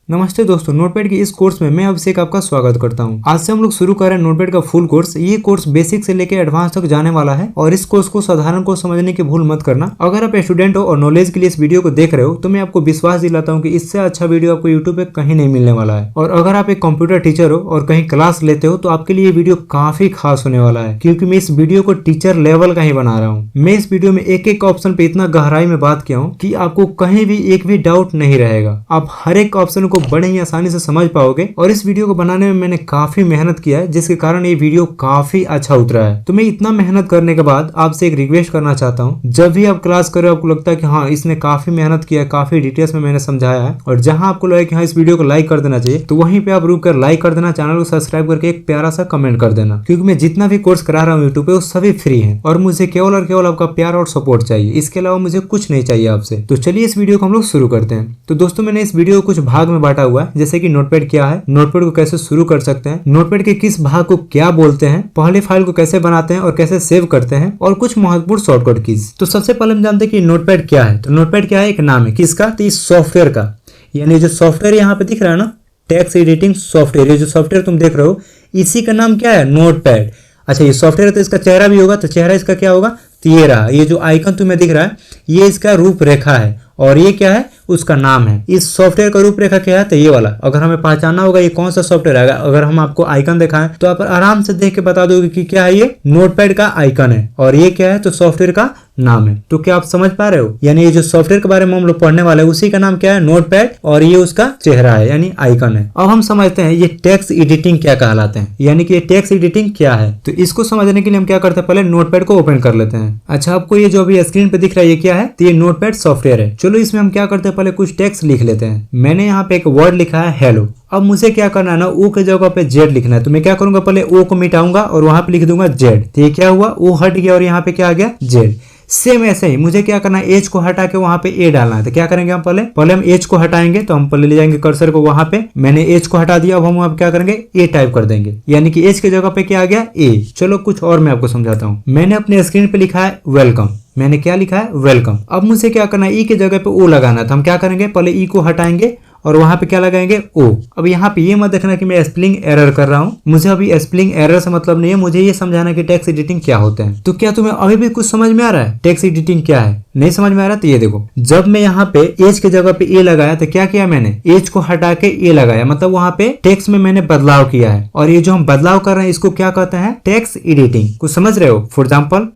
नमस्ते दोस्तों, नोटपैड के इस कोर्स में मैं अभिषेक आपका स्वागत करता हूं। आज से हम लोग शुरू कर रहे हैं नोटपैड का फुल कोर्स। ये कोर्स बेसिक से लेकर एडवांस तक जाने वाला है और इस कोर्स को साधारण को समझने की भूल मत करना। अगर आप स्टूडेंट हो और नॉलेज के लिए इस वीडियो को देख रहे हो तो मैं आपको विश्वास दिलाता हूँ कि इससे अच्छा वीडियो आपको यूट्यूब पे कहीं नहीं मिलने वाला है। और अगर आप एक कंप्यूटर टीचर हो और कहीं क्लास लेते हो तो आपके लिए ये वीडियो काफी खास होने वाला है, क्योंकि मैं इस वीडियो को टीचर लेवल का ही बना रहा हूँ। मैं इस वीडियो में एक एक ऑप्शन पे इतना गहराई में बात किया हूँ कि आपको कहीं भी एक भी डाउट नहीं रहेगा। आप हर एक ऑप्शन को बड़े ही आसानी से समझ पाओगे। और इस वीडियो को बनाने में मैंने काफी मेहनत किया है, जिसके कारण ये वीडियो काफी अच्छा उतरा है। तो मैं इतना मेहनत करने के बाद आपसे एक रिक्वेस्ट करना चाहता हूँ, जब भी आप क्लास करो आपको लगता है कि हाँ इसने काफी मेहनत किया है, काफी डिटेल्स में मैंने समझाया है, और जहां आपको लगे कि हाँ इस वीडियो को लाइक कर देना चाहिए तो वहीं पे आप रुक कर लाइक कर देना, चैनल को सब्सक्राइब करके एक प्यारा सा कमेंट कर देना। क्योंकि मैं जितना भी कोर्स करा रहा हूँ यूट्यूब पे वो सभी फ्री है और मुझे केवल और केवल आपका प्यार और सपोर्ट चाहिए। इसके अलावा मुझे कुछ नहीं चाहिए आपसे। तो चलिए इस वीडियो को हम लोग शुरू करते हैं। तो दोस्तों, मैंने इस वीडियो को कुछ भाग में बांटा हुआ है, जैसे कि नोटपैड क्या है, नोटपैड को कैसे शुरू कर सकते हैं, नोटपैड के किस भाग को क्या बोलते हैं, पहले फाइल को कैसे बनाते हैं और कैसे सेव करते हैं, और कुछ महत्वपूर्ण शॉर्टकट कीज। तो सबसे पहले हम जानते हैं कि नोटपैड क्या है। तो नोटपैड क्या है, एक नाम है किसका, तो इस सॉफ्टवेयर का। यानी जो सॉफ्टवेयर यहाँ पे दिख रहा है ना, टेक्स्ट एडिटिंग सॉफ्टवेयर, ये जो सॉफ्टवेयर तुम देख रहे हो इसी का नाम क्या है, नोटपैड। अच्छा, ये सॉफ्टवेयर है तो इसका चेहरा भी होगा, तो चेहरा इसका क्या होगा, तो ये रहा, ये जो आइकन तुम्हें दिख रहा है ये इसका रूपरेखा है, और ये क्या है, उसका नाम है। इस सॉफ्टवेयर का रूपरेखा क्या है, तो ये वाला। अगर हमें पहचानना होगा ये कौन सा सॉफ्टवेयर है, अगर हम आपको आइकन दिखाएं तो आप आराम से देख के बता दोगे कि क्या है, ये नोटपैड का आइकन है, और ये क्या है, तो सॉफ्टवेयर का नाम है। तो क्या आप समझ पा रहे हो, यानी ये जो सॉफ्टवेयर के बारे में हम लोग पढ़ने वाले हैं उसी का नाम क्या है, नोटपैड, और ये उसका चेहरा है यानी आइकन है। अब हम समझते हैं ये टेक्स्ट एडिटिंग क्या कहलाते हैं, यानी कि ये टेक्स्ट एडिटिंग क्या है। तो इसको समझने के लिए हम क्या करते हैं, पहले नोटपैड को ओपन कर लेते हैं। अच्छा, आपको ये जो अभी स्क्रीन पे दिख रहा है ये क्या है, तो ये नोटपैड सॉफ्टवेयर है। चलो इसमें हम क्या करते हैं, पहले कुछ टेक्स्ट लिख लेते हैं। मैंने यहाँ पे एक वर्ड लिखा है हेलो। अब मुझे क्या करना है ना, ओ के जगह पे जेड लिखना है। तो मैं क्या करूंगा, पहले ओ को मिटाऊंगा और वहां पे लिख दूंगा जेड। तो ये क्या हुआ, ओ हट गया और यहाँ पे क्या आ गया, जेड। सेम ऐसे ही मुझे क्या करना है, एच को हटा के वहां पे ए डालना है। तो क्या करेंगे हम, पहले हम एच को हटाएंगे, तो हम पहले ले जाएंगे कर्सर को वहां पे, मैंने एच को हटा दिया। अब हम वहां क्या करेंगे, ए टाइप कर देंगे, यानी कि एच के जगह पे क्या आ गया, ए। चलो कुछ और मैं आपको समझाता हूँ। मैंने अपने स्क्रीन पे लिखा है वेलकम। मैंने क्या लिखा है, वेलकम। अब मुझे क्या करना है, ई के जगह पे ओ लगाना था। हम क्या करेंगे, पहले ई को हटाएंगे और वहां पे क्या लगाएंगे, ओ। अब यहाँ पे ये मत देखना कि मैं स्पेलिंग एरर कर रहा हूँ, मुझे अभी स्पेलिंग एरर से मतलब नहीं है, मुझे ये समझाना कि टेक्स्ट एडिटिंग क्या होता है। तो क्या तुम्हें अभी भी कुछ समझ में आ रहा है, टेक्स्ट एडिटिंग क्या है? नहीं समझ में आ रहा, तो ये देखो, जब मैं यहाँ पे एज के जगह पे ए लगाया तो क्या किया मैंने, एज को हटा के ए लगाया, मतलब वहाँ पे टेक्स्ट में मैंने बदलाव किया है। और ये जो हम बदलाव कर रहे हैं इसको क्या कहते हैं, टेक्स्ट एडिटिंग। कुछ समझ रहे हो? फॉर एग्जाम्पल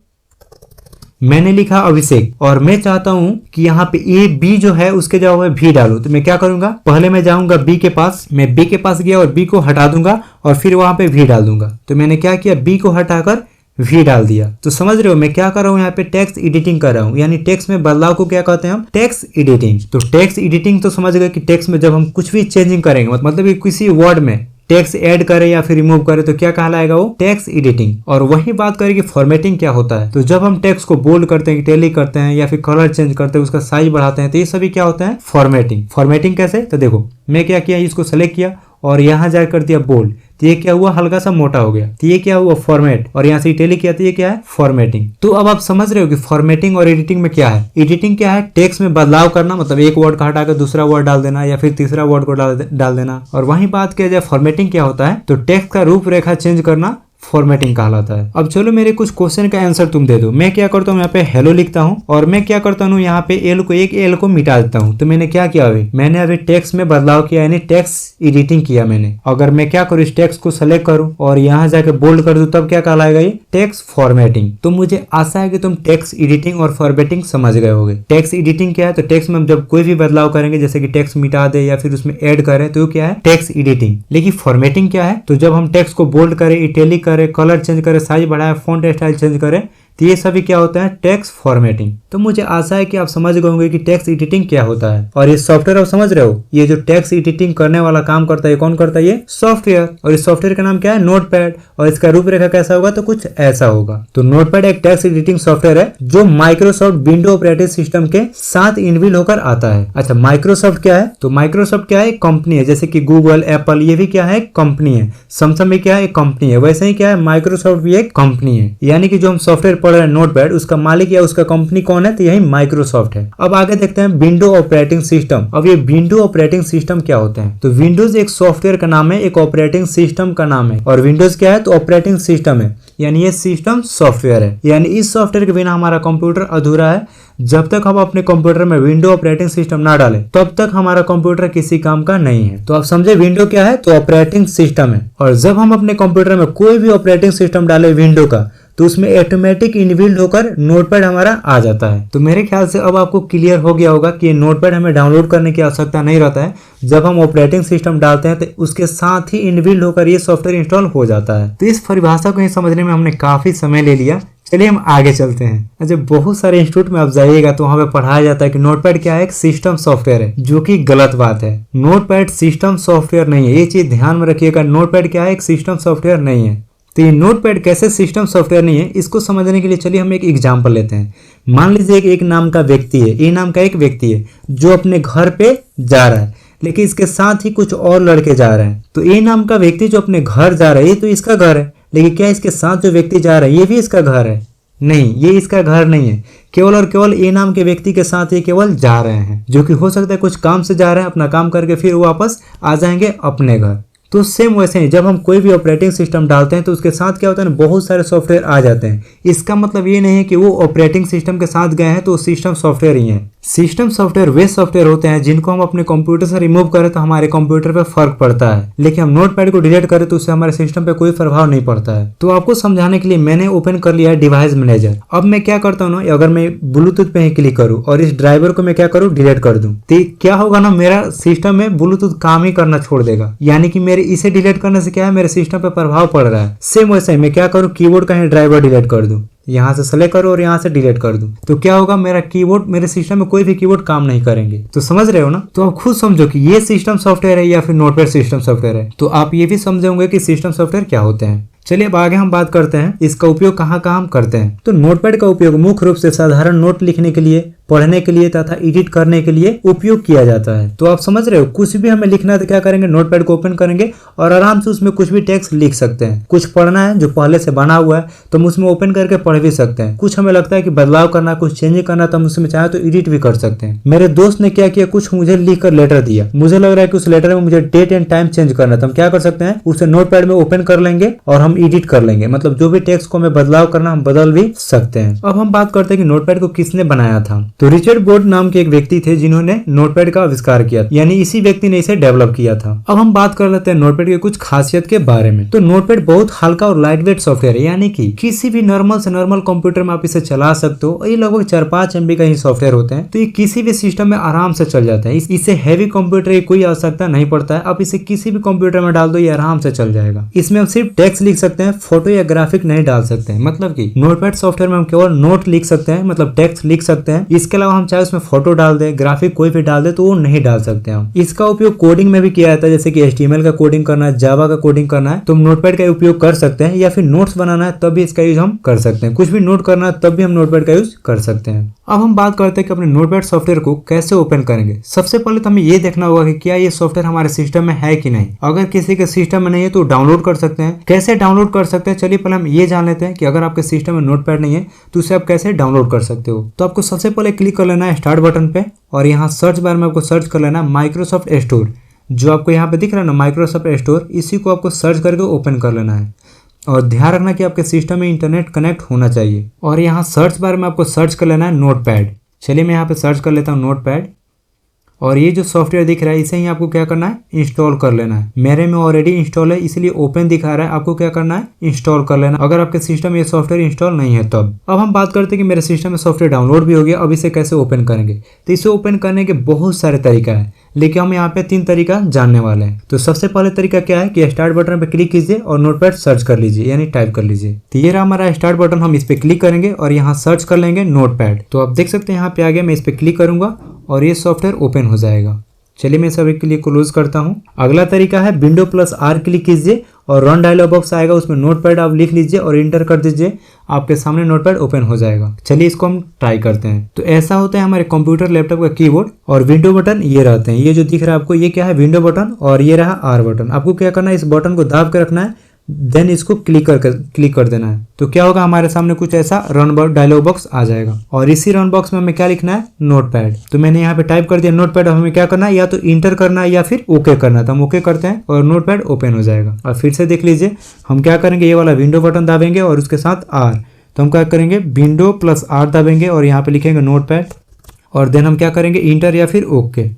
मैंने लिखा अभिषेक और मैं चाहता हूं कि यहाँ पे ए बी जो है उसके जगह में भी डालूं। तो मैं क्या करूंगा, पहले मैं जाऊंगा बी के पास, मैं बी के पास गया और बी को हटा दूंगा और फिर वहां पे भी डाल दूंगा। तो मैंने क्या किया, बी को हटाकर भी डाल दिया। तो समझ रहे हो मैं क्या कर रहा हूँ, यहाँ पे टेक्स्ट एडिटिंग कर रहा हूँ, यानी टेक्स्ट में बदलाव को क्या कहते हैं हम, टेक्स्ट एडिटिंग। तो टेक्स्ट एडिटिंग तो समझ गए कि टेक्स्ट में जब हम कुछ भी चेंजिंग करेंगे, मतलब किसी वर्ड में टेक्स्ट ऐड करे या फिर रिमूव करे तो क्या कहलाएगा, वो टेक्स्ट एडिटिंग। और वही बात करें कि फॉर्मेटिंग क्या होता है। तो जब हम टेक्स्ट को बोल्ड करते हैं, इटैलिक करते हैं या फिर कलर चेंज करते हैं, उसका साइज बढ़ाते हैं, तो ये सभी क्या होता है, फॉर्मेटिंग। फॉर्मेटिंग कैसे, तो देखो मैं क्या किया, इसको सेलेक्ट किया और यहाँ जाकर कर दिया बोल्ड, तो ये क्या हुआ, हल्का सा मोटा हो गया, तो ये क्या हुआ, फॉर्मेट। और यहाँ से इटैलिक किया तो ये क्या है, फॉर्मेटिंग। तो अब आप समझ रहे हो कि फॉर्मेटिंग और एडिटिंग में क्या है। एडिटिंग क्या है, टेक्स्ट में बदलाव करना, मतलब एक वर्ड का हटा कर दूसरा वर्ड डाल देना या फिर तीसरा वर्ड को डाल देना। और वहीं बात किया जाए फॉर्मेटिंग क्या होता है, तो टेक्स्ट का रूपरेखा चेंज करना फॉर्मेटिंग कहलाता है। अब चलो मेरे कुछ क्वेश्चन का आंसर तुम दे दो। मैं क्या करता हूँ, यहाँ पे हेलो लिखता हूँ और मैं क्या करता हूँ, यहाँ पे एक एल को मिटा देता हूँ। तो मैंने क्या किया, मैंने अभी टेक्स्ट में बदलाव किया, यानी टेक्स्ट एडिटिंग किया मैंने। अगर मैं क्या करूँ, इस टेक्स्ट को सेलेक्ट करूँ और यहाँ जाके बोल्ड कर दूं, तब क्या कहलाएगा, ये टेक्स्ट फॉर्मेटिंग। तो मुझे आशा है कि तुम टेक्स्ट एडिटिंग और फॉर्मेटिंग समझ गए होगे। टेक्स्ट एडिटिंग क्या है, तो टेक्स्ट में जब कोई भी बदलाव करेंगे, जैसे कि टेक्स्ट मिटा दे या फिर उसमें ऐड करें, तो क्या है, टेक्स्ट एडिटिंग। लेकिन फॉर्मेटिंग क्या है, तो जब हम टेक्स्ट को बोल्ड करें, इटैलिक करें, कलर चेंज करें, साइज बढ़ाए, फॉन्ट स्टाइल चेंज करें, तो ये सभी क्या होता है, टेक्स्ट फॉर्मेटिंग। तो मुझे आशा है कि आप समझ गए होंगे कि टेक्स्ट एडिटिंग क्या होता है। और ये सॉफ्टवेयर आप समझ रहे हो, ये जो टेक्स्ट एडिटिंग करने वाला काम करता है, कौन करता है, ये सॉफ्टवेयर। और इस सॉफ्टवेयर का नाम क्या है, नोटपैड। और इसका रूपरेखा कैसा होगा, तो कुछ ऐसा होगा। तो नोटपैड एक टेक्स्ट एडिटिंग सॉफ्टवेयर है जो माइक्रोसॉफ्ट विंडो ऑपरेटिंग सिस्टम के साथ इनबिल्ट होकर आता है। अच्छा, माइक्रोसॉफ्ट क्या है, तो माइक्रोसॉफ्ट क्या है, एक कंपनी है, जैसे कि गूगल, एप्पल, ये भी क्या है, कंपनी है। सैमसंग भी क्या है, एक कंपनी है। वैसे ही क्या है, माइक्रोसॉफ्ट भी एक कंपनी है। यानी कि जो हम सॉफ्टवेयर पढ़ रहे हैं नोटपैड, उसका मालिक या उसका कंपनी कौन है? तो यही माइक्रोसॉफ्ट है। अब आगे देखते हैं विंडो ऑपरेटिंग सिस्टम। अब ये विंडो ऑपरेटिंग सिस्टम क्या होते हैं? तो विंडोज एक सॉफ्टवेयर का नाम है, एक ऑपरेटिंग सिस्टम का नाम है। और विंडोज क्या है? तो ऑपरेटिंग सिस्टम है, यानी ये सिस्टम सॉफ्टवेयर है। यानी इस सॉफ्टवेयर के बिना हमारा कंप्यूटर अधूरा है। जब तक हम अपने कंप्यूटर में विंडो ऑपरेटिंग सिस्टम ना डालें तब तक हमारा कंप्यूटर किसी काम का नहीं है। तो आप समझे विंडो क्या है? तो ऑपरेटिंग सिस्टम है। और जब हम अपने कंप्यूटर में कोई भी ऑपरेटिंग सिस्टम डाले विंडो का, तो उसमें ऑटोमेटिक इनबिल्ट होकर नोटपैड हमारा आ जाता है। तो मेरे ख्याल से अब आपको क्लियर हो गया होगा कि ये नोटपैड हमें डाउनलोड करने की आवश्यकता नहीं रहता है। जब हम ऑपरेटिंग सिस्टम डालते हैं तो उसके साथ ही इनबिल्ट होकर ये सॉफ्टवेयर इंस्टॉल हो जाता है। तो इस परिभाषा को समझने में हमने काफी समय ले लिया। चलिए हम आगे चलते हैं। अच्छा, बहुत सारे इंस्टीट्यूट में आप जाइएगा तो वहां पे पढ़ाया जाता है कि नोटपैड क्या है? एक सिस्टम सॉफ्टवेयर है, जो कि गलत बात है। नोटपैड सिस्टम सॉफ्टवेयर नहीं है, ये चीज ध्यान में रखिएगा। नोटपैड क्या है? एक सिस्टम सॉफ्टवेयर नहीं है। तो ये नोटपैड कैसे सिस्टम सॉफ्टवेयर नहीं है, इसको समझने के लिए चलिए हम एक एग्जांपल लेते हैं। मान लीजिए एक नाम का व्यक्ति है, ए नाम का एक व्यक्ति है जो अपने घर पे जा रहा है, लेकिन इसके साथ ही कुछ और लड़के जा रहे हैं। तो ए नाम का व्यक्ति जो अपने घर जा रहा है, ये तो इसका घर है, लेकिन क्या इसके साथ जो व्यक्ति जा रहा है ये भी इसका घर है? नहीं, ये इसका घर नहीं है। केवल और केवल ए नाम के व्यक्ति के साथ ये केवल जा रहे हैं, जो कि हो सकता है कुछ काम से जा रहे हैं, अपना काम करके फिर वापस आ जाएंगे अपने घर। तो सेम वैसे ही जब हम कोई भी ऑपरेटिंग सिस्टम डालते हैं तो उसके साथ क्या होता है ना, बहुत सारे सॉफ्टवेयर आ जाते हैं। इसका मतलब ये नहीं है कि वो ऑपरेटिंग सिस्टम के साथ गए हैं तो सिस्टम सॉफ्टवेयर ही है। सिस्टम सॉफ्टवेयर वे सॉफ्टवेयर होते हैं जिनको हम अपने कंप्यूटर से रिमूव करें तो हमारे कंप्यूटर पे फर्क पड़ता है, लेकिन हम नोटपैड को डिलीट करें तो उससे हमारे सिस्टम पे कोई प्रभाव नहीं पड़ता है। तो आपको समझाने के लिए मैंने ओपन कर लिया है डिवाइस मैनेजर। अब मैं क्या करता हूँ ना, अगर मैं ब्लूटूथ पे ही क्लिक करूँ और इस ड्राइवर को मैं क्या करूँ, डिलीट कर दूं, तो क्या होगा ना, मेरा सिस्टम में ब्लूटूथ काम ही करना छोड़ देगा। यानी कि मेरे इसे डिलीट करने से क्या है, मेरे सिस्टम पे प्रभाव पड़ रहा है। सेम वैसे ही मैं क्या करूँ, कीबोर्ड का ही ड्राइवर डिलीट कर दूं, यहाँ से सेलेक्ट करो और यहाँ से डिलीट कर दूं, तो क्या होगा, मेरा कीबोर्ड, मेरे सिस्टम में कोई भी कीबोर्ड काम नहीं करेंगे। तो समझ रहे हो ना? तो आप खुद समझो कि ये सिस्टम सॉफ्टवेयर है या फिर नोटपैड सिस्टम सॉफ्टवेयर है। तो आप ये भी समझोगे कि सिस्टम सॉफ्टवेयर क्या होते हैं। चलिए अब आगे हम बात करते हैं इसका उपयोग कहाँ कहाँ हम करते हैं। तो नोटपैड का उपयोग मुख्य रूप से साधारण नोट लिखने के लिए, पढ़ने के लिए तथा एडिट करने के लिए उपयोग किया जाता है। तो आप समझ रहे हो, कुछ भी हमें लिखना है तो क्या करेंगे, नोटपैड को ओपन करेंगे और आराम से उसमें कुछ भी टेक्स्ट लिख सकते हैं। कुछ पढ़ना है जो पहले से बना हुआ है तो हम उसमें ओपन करके पढ़ भी सकते हैं। कुछ हमें लगता है कि बदलाव करना, कुछ चेंज करना, तो हम उसमें चाहे तो एडिट भी कर सकते हैं। मेरे दोस्त ने क्या किया, कुछ मुझे लिख कर लेटर दिया, मुझे लग रहा है कि उस लेटर में मुझे डेट एंड टाइम चेंज करना, तो हम क्या कर सकते हैं, उसे नोटपैड में ओपन कर लेंगे और हम एडिट कर लेंगे। मतलब जो भी टेक्स्ट को हमें बदलाव करना हम बदल भी सकते हैं। अब हम बात करते हैं कि नोटपैड को किसने बनाया था। तो रिचर्ड बोर्ड नाम के एक व्यक्ति थे जिन्होंने नोटपैड का आविष्कार किया, यानी इसी व्यक्ति ने इसे डेवलप किया था। अब हम बात कर लेते हैं नोटपैड के कुछ खासियत के बारे में। तो नोटपैड बहुत हल्का और लाइट वेट सॉफ्टवेयर है, यानी कि किसी भी नॉर्मल से नॉर्मल कंप्यूटर में आप इसे चला सकते हो। ये लगभग 4-5 MB का ही सॉफ्टवेयर होते हैं, तो ये किसी भी सिस्टम में आराम से चल जाता है। इसे हैवी कंप्यूटर की कोई आवश्यकता नहीं पड़ता है। आप इसे किसी भी कंप्यूटर में डाल दो, ये आराम से चल जाएगा। इसमें हम सिर्फ टेक्स्ट लिख सकते हैं, फोटो या ग्राफिक नहीं डाल सकते हैं। मतलब कि नोटपैड सॉफ्टवेयर में हम केवल नोट लिख सकते हैं, मतलब टेक्स्ट लिख सकते हैं। इसके अलावा हम चाहे उसमें फोटो डाल दे, ग्राफिक कोई भी डाल दे, तो वो नहीं डाल सकते हम। इसका उपयोग कोडिंग में भी किया जाता है, जैसे कि HTML का कोडिंग करना है, जावा का कोडिंग करना है तो हम नोटपैड का उपयोग कर सकते हैं, या फिर नोट्स बनाना है तब भी इसका यूज हम कर सकते हैं। कुछ भी नोट करना है तब भी हम नोटपैड का यूज कर सकते हैं। अब हम बात करते हैं कि अपने नोटपैड सॉफ्टवेयर को कैसे ओपन करेंगे। सबसे पहले तो हमें ये देखना होगा कि क्या ये सॉफ्टवेयर हमारे सिस्टम में है कि नहीं। अगर किसी के सिस्टम में नहीं है तो डाउनलोड कर सकते हैं। कैसे डाउनलोड कर सकते हैं, चलिए पहले हम ये जान लेते हैं कि अगर आपके सिस्टम में नोटपैड नहीं है तो उसे आप कैसे डाउनलोड कर सकते हो। तो आपको सबसे पहले क्लिक कर लेना है स्टार्ट बटन पे और यहाँ सर्च बार में आपको सर्च कर लेना है माइक्रोसॉफ्ट स्टोर। जो आपको यहाँ पे दिख रहा है ना माइक्रोसॉफ्ट स्टोर, इसी को आपको सर्च करके ओपन कर लेना है। और ध्यान रखना कि आपके सिस्टम में इंटरनेट कनेक्ट होना चाहिए। और यहाँ सर्च बार में आपको सर्च कर लेना है नोटपैड। चलिए मैं यहाँ पे सर्च कर लेता हूँ नोटपैड, और ये जो सॉफ्टवेयर दिख रहा है इसे ही आपको क्या करना है, इंस्टॉल कर लेना है। मेरे में ऑलरेडी इंस्टॉल है इसलिए ओपन दिखा रहा है, आपको क्या करना है, इंस्टॉल कर लेना अगर आपके सिस्टम में ये सॉफ्टवेयर इंस्टॉल नहीं है तब। अब हम बात करते हैं कि मेरे सिस्टम में सॉफ्टवेयर डाउनलोड भी हो गया, अब इसे कैसे ओपन करेंगे। तो इसे ओपन करने के बहुत सारे तरीका है, लेकिन हम यहाँ पे 3 तरीका जानने वाले हैं। तो सबसे पहले तरीका क्या है कि स्टार्ट बटन पे क्लिक कीजिए और नोटपैड सर्च कर लीजिए, यानी टाइप कर लीजिए। तो ये रहा हमारा स्टार्ट बटन, हम इस पे क्लिक करेंगे और यहाँ सर्च कर लेंगे नोटपैड। तो आप देख सकते हैं यहाँ पे आ गया, मैं इस पे क्लिक करूंगा और ये सॉफ्टवेयर ओपन हो जाएगा। चलिए मैं सभी के लिए क्लोज करता हूँ। अगला तरीका है Windows+R क्लिक कीजिए और रन डायलॉग बॉक्स आएगा, उसमें नोटपैड आप लिख लीजिए और इंटर कर दीजिए, आपके सामने नोटपैड ओपन हो जाएगा। चलिए इसको हम ट्राई करते हैं। तो ऐसा होता है हमारे कंप्यूटर लैपटॉप का कीबोर्ड, और विंडो बटन ये रहते हैं। ये जो दिख रहा है आपको, ये क्या है, विंडो बटन, और ये रहा R बटन। आपको क्या करना है, इस बटन को दाब के रखना है देन इसको क्लिक कर देना है। तो क्या होगा, हमारे सामने कुछ ऐसा रन डायलॉग बॉक्स आ जाएगा और इसी रन बॉक्स में हमें क्या लिखना है, नोटपैड। तो मैंने यहाँ पे टाइप कर दिया नोटपैड। हमें क्या करना है, या तो इंटर करना है या फिर ओके करना है। तो हम ओके करते हैं और नोटपैड ओपन हो जाएगा। और फिर से देख लीजिए, हम क्या करेंगे, ये वाला विंडो बटन दाबेंगे और उसके साथ आर। तो हम क्या करेंगे, विंडो प्लस आर दाबेंगे और यहाँ पे लिखेंगे नोटपैड और देन हम क्या करेंगे, इंटर या फिर ओके।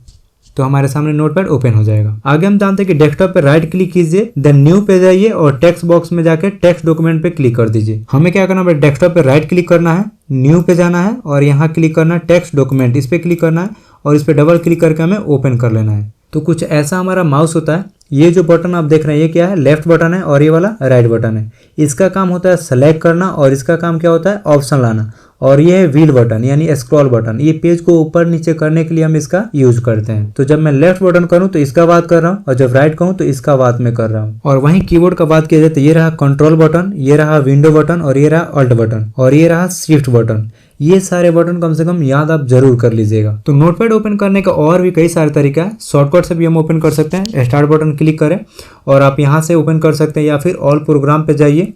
तो हमारे सामने नोटपैड ओपन हो जाएगा। आगे हम जानते हैं कि डेस्कटॉप पे राइट क्लिक कीजिए, देन न्यू पे जाइए और टेक्स्ट बॉक्स में जाकर टेक्स्ट डॉक्यूमेंट पे क्लिक कर दीजिए। हमें क्या करना है, डेस्कटॉप पे राइट क्लिक करना है, न्यू पे जाना है और यहाँ क्लिक करना है टेक्स्ट डॉक्यूमेंट, इस पे क्लिक करना है और इस पे डबल क्लिक करके हमें ओपन कर लेना है। तो कुछ ऐसा हमारा माउस होता है। ये जो बटन आप देख रहे हैं ये क्या है, लेफ्ट बटन है और ये वाला राइट बटन है। इसका काम होता है सेलेक्ट करना और इसका काम क्या होता है, ऑप्शन लाना। और ये है व्हील बटन यानी स्क्रॉल बटन, ये पेज को ऊपर नीचे करने के लिए हम इसका यूज करते हैं। तो जब मैं लेफ्ट बटन करूं तो इसका बात कर रहा हूं और जब राइट कहूं तो इसका बात मैं कर रहा हूं। और वहीं कीबोर्ड का बात किया जाए तो ये रहा कंट्रोल बटन, ये रहा विंडो बटन और ये रहा अल्ट बटन और ये रहा शिफ्ट बटन। ये सारे बटन कम से कम याद आप जरूर कर लीजिएगा। तो नोटपैड ओपन करने का और भी कई सारे तरीका है। शॉर्टकट से भी हम ओपन कर सकते हैं। स्टार्ट बटन क्लिक करें और आप यहाँ से ओपन कर सकते हैं या फिर ऑल प्रोग्राम पे जाइए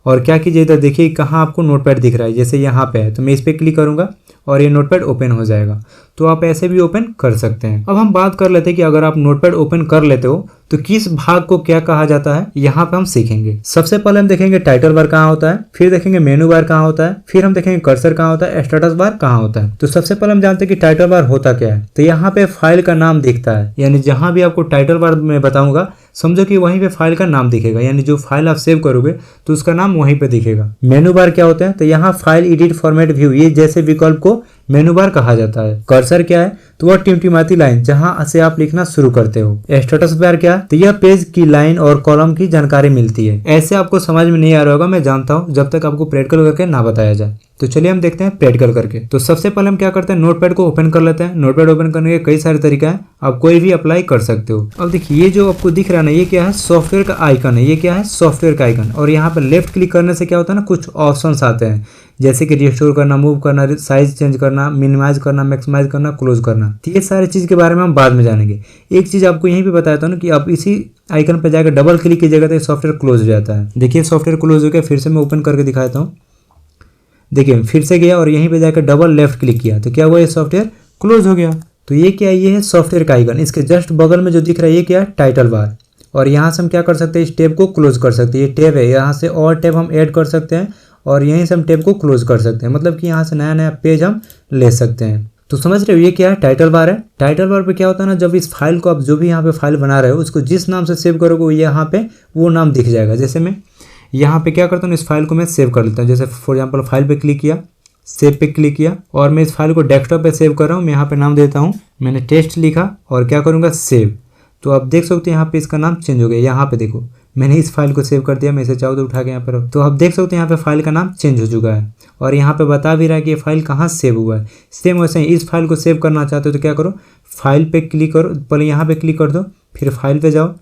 और क्या कीजिए, इधर देखिए कहाँ आपको नोटपैड दिख रहा है, जैसे यहाँ पे है तो मैं इस पर क्लिक करूँगा और ये नोटपैड ओपन हो जाएगा। तो आप ऐसे भी ओपन कर सकते हैं। अब हम बात कर लेते हैं कि अगर आप नोटपैड ओपन कर लेते हो तो किस भाग को क्या कहा जाता है, यहाँ पे हम सीखेंगे। सबसे पहले हम देखेंगे टाइटल बार कहाँ होता है, फिर देखेंगे मेनू बार कहाँ होता है, फिर हम देखेंगे कर्सर कहाँ होता है, स्टेटस बार कहाँ होता है। तो सबसे पहले हम जानते हैं कि टाइटल बार होता क्या है। तो यहाँ पे फाइल का नाम दिखता है, यानी जहां भी आपको टाइटल बार में बताऊंगा समझो कि वहीं पे फाइल का नाम दिखेगा, यानी जो फाइल आप सेव करोगे तो उसका नाम वहीं पे दिखेगा। मेनू बार क्या होता है, तो यहाँ फाइल एडिट फॉर्मेट व्यू ये जैसे विकल्प को मेनू बार कहा जाता है। कर्सर क्या है, तो वह टिमटिमाती लाइन जहां से आप लिखना शुरू करते हो। स्टेटस बार क्या है, तो यह पेज की लाइन और कॉलम की जानकारी मिलती है। ऐसे आपको समझ में नहीं आ रहा होगा, मैं जानता हूं, जब तक आपको प्रैक्टिकल करके ना बताया जाए। तो चलिए हम देखते हैं प्रैक्टिकल करके। तो सबसे पहले हम क्या करते हैं, नोटपैड को ओपन कर लेते हैं। नोटपैड ओपन करने के कई सारे तरीका है, आप कोई भी अप्लाई कर सकते हो। अब देखिए ये जो आपको दिख रहा है ना, ये क्या है, सॉफ्टवेयर का आइकन है। ये क्या है, सॉफ्टवेयर का आइकन। और यहाँ पर लेफ्ट क्लिक करने से क्या होता है ना, कुछ ऑप्शंस आते हैं जैसे कि रिस्टोर करना, मूव करना, साइज चेंज करना, मिनिमाइज करना, मैक्सिमाइज करना, क्लोज करना। तो ये सारी चीज़ के बारे में हम बाद में जानेंगे। एक चीज़ आपको यहीं पे बताया था ना कि आप इसी आइकन पर जाकर डबल क्लिक कीजिएगा तो ये सॉफ्टवेयर क्लोज हो जाता है। देखिए सॉफ्टवेयर क्लोज हो गया। फिर से मैं ओपन करके दिखाता हूँ। देखिए फिर से गया और यहीं पे जाकर डबल लेफ्ट क्लिक किया तो क्या हुआ, ये सॉफ्टवेयर क्लोज हो गया। तो ये क्या है, ये है सॉफ्टवेयर का आइकन। इसके जस्ट बगल में जो दिख रहा है ये क्या है, टाइटल बार। और यहाँ से हम क्या कर सकते हैं, इस टैब को क्लोज कर सकते हैं। ये टैब है, यहाँ से और टैब हम ऐड कर सकते हैं और यहीं से हम टैब को क्लोज कर सकते हैं। मतलब कि यहाँ से नया नया पेज हम ले सकते हैं। तो समझ रहे हो ये क्या है, टाइटल बार है। टाइटल बार पे क्या होता है ना, जब इस फाइल को आप जो भी यहाँ पे फाइल बना रहे हो उसको जिस नाम से सेव करोगे यहाँ पे वो नाम दिख जाएगा। जैसे मैं यहाँ पे क्या करता हूँ, इस फाइल को मैं सेव कर लेता हूँ। जैसे फॉर एग्जाम्पल फाइल पे क्लिक किया, सेव पे क्लिक किया और मैं इस फाइल को डेस्कटॉप पे सेव कर रहा हूँ। मैं यहाँ पे नाम देता हूँ, मैंने टेस्ट लिखा और क्या करूँगा, सेव। तो आप देख सकते हो यहाँ पे इसका नाम चेंज हो गया। यहाँ पे देखो मैंने इस फाइल को सेव कर दिया। मैं इसे चाहूँ तो उठा के यहाँ पर, तो आप देख सकते हो यहाँ पे फाइल का नाम चेंज हो चुका है और यहाँ पे बता भी रहा है कि ये फाइल कहाँ सेव हुआ है। सेम वैसे ही इस फाइल को सेव करना चाहते हो तो क्या करो, फाइल पे क्लिक करो, पहले यहाँ पे क्लिक कर दो, फिर फाइल पे जाओ,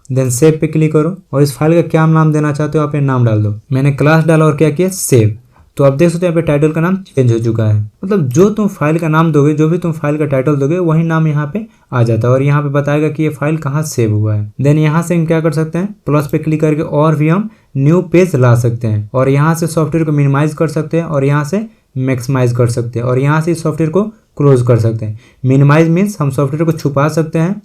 देन सेव पे क्लिक करो और इस फाइल का क्या नाम देना चाहते हो आप ये नाम डाल दो। मैंने क्लास डाला और क्या किया, सेव। तो आप देख सकते हो यहाँ पे टाइटल का नाम चेंज हो चुका है। मतलब जो तुम फाइल का नाम दोगे, जो भी तुम फाइल का टाइटल दोगे वही नाम यहाँ पे आ जाता है और यहाँ पे बताएगा कि ये फाइल कहाँ सेव हुआ है। देन यहाँ से हम क्या कर सकते हैं, प्लस पे क्लिक करके और भी हम न्यू पेज ला सकते हैं और यहाँ से सॉफ्टवेयर को मिनिमाइज कर सकते हैं और यहाँ से मैक्सिमाइज कर सकते हैं और यहाँ से इस सॉफ्टवेयर को क्लोज कर सकते हैं। मिनिमाइज मीन्स हम सॉफ्टवेयर को छुपा सकते हैं,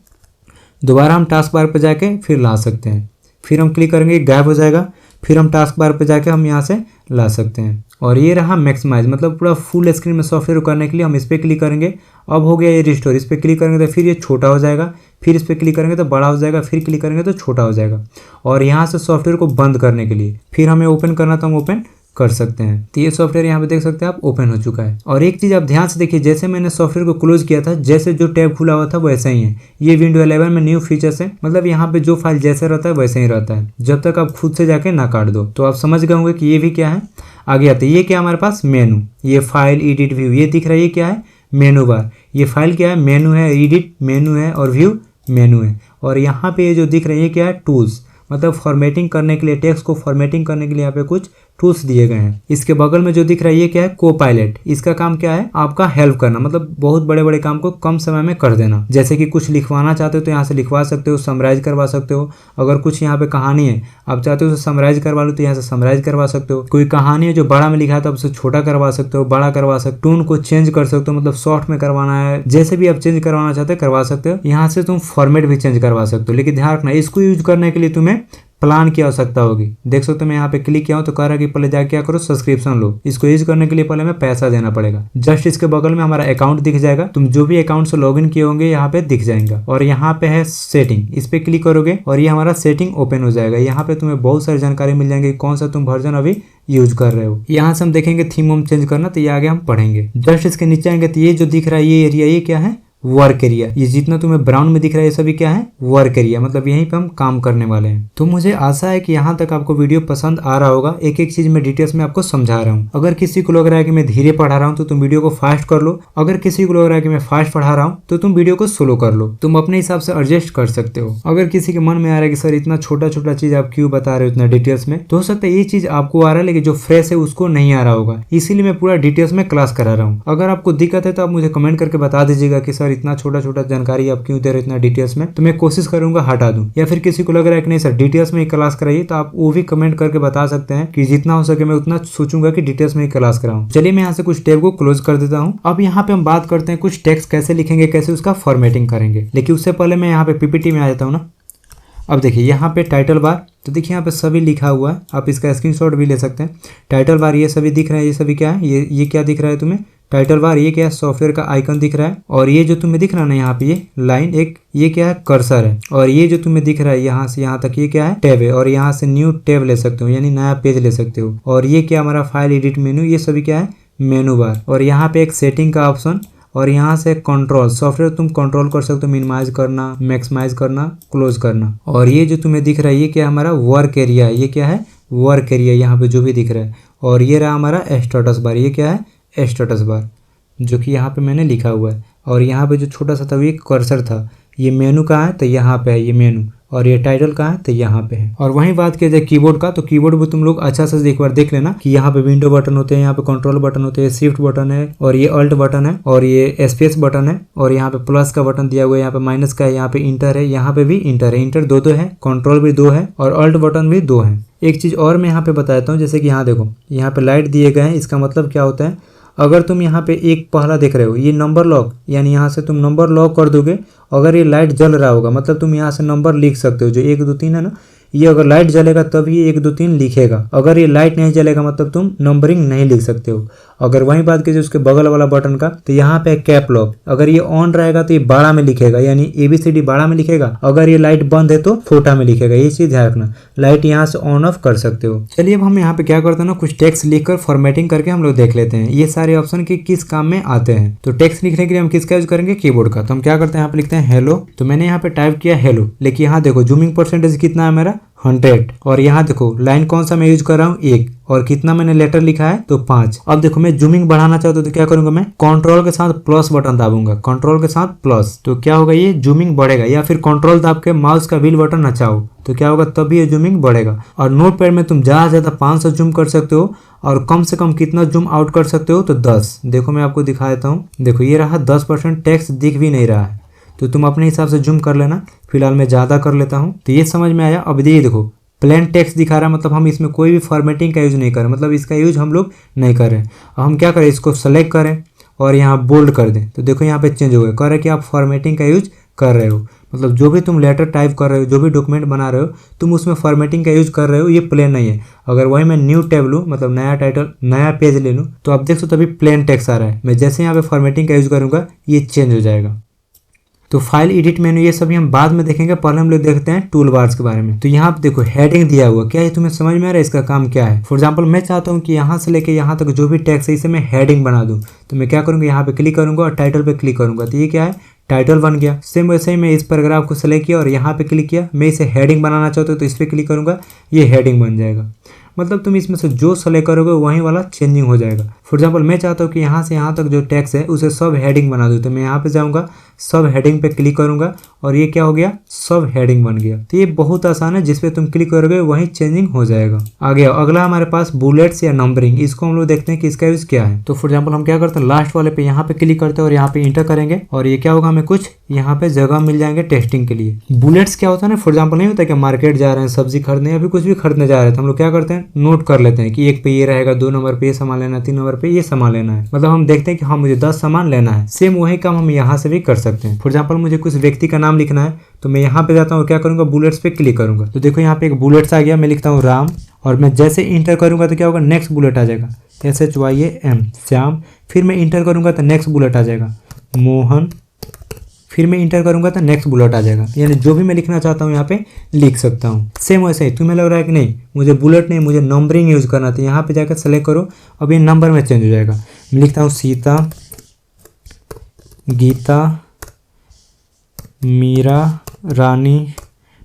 दोबारा हम टास्क बार पर जाके फिर ला सकते हैं, फिर हम क्लिक करेंगे गायब हो जाएगा, फिर हम टास्क बार पे जाके हम यहाँ से ला सकते हैं। और ये रहा मैक्सिमाइज, मतलब पूरा फुल स्क्रीन में सॉफ्टवेयर करने के लिए हम इस पर क्लिक करेंगे। अब हो गया ये रिस्टोर, इस पर क्लिक करेंगे तो फिर ये छोटा हो जाएगा, फिर इस पर क्लिक करेंगे तो बड़ा हो जाएगा, फिर क्लिक करेंगे तो छोटा हो जाएगा। और यहाँ से सॉफ्टवेयर को बंद करने के लिए फिर हमें ओपन करना तो हम ओपन कर सकते हैं। तो ये सॉफ्टवेयर यहाँ पे देख सकते हैं आप ओपन हो चुका है। और एक चीज़ आप ध्यान से देखिए, जैसे मैंने सॉफ्टवेयर को क्लोज किया था, जैसे जो टैब खुला हुआ था वैसे ही है। ये विंडो 11 में न्यू फीचर्स है, मतलब यहाँ पे जो फाइल जैसे रहता है वैसे ही रहता है जब तक आप खुद से जाके ना काट दो। तो आप समझ गए होंगे कि ये भी क्या है। आगे आते ये क्या हमारे पास, मेनू। ये फाइल एडिट व्यू ये दिख रहा है, ये क्या है, मेनू बार। ये फाइल क्या है, मेनू है, एडिट मेनू है और व्यू मेनू है। और यहाँ पे ये जो दिख रहा है ये क्या है, टूल्स, मतलब फॉर्मेटिंग करने के लिए, टेक्स्ट को फॉर्मेटिंग करने के लिए यहाँ पे कुछ टूल्स दिए गए हैं। इसके बगल में जो दिख रहा है ये क्या है, को पायलट। इसका काम क्या है, आपका हेल्प करना, मतलब बहुत बड़े बड़े काम को कम समय में कर देना। जैसे कि कुछ लिखवाना चाहते हो तो यहाँ से लिखवा सकते हो, समराइज करवा सकते हो। अगर कुछ यहाँ पे कहानी है आप चाहते हो उसे समराइज करवा लो तो यहाँ से समराइज करवा सकते हो। कोई कहानी है जो बड़ा में लिखा है तो आप उसे छोटा करवा सकते हो, बड़ा करवा सकते हो। टोन को चेंज कर सकते हो, मतलब शॉर्ट में करवाना है, जैसे भी आप चेंज करवाना चाहते हो करवा सकते हो। यहाँ से तुम फॉर्मेट भी चेंज करवा सकते हो, लेकिन ध्यान रखना इसको यूज करने के लिए तुम्हें प्लान की आवश्यकता होगी। देख सकते हो मैं यहाँ पे क्लिक किया हूँ तो कह रहा है कि पहले जाके क्या करो, सब्सक्रिप्शन लो। इसको यूज करने के लिए पहले हमें पैसा देना पड़ेगा। जस्ट इसके बगल में हमारा अकाउंट दिख जाएगा, तुम जो भी अकाउंट से लॉगिन किए होंगे यहाँ पे दिख जाएगा। और यहाँ पे है सेटिंग, इस पे क्लिक करोगे और ये हमारा सेटिंग ओपन हो जाएगा। यहाँ पे तुम्हें बहुत सारी जानकारी मिल जाएंगी, कौन सा तुम वर्जन अभी यूज कर रहे हो। यहाँ से हम देखेंगे थीम हम चेंज करना, तो ये आगे हम पढ़ेंगे। जस्ट इसके नीचे आएंगे तो ये जो दिख रहा है ये एरिया, ये क्या है, वर्क एरिया। ये जितना तुम्हें ब्राउन में दिख रहा है ये सभी क्या है, वर्क एरिया, मतलब यहीं पे हम काम करने वाले हैं। तो मुझे आशा है कि यहाँ तक आपको वीडियो पसंद आ रहा होगा। एक एक चीज मैं डिटेल्स में आपको समझा रहा हूँ। अगर किसी को लग रहा है कि मैं धीरे पढ़ा रहा हूँ तो तुम वीडियो को फास्ट कर लो। अगर किसी को लग रहा है कि मैं फास्ट पढ़ा रहा हूँ तो तुम वीडियो को स्लो कर लो। तुम अपने हिसाब से एडजस्ट कर सकते हो। अगर किसी के मन में आ रहा है कि सर इतना छोटा छोटा चीज आप क्यों बता रहे हो इतना डिटेल्स में, तो हो सकता है ये चीज आपको आ रहा है लेकिन जो फ्रेश है उसको नहीं आ रहा होगा, इसीलिए मैं पूरा डिटेल्स में क्लास करा रहा हूँ। अगर आपको दिक्कत है तो आप मुझे कमेंट करके बता दीजिएगा कि सर इतना छोटा छोटा जानकारी आप क्यों दे रहे हो इतना डिटेल्स में, तो मैं कोशिश करूंगा हटा दूं। या फिर किसी को लग रहा है कि नहीं सर डिटेल्स में ही क्लास कराइए, तो आप वो भी कमेंट करके बता सकते हैं कि जितना हो सके मैं उतना सोचूंगा कि डिटेल्स में ही क्लास कराऊं। चलिए मैं यहाँ से कुछ टैब को क्लोज कर देता हूँ। अब यहाँ पे हम बात करते हैं कुछ टेक्स्ट कैसे लिखेंगे, कैसे उसका फॉर्मेटिंग करेंगे। लेकिन उससे पहले मैं यहाँ पे पीपीटी में आ जाता हूँ ना। अब देखिए यहाँ पे टाइटल बार, तो देखिए यहाँ पे सभी लिखा हुआ है, आप इसका स्क्रीनशॉट भी ले सकते हैं। टाइटल बार ये सभी दिख रहे हैं, ये सभी क्या है, ये क्या दिख रहा है तुम्हें, टाइटल बार। ये क्या है, सॉफ्टवेयर का आइकन दिख रहा है। और ये जो तुम्हें दिख रहा है ना यहाँ पे ये लाइन एक, ये क्या है, कर्सर है। और ये जो तुम्हें दिख रहा है यहाँ से यहाँ तक ये क्या है, टैब है। और यहाँ से न्यू टैब ले सकते हो, यानी नया पेज ले सकते हो। और ये क्या हमारा फाइल एडिट मेनू, ये सभी क्या है, मेनू बार। और यहाँ पे एक सेटिंग का ऑप्शन, और यहाँ से कंट्रोल, सॉफ्टवेयर तुम कंट्रोल कर सकते हो, मिनिमाइज करना, मैक्सिमाइज करना, क्लोज करना। और ये जो तुम्हें दिख रहा है ये क्या हमारा वर्क एरिया है, ये क्या है, वर्क एरिया यहाँ पे जो भी दिख रहा है। और ये रहा हमारा स्टेटस बार, ये क्या है, स्टेटस बार, जो कि यहाँ पे मैंने लिखा हुआ है। और यहाँ पे जो छोटा सा था ये कर्सर था। ये मेनू कहाँ है, तो यहाँ पे है ये मेनू। और ये टाइटल कहाँ है, तो यहाँ पे है। और वहीं बात किया जाए कीबोर्ड का, तो कीबोर्ड भी तुम लोग अच्छा से एक बार देख लेना कि यहाँ पे विंडो बटन होते हैं, यहाँ पे कंट्रोल बटन होते हैं, शिफ्ट बटन है, और ये अल्ट बटन है, और ये स्पेस बटन है, और यहाँ पे प्लस का बटन दिया हुआ है, यहाँ पे माइनस का है, यहाँ पे इंटर है, यहाँ पे भी इंटर है। इंटर दो है, कंट्रोल भी 2 है, और अल्ट बटन भी 2 है। एक चीज और मैं यहाँ पे बताता हूँ, जैसे कि यहाँ देखो यहाँ पे लाइट दिए गए हैं। इसका मतलब क्या होता है, अगर तुम यहाँ पे एक पहला देख रहे हो ये नंबर लॉक, यानी यहाँ से तुम नंबर लॉक कर दोगे, अगर ये लाइट जल रहा होगा मतलब तुम यहाँ से नंबर लिख सकते हो। जो 1 2 3 है ना, ये अगर लाइट जलेगा तब ये 1 2 3 लिखेगा। अगर ये लाइट नहीं जलेगा मतलब तुम नंबरिंग नहीं लिख सकते हो। अगर वही बात कीजिए उसके बगल वाला बटन का, तो यहाँ पे कैप लॉक, अगर ये ऑन रहेगा तो ये बड़ा में लिखेगा, यानी ABCD बड़ा में लिखेगा। अगर ये लाइट बंद है तो छोटा में लिखेगा। ये चीज ध्यान रखना, लाइट यहाँ से ऑन ऑफ कर सकते हो। चलिए अब हम यहाँ पे क्या करते हैं ना, कुछ टेक्स्ट लिखकर फॉर्मेटिंग करके हम लोग देख लेते हैं ये सारे ऑप्शन के किस काम में आते हैं। तो टेक्स्ट लिखने के लिए हम किसका यूज करेंगे, कीबोर्ड का। तो हम क्या करते हैं, यहाँ पे लिखते हैं हेलो। तो मैंने यहाँ पे टाइप किया हेलो, लेकिन यहाँ देखो जूमिंग परसेंटेज कितना है मेरा, 100। और यहाँ देखो लाइन कौन सा मैं यूज कर रहा हूँ, 1। और कितना मैंने लेटर लिखा है, तो 5। अब देखो मैं जूमिंग बढ़ाना चाहता हूँ तो क्या करूंगा, मैं कंट्रोल के साथ प्लस बटन दाबूंगा, कंट्रोल के साथ प्लस, तो क्या होगा, ये जूमिंग बढ़ेगा। या फिर कंट्रोल दाब के माउस का व्हील बटन नचाओ तो क्या होगा, तभी ये जूमिंग बढ़ेगा। और नोटपैड में तुम ज्यादा से ज्यादा 500 जूम कर सकते हो, और कम से कम कितना जूम आउट कर सकते हो, तो 10। देखो मैं आपको दिखा देता हूँ, देखो ये रहा 10%, टेक्स्ट दिख भी नहीं रहा है। तो तुम अपने हिसाब से जूम कर लेना। फिलहाल मैं ज्यादा कर लेता हूँ। तो ये समझ में आया। अब ये देखो प्लेन टेक्स्ट दिखा रहा है, मतलब हम इसमें कोई भी फॉर्मेटिंग का यूज नहीं करें, मतलब इसका यूज हम लोग नहीं करें। अब हम क्या करें, इसको सेलेक्ट करें और यहाँ बोल्ड कर दें, तो देखो यहाँ पे चेंज हो गया। कह रहे कि आप फॉर्मेटिंग का यूज कर रहे हो, मतलब जो भी तुम लेटर टाइप कर रहे हो, जो भी डॉक्यूमेंट बना रहे हो, तुम उसमें फॉर्मेटिंग का यूज कर रहे हो, ये प्लेन नहीं है। अगर वही मैं न्यू टैब लूँ, मतलब नया टाइटल, नया पेज ले लूँ, तो आप देख सकते हो तभी प्लेन टेक्स्ट आ रहा है। मैं जैसे यहाँ पे फॉर्मेटिंग का यूज करूँगा ये चेंज हो जाएगा। तो फाइल एडिट मेनू ये सभी हम बाद में देखेंगे, पहले हम लोग देखते हैं टूल बार्स के बारे में। तो यहाँ पे देखो हेडिंग दिया हुआ, क्या ये तुम्हें समझ में आ रहा है, इसका काम क्या है। फॉर एग्जांपल मैं चाहता हूँ कि यहाँ से लेके यहाँ तक जो भी टेक्स्ट है इसे मैं हेडिंग बना दूँ, तो मैं क्या करूँगा, यहाँ पे क्लिक करूँगा और टाइटल पे क्लिक करूँगा, तो ये क्या है, टाइटल बन गया। सेम वैसे ही मैं इस पैराग्राफ को सेलेक्ट किया और यहाँ पे क्लिक किया, मैं इसे हेडिंग बनाना चाहता हूँ तो इस पर क्लिक करूँगा, ये हेडिंग बन जाएगा। मतलब तुम इसमें से जो सेलेक्ट करोगे वही वाला चेंजिंग हो जाएगा। फॉर एग्जाम्पल मैं चाहता हूँ कि यहाँ से यहाँ तक जो टेक्स्ट है उसे सब हेडिंग बना दूँ, तो मैं यहाँ पे जाऊँगा, सब हेडिंग पे क्लिक करूँगा और ये क्या हो गया, सब हेडिंग बन गया। तो ये बहुत आसान है, जिस पे तुम क्लिक करोगे वहीं चेंजिंग हो जाएगा। आ गया अगला हमारे पास बुलेट्स या नंबरिंग। इसको हम लोग देखते हैं कि इसका यूज क्या है। तो फॉर एग्जाम्पल हम क्या करते हैं, लास्ट वाले पे यहाँ पे क्लिक करते हैं और यहाँ पे इंटर करेंगे और ये क्या होगा, हमें कुछ यहाँ पे जगह मिल जाएंगे टेस्टिंग के लिए। बुलेट्स क्या होता है ना, फॉर एग्जाम्पल नहीं होता कि मार्केट जा रहे हैं सब्जी खरीदने या फिर कुछ भी खरीदने जा रहे हैं, तो हम लोग क्या करते हैं, नोट कर लेते हैं कि 1 पे ये रहेगा, 2 नंबर पे ये सामान लेना है, 3 नंबर पे ये सामान लेना है। मतलब हम देखते हैं कि हाँ मुझे 10 सामान लेना है। सेम वही काम हम यहाँ से भी कर सकते हैं। फॉर एग्जाम्पल मुझे कुछ व्यक्ति का नाम लिखना है, तो मैं यहाँ पे जाता हूँ, क्या करूँगा, बुलेट्स पे क्लिक करूँगा। तो देखो यहाँ पे एक बुलेट्स आ गया, मैं लिखता हूँ राम और मैं जैसे इंटर करूँगा तो क्या होगा, नेक्स्ट बुलेट आ जाएगा, SHYAM श्याम। फिर मैं इंटर करूँगा तो नेक्स्ट बुलेट आ जाएगा मोहन। फिर मैं इंटर करूँगा तो नेक्स्ट बुलेट आ जाएगा। यानी जो भी मैं लिखना चाहता हूँ यहाँ पे लिख सकता हूँ। सेम वैसे ही तुम्हें लग रहा है कि नहीं मुझे बुलेट नहीं, मुझे नंबरिंग यूज़ करना, तो यहाँ पे जाकर सेलेक्ट करो, अब ये नंबर में चेंज हो जाएगा। मैं लिखता हूँ सीता, गीता, मीरा, रानी।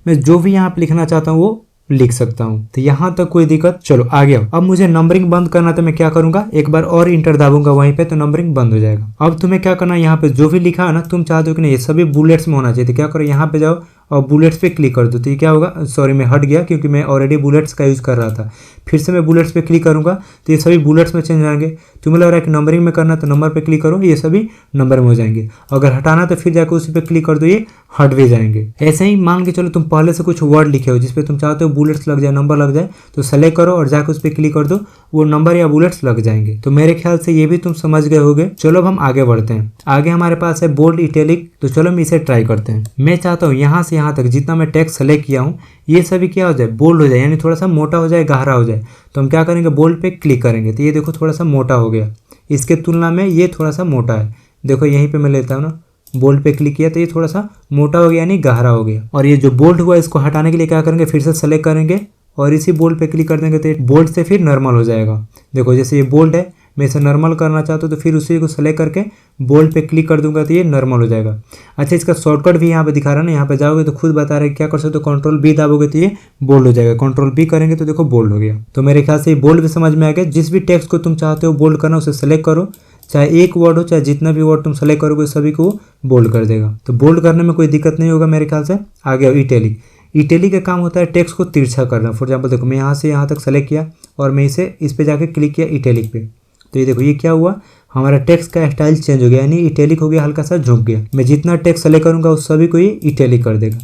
मैं जो भी यहाँ पे लिखना चाहता हूँ वो लिख सकता हूँ। तो यहाँ तक कोई दिक्कत। चलो आ गया। अब मुझे नंबरिंग बंद करना, तो मैं क्या करूँगा, एक बार और इंटर दाबूंगा वहीं पे, तो नंबरिंग बंद हो जाएगा। अब तुम्हें क्या करना है, यहाँ पे जो भी लिखा है ना, तुम चाहते हो कि नहीं ये सभी बुलेट्स में होना चाहिए, तो क्या करो, यहाँ पे जाओ और बुलेट्स पे क्लिक कर दो। तो ये क्या होगा, सॉरी मैं हट गया क्योंकि मैं ऑलरेडी बुलेट्स का यूज़ कर रहा था। फिर से मैं बुलेट्स पे क्लिक करूँगा तो ये सभी बुलेट्स में चेंज होंगे। तुम्हें लग रहा है कि नंबरिंग में करना, तो नंबर पे क्लिक करो, ये सभी नंबर में हो जाएंगे। अगर हटाना तो फिर जाकर उसी पे क्लिक कर दो, ये हट भी जाएंगे। ऐसे ही मान के चलो तुम पहले से कुछ वर्ड लिखे हो जिसपे तुम चाहते हो बुलेट्स लग जाए, नंबर लग जाए, तो सेलेक्ट करो और जाकर उस पर क्लिक कर दो, वो नंबर या बुलेट्स लग जाएंगे। तो मेरे ख्याल से ये भी तुम समझ गए होगे। चलो अब हम आगे बढ़ते हैं। आगे हमारे पास है बोल्ड, इटैलिक। तो चलो हम इसे ट्राई करते हैं। मैं चाहता हूँ यहाँ से यहाँ तक जितना मैं टेक्स्ट सेलेक्ट किया हूँ ये सभी क्या हो जाए, बोल्ड हो जाए, यानी थोड़ा सा मोटा हो जाए, गहरा हो जाए। तो हम क्या करेंगे, बोल्ड पे क्लिक करेंगे, तो ये देखो थोड़ा सा मोटा हो गया, इसके तुलना में ये थोड़ा सा मोटा है। देखो यहीं पे मैं लेता हूँ ना, बोल्ड पे क्लिक किया तो ये थोड़ा सा मोटा हो गया, यानी गहरा हो गया। और ये जो बोल्ड हुआ इसको हटाने के लिए क्या करेंगे, फिर से सेलेक्ट करेंगे और इसी बोल्ड पे क्लिक कर देंगे, तो बोल्ड से फिर नॉर्मल हो जाएगा। देखो जैसे ये बोल्ड है, मैं इसे नॉर्मल करना चाहता हूँ तो फिर उसी को सेलेक्ट करके बोल्ड पे क्लिक कर दूंगा तो ये नॉर्मल हो जाएगा। अच्छा इसका शॉर्टकट भी यहाँ पे दिखा रहा है ना, यहाँ पे जाओगे तो खुद बता रहे क्या कर सकते हो, Ctrl+B दाबोगे तो ये बोल्ड हो जाएगा, Ctrl+B करेंगे तो देखो बोल्ड हो गया। तो मेरे ख्याल से ये बोल्ड भी समझ में आ गया। जिस भी टेक्स्ट को तुम चाहते हो बोल्ड करना उसे सेलेक्ट करो, चाहे एक वर्ड हो चाहे जितना भी वर्ड तुम सेलेक्ट करोगे सभी को बोल्ड कर देगा। तो बोल्ड करने में कोई दिक्कत नहीं होगा मेरे ख्याल से। आ गया इटैलिक। इटैलिक का काम होता है टेक्स्ट को तिरछा करना। फॉर एग्जाम्पल देखो मैं यहाँ से यहाँ तक सेलेक्ट किया और मैं इस पे जाके क्लिक किया इटैलिक पे, तो ये देखो ये क्या हुआ, हमारा टेक्स्ट का स्टाइल चेंज हो गया, यानी इटैलिक हो गया, हल्का सा झुक गया। मैं जितना टेक्स्ट सेलेक्ट करूँगा उस सभी को ये इटैलिक कर देगा।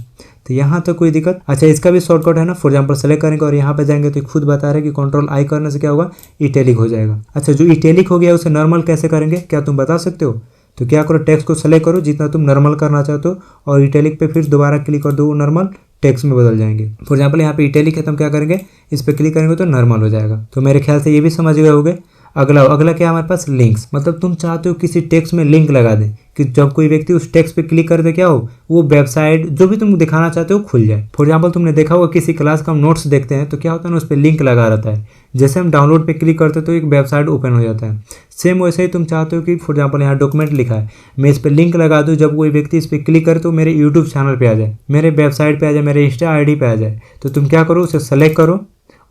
तो यहाँ तक कोई दिक्कत। अच्छा इसका भी शॉर्टकट है ना, फॉर एग्जाम्पल सेलेक्ट करेंगे और यहाँ पे जाएंगे तो खुद बता रहे हैं कि Ctrl+I करने से क्या होगा, इटैलिक हो जाएगा। अच्छा जो इटैलिक हो गया उसे नॉर्मल कैसे करेंगे, क्या तुम बता सकते हो? तो क्या करो, टेक्स्ट को सेलेक्ट करो जितना तुम नॉर्मल करना चाहते हो और इटैलिक पे फिर दोबारा क्लिक कर दो, वो नॉर्मल टेक्स्ट में बदल जाएंगे। फॉर एग्जाम्पल यहाँ पे इटैलिक है तो हम क्या करेंगे, इस पर क्लिक करेंगे तो नॉर्मल हो जाएगा। तो मेरे ख्याल से ये भी समझ गए होंगे। अगला क्या हमारे पास, लिंक्स। मतलब तुम चाहते हो किसी टेक्स्ट में लिंक लगा दे कि जब कोई व्यक्ति उस टेक्स्ट पे क्लिक कर दे क्या हो, वो वेबसाइट जो भी तुम दिखाना चाहते हो खुल जाए। फॉर एग्जाम्पल तुमने देखा होगा किसी क्लास का हम नोट्स देखते हैं तो क्या होता है ना, उस पर लिंक लगा रहता है। जैसे हम डाउनलोड पे क्लिक करते हैं तो एक वेबसाइट ओपन हो जाता है। सेम वैसे ही तुम चाहते हो कि फॉर एग्जाम्पल यहाँ डॉक्यूमेंट लिखा है, मैं इस पर लिंक लगा दूँ, जब कोई व्यक्ति इस पर क्लिक करे तो मेरे यूट्यूब चैनल पर आ जाए, मेरे वेबसाइट पर आ जाए, मेरे इंस्टा ID पे आ जाए। तो तुम क्या करो, उसे सेलेक्ट करो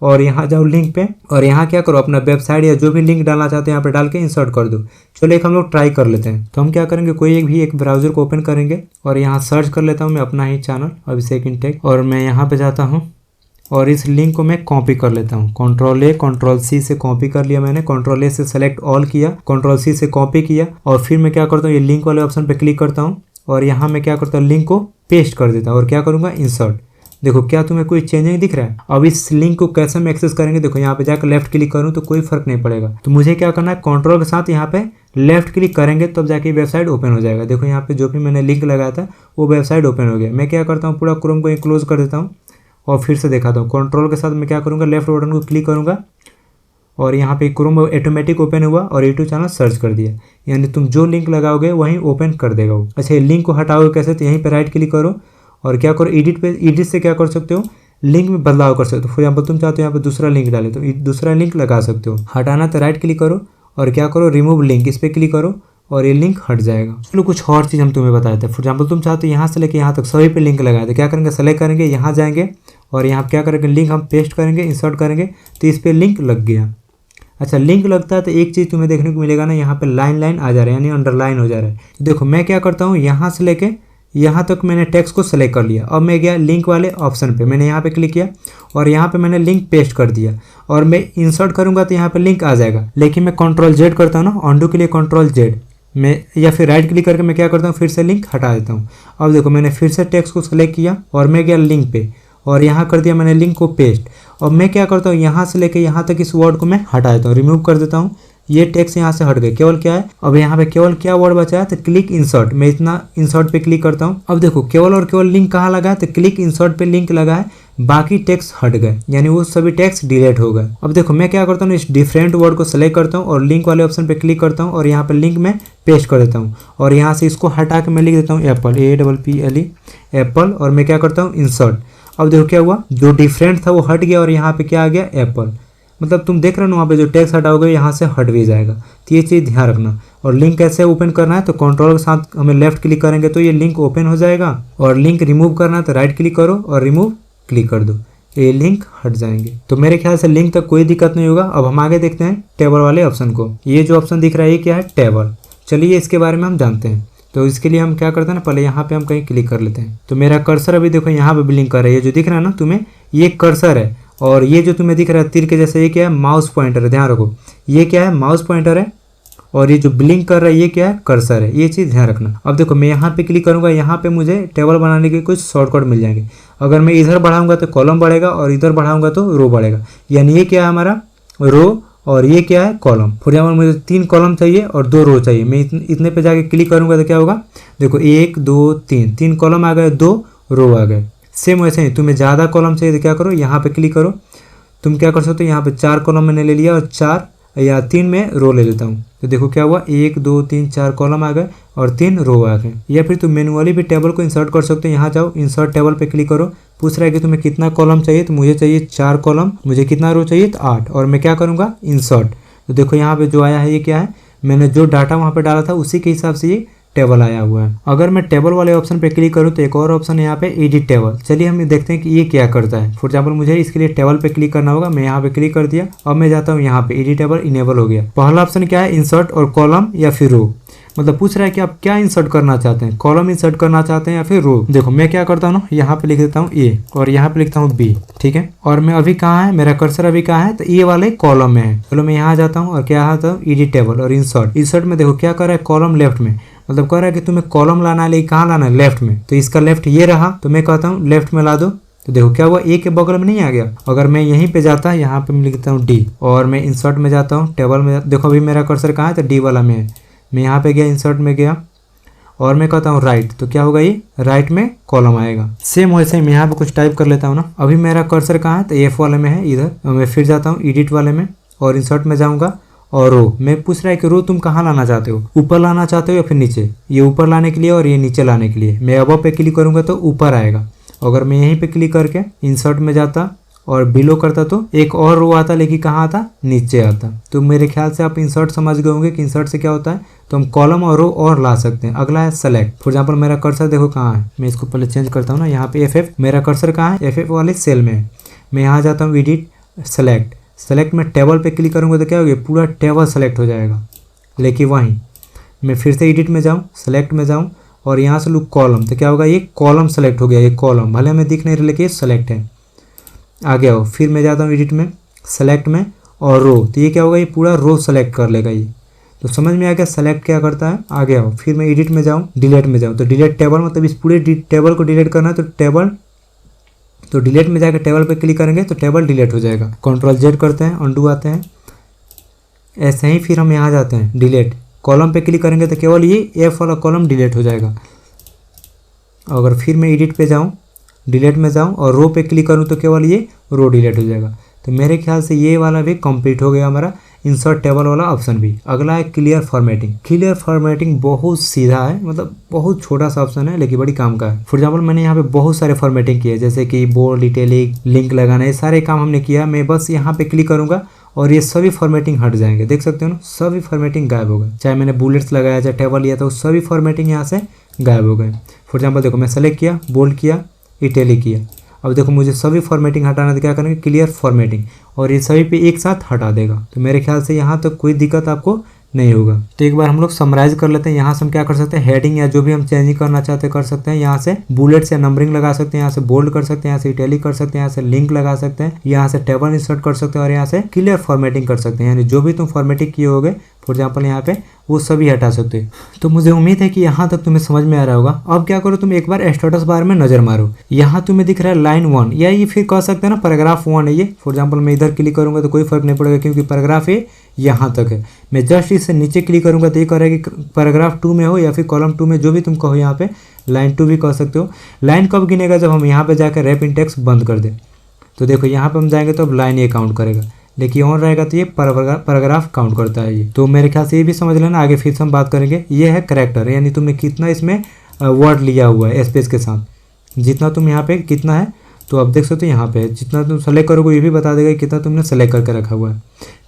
और यहाँ जाओ लिंक पे और यहाँ क्या करो, अपना वेबसाइट या जो भी लिंक डालना चाहते हैं यहाँ पे डाल के इंसर्ट कर दो। चलो एक हम लोग ट्राई कर लेते हैं। तो हम क्या करेंगे, कोई एक ब्राउजर को ओपन करेंगे और यहाँ सर्च कर लेता हूँ मैं अपना ही चैनल अभिषेक इनटेक, और मैं यहाँ पे जाता हूँ और इस लिंक को मैं कॉपी कर लेता हूँ। Ctrl+A Ctrl+C से कॉपी कर लिया मैंने, Ctrl+A से सेलेक्ट ऑल किया, Ctrl+C से कॉपी किया और फिर मैं क्या करता हूँ, ये लिंक वाले ऑप्शन पे क्लिक करता हूँ और यहाँ मैं क्या करता हूँ, लिंक को पेस्ट कर देता हूँ और क्या करूँगा, इंसर्ट। देखो क्या तुम्हें कोई चेंजिंग दिख रहा है? अब इस लिंक को कैसे हम एक्सेस करेंगे, देखो यहाँ पे जाकर लेफ्ट क्लिक करूँ तो कोई फर्क नहीं पड़ेगा। तो मुझे क्या करना है, कंट्रोल के साथ यहाँ पे लेफ्ट क्लिक करेंगे तब जाके वेबसाइट ओपन हो जाएगा। देखो यहाँ पे जो भी मैंने लिंक लगाया था वो वेबसाइट ओपन हो गया। मैं क्या करता हूँ, पूरा क्रोम को क्लोज कर देता हूँ और फिर से दिखाता हूँ। कंट्रोल के साथ मैं क्या करूँगा, लेफ्ट बटन को क्लिक करूँगा और यहाँ पे क्रोम ऑटोमेटिक ओपन हुआ और यूट्यूब चैनल सर्च कर दिया, यानी तुम जो लिंक लगाओगे वहीं ओपन कर देगा वो। अच्छा ये लिंक को हटाओगे कैसे, तो यहीं पे राइट क्लिक करो और क्या करो, एडिट से क्या कर सकते हो, लिंक में बदलाव कर सकते हो। फॉर एग्जाम्पल तुम चाहते हो यहाँ पे दूसरा लिंक डाले तो दूसरा लिंक लगा सकते हो। हटाना तो राइट क्लिक करो और क्या करो, रिमूव लिंक, इस पर क्लिक करो और ये लिंक हट जाएगा। चलो कुछ और चीज़ हम तुम्हें बताए थे। फॉर एग्जाम्पल तुम चाहते हो यहाँ से लेके यहाँ तक सभी पे लिंक लगाए थे, क्या करेंगे, सेलेक्ट करेंगे, यहाँ जाएंगे और यहाँ क्या करेंगे, लिंक हम पेस्ट करेंगे, इंसर्ट करेंगे तो इस पर लिंक लग गया। अच्छा लिंक लगता है तो एक चीज़ तुम्हें देखने को मिलेगा ना, यहाँ पे लाइन लाइन आ जा रहा है यानी अंडरलाइन हो जा रहा है। तो देखो मैं क्या करता हूँ, यहाँ से लेके यहाँ तक मैंने टेक्स्ट को सेलेक्ट कर लिया। अब मैं गया लिंक वाले ऑप्शन पे, मैंने यहाँ पे क्लिक किया और यहाँ पे मैंने लिंक पेस्ट कर दिया और मैं इंसर्ट करूँगा तो यहाँ पे लिंक आ जाएगा। लेकिन मैं Ctrl Z करता हूँ ना अंडू के लिए, Ctrl Z मैं या फिर राइट क्लिक करके मैं क्या करता हूँ, फिर से लिंक हटा देता हूँ। अब देखो मैंने फिर से टेक्स्ट को सेलेक्ट किया और मैं गया लिंक पे और यहाँ कर दिया मैंने लिंक को पेस्ट। और मैं क्या करता हूँ, यहाँ से लेके यहाँ तक इस वर्ड को मैं हटा देता हूँ, रिमूव कर देता हूँ। ये टेक्स्ट यहाँ से हट गए, केवल क्या है अब यहाँ पे केवल क्या वर्ड बचा है, तो क्लिक इंसर्ट। मैं इतना इंसर्ट पे क्लिक करता हूँ। अब देखो केवल और केवल लिंक कहाँ लगा है, तो क्लिक इंसर्ट पे लिंक लगा है, बाकी टेक्स्ट हट गए यानी वो सभी टेक्स्ट डिलीट हो गए। अब देखो मैं क्या करता हूँ, इस डिफरेंट वर्ड को सेलेक्ट करता हूँ और लिंक वाले ऑप्शन पे क्लिक करता हूँ और यहाँ पे लिंक में पेस्ट कर देता हूँ और यहाँ से इसको हटा के मैं लिख देता हूँ एप्पल, APPLE एप्पल, और मैं क्या करता हूँ इंसर्ट। अब देखो क्या हुआ, जो डिफरेंट था वो हट गया और यहाँ पे क्या आ गया, एप्पल। मतलब तुम देख रहे हो ना वहाँ पे जो टेक्स्ट हटाओगे यहाँ से हट भी जाएगा, तो ये चीज़ ध्यान रखना। और लिंक कैसे ओपन करना है, तो कंट्रोल के साथ हमें लेफ्ट क्लिक करेंगे तो ये लिंक ओपन हो जाएगा और लिंक रिमूव करना है तो राइट क्लिक करो और रिमूव क्लिक कर दो, ये लिंक हट जाएंगे। तो मेरे ख्याल से लिंक तक कोई दिक्कत नहीं होगा। अब हम आगे देखते हैं टेबल वाले ऑप्शन को। ये जो ऑप्शन दिख रहा है ये क्या है, टेबल। चलिए इसके बारे में हम जानते हैं। तो इसके लिए हम क्या करते हैं ना, पहले यहाँ पे हम कहीं क्लिक कर लेते हैं। तो मेरा कर्सर अभी देखो यहाँ पे ब्लिंक कर रहा है, ये जो दिख रहा है ना तुम्हें, ये कर्सर है। और ये जो तुम्हें दिख रहा है तीर के जैसे, ये क्या है, माउस पॉइंटर है। ध्यान रखो ये क्या है, माउस पॉइंटर है। और ये जो ब्लिंक कर रहा है ये क्या है, कर्सर है। ये चीज़ ध्यान रखना। अब देखो मैं यहाँ पे क्लिक करूँगा, यहाँ पे मुझे टेबल बनाने के कुछ शॉर्टकट मिल जाएंगे। अगर मैं इधर बढ़ाऊंगा तो कॉलम बढ़ेगा और इधर बढ़ाऊंगा तो रो बढ़ेगा। यानी ये क्या है हमारा रो और ये क्या है कॉलम। फॉर एग्जाम्पल मुझे 3 कॉलम चाहिए और 2 रो चाहिए। मैं इतने पे जाके क्लिक करूँगा तो क्या होगा, देखो 1 2 3 कॉलम आ गए, 2 रो आ गए। सेम वैसे ही तुम्हें ज़्यादा कॉलम चाहिए तो क्या करो, यहाँ पे क्लिक करो। तुम क्या कर सकते हो, यहाँ पे 4 कॉलम मैंने ले लिया और 4 या 3 में रो ले लेता हूँ। तो देखो क्या हुआ, 1 2 3 4 कॉलम आ गए और 3 रो आ गए। या फिर तुम मैनुअली भी टेबल को इंसर्ट कर सकते हो। यहाँ जाओ इंसर्ट टेबल पे क्लिक करो। पूछ रहा है कि तुम्हें कितना कॉलम चाहिए, तो मुझे चाहिए 4 कॉलम। मुझे कितना रो चाहिए, तो 8। और मैं क्या करूँगा, इंसर्ट। तो देखो यहाँ पे जो आया है ये क्या है, मैंने जो डाटा वहाँ पे डाला था उसी के हिसाब से ये टेबल आया हुआ है। अगर मैं टेबल वाले ऑप्शन पे क्लिक करूँ तो एक और ऑप्शन है यहाँ पे, एडिट टेबल। चलिए हम देखते हैं कि ये क्या करता है। फॉर एग्जाम्पल मुझे इसके लिए टेबल पे क्लिक करना होगा। मैं यहाँ पे क्लिक कर दिया। अब मैं जाता हूँ यहाँ पे, एडिट टेबल इनेबल हो गया। पहला ऑप्शन क्या है, इंसर्ट और कॉलम या फिर रो। मतलब पूछ रहा है कि आप क्या इंसर्ट करना चाहते हैं, कॉलम इंसर्ट करना चाहते हैं या फिर रो। देखो मैं क्या करता हूँ ना, यहाँ पे लिख देता हूँ ए और यहाँ पे लिखता हूँ बी, ठीक है। और मैं अभी कहाँ है, मेरा कर्सर अभी कहाँ है, तो ए वाले कॉलम में है। चलो मैं यहाँ जाता हूँ और क्या आता हूँ, एडिट टेबल और इंसर्ट। इंसर्ट में देखो क्या कर रहा है, कॉलम लेफ्ट में। मतलब कह रहा है कि तुम्हें कॉलम लाना है, लेकिन कहाँ लाना है, लेफ्ट में। तो इसका लेफ्ट ये रहा, तो मैं कहता हूँ लेफ्ट में ला दो। तो देखो क्या हुआ, ए के बगल में नहीं आ गया। अगर मैं यहीं पे जाता, यहाँ पे मैं लिखता हूँ डी और मैं इंसर्ट में जाता हूँ, टेबल में देखो अभी मेरा कर्सर कहाँ है, तो डी वाला में है। मैं यहाँ पे गया, इंसर्ट में गया और मैं कहता हूँ राइट, तो क्या होगा, ये राइट में कॉलम आएगा। सेम वैसे ही मैं यहाँ पे कुछ टाइप कर लेता हूँ ना। अभी मेरा कर्सर कहाँ है, तो एफ वाले में है इधर। मैं फिर जाता हूँ एडिट वाले में और इंसर्ट में जाऊँगा और रो। मैं पूछ रहा है कि रो तुम कहाँ लाना चाहते हो, ऊपर लाना चाहते हो या फिर नीचे। ये ऊपर लाने के लिए और ये नीचे लाने के लिए। मैं अब पे क्लिक करूँगा तो ऊपर आएगा। अगर मैं यहीं पे क्लिक करके इंसर्ट में जाता और बिलो करता तो एक और रो आता, लेकिन कहाँ आता, नीचे आता। तो मेरे ख्याल से आप इंसर्ट समझ गए होंगे कि इंसर्ट से क्या होता है, तो हम कॉलम और रो और ला सकते हैं। अगला है सेलेक्ट। फॉर एग्जाम्पल मेरा कर्सर देखो कहाँ है, मैं इसको पहले चेंज करता हूँ ना। यहाँ पे एफ मेरा कर्सर कहाँ है, एफ वाले सेल में है। मैं यहाँ जाता हूँ एडिट सेलेक्ट। सेलेक्ट में टेबल पे क्लिक करूँगा तो क्या होगा, पूरा टेबल सेलेक्ट हो जाएगा। लेकिन वहीं मैं फिर से एडिट में जाऊँ, सेलेक्ट में जाऊँ और यहाँ से लूँ कॉलम, तो क्या होगा, ये कॉलम सेलेक्ट हो गया। ये कॉलम भले हमें दिख नहीं रहा लेकिन ये सेलेक्ट है, आ गया हो। फिर मैं जाता हूँ एडिट में, सेलेक्ट में और रो, तो ये क्या होगा, ये पूरा रो सेलेक्ट कर लेगा ये। तो समझ में आ गया सेलेक्ट क्या करता है, आ गया हो। फिर मैं एडिट में जाऊँ, डिलीट में जाऊँ, तो डिलीट टेबल मतलब इस पूरे टेबल को डिलीट करना है। तो टेबल, तो डिलीट में जाकर टेबल पे क्लिक करेंगे तो टेबल डिलीट हो जाएगा। Ctrl Z करते हैं, अंडू आते हैं, ऐसे ही। फिर हम यहाँ जाते हैं डिलीट, कॉलम पे क्लिक करेंगे तो केवल ये एफ वाला कॉलम डिलीट हो जाएगा। अगर फिर मैं एडिट पे जाऊँ, डिलीट में जाऊँ और रो पे क्लिक करूँ तो केवल ये रो डिलीट हो जाएगा। तो मेरे ख्याल से ये वाला भी कंप्लीट हो गया हमारा इंसर्ट टेबल वाला ऑप्शन भी। अगला है क्लियर फॉर्मेटिंग। क्लियर फॉर्मेटिंग बहुत सीधा है, मतलब बहुत छोटा सा ऑप्शन है लेकिन बड़ी काम का है। फॉर एग्जाम्पल मैंने यहाँ पे बहुत सारे फॉर्मेटिंग किए, जैसे कि बोल्ड, इटैलिक, लिंक लगाना, ये सारे काम हमने किया। मैं बस यहाँ पे क्लिक करूँगा और ये सभी फॉर्मेटिंग हट जाएंगे। देख सकते हो ना, सभी फॉर्मेटिंग गायब हो गए। चाहे मैंने बुलेट्स लगाया, चाहे टेबल लिया, तो सभी फॉर्मेटिंग यहाँ से गायब हो गए। फॉर एग्जाम्पल देखो मैं सेलेक्ट किया, बोल्ड किया, इटैलिक किया। अब देखो मुझे सभी फॉर्मेटिंग हटाना है तो क्या करेंगे, क्लियर फॉर्मेटिंग, और ये सभी पे एक साथ हटा देगा। तो मेरे ख्याल से यहाँ तक कोई दिक्कत आपको नहीं होगा। तो एक बार हम लोग समराइज कर लेते हैं। यहाँ से हम क्या कर सकते हैं, हेडिंग या जो भी हम चेंजिंग करना चाहते हैं कर सकते हैं। यहाँ से बुलेट्स या नंबरिंग लगा सकते हैं, यहाँ से बोल्ड कर सकते हैं, यहाँ से इटैलिक कर सकते हैं, यहाँ से लिंक लगा सकते हैं, यहाँ से टेबल इंसर्ट कर सकते हैं, और यहाँ से क्लियर फॉर्मेटिंग कर सकते हैं। यानी जो भी तुम फॉर्मेटिंग किए होगे फॉर एग्जाम्पल यहाँ पे, वो सभी हटा सकते हो। तो मुझे उम्मीद है कि यहाँ तक तुम्हें समझ में आ रहा होगा। अब क्या करो, तुम एक बार स्टेटस बार में नजर मारो। यहाँ तुम्हें दिख रहा है लाइन 1, या ये फिर कह सकते हैं ना पैराग्राफ 1 है ये। फॉर एग्जाम्पल मैं इधर क्लिक करूंगा तो कोई फर्क नहीं पड़ेगा क्योंकि पैराग्राफ ये यहाँ तक है। मैं जस्ट इससे नीचे क्लिक करूंगा तो ये कह रहा है कि पैराग्राफ 2 में हो या फिर कॉलम 2 में, जो भी तुम कहो। यहाँ पे लाइन 2 भी कह सकते हो। लाइन कब गिनेगा, जब हम यहाँ पे जाकर रैप इंडेक्स बंद कर दें। तो देखो यहाँ पे हम जाएंगे तो अब लाइन ये काउंट करेगा, लेकिन ऑन रहेगा तो ये पैराग्राफ काउंट करता है ये। तो मेरे ख्याल से ये भी समझ लेना, आगे फिर से हम बात करेंगे। ये है कैरेक्टर, यानी तुमने कितना इसमें वर्ड लिया हुआ है स्पेस के साथ, जितना तुम यहाँ पे कितना है। तो अब देख सकते हो यहाँ पे जितना तुम सेलेक्ट करोगे ये भी बता देगा कितना तुमने सेलेक्ट करके रखा हुआ है।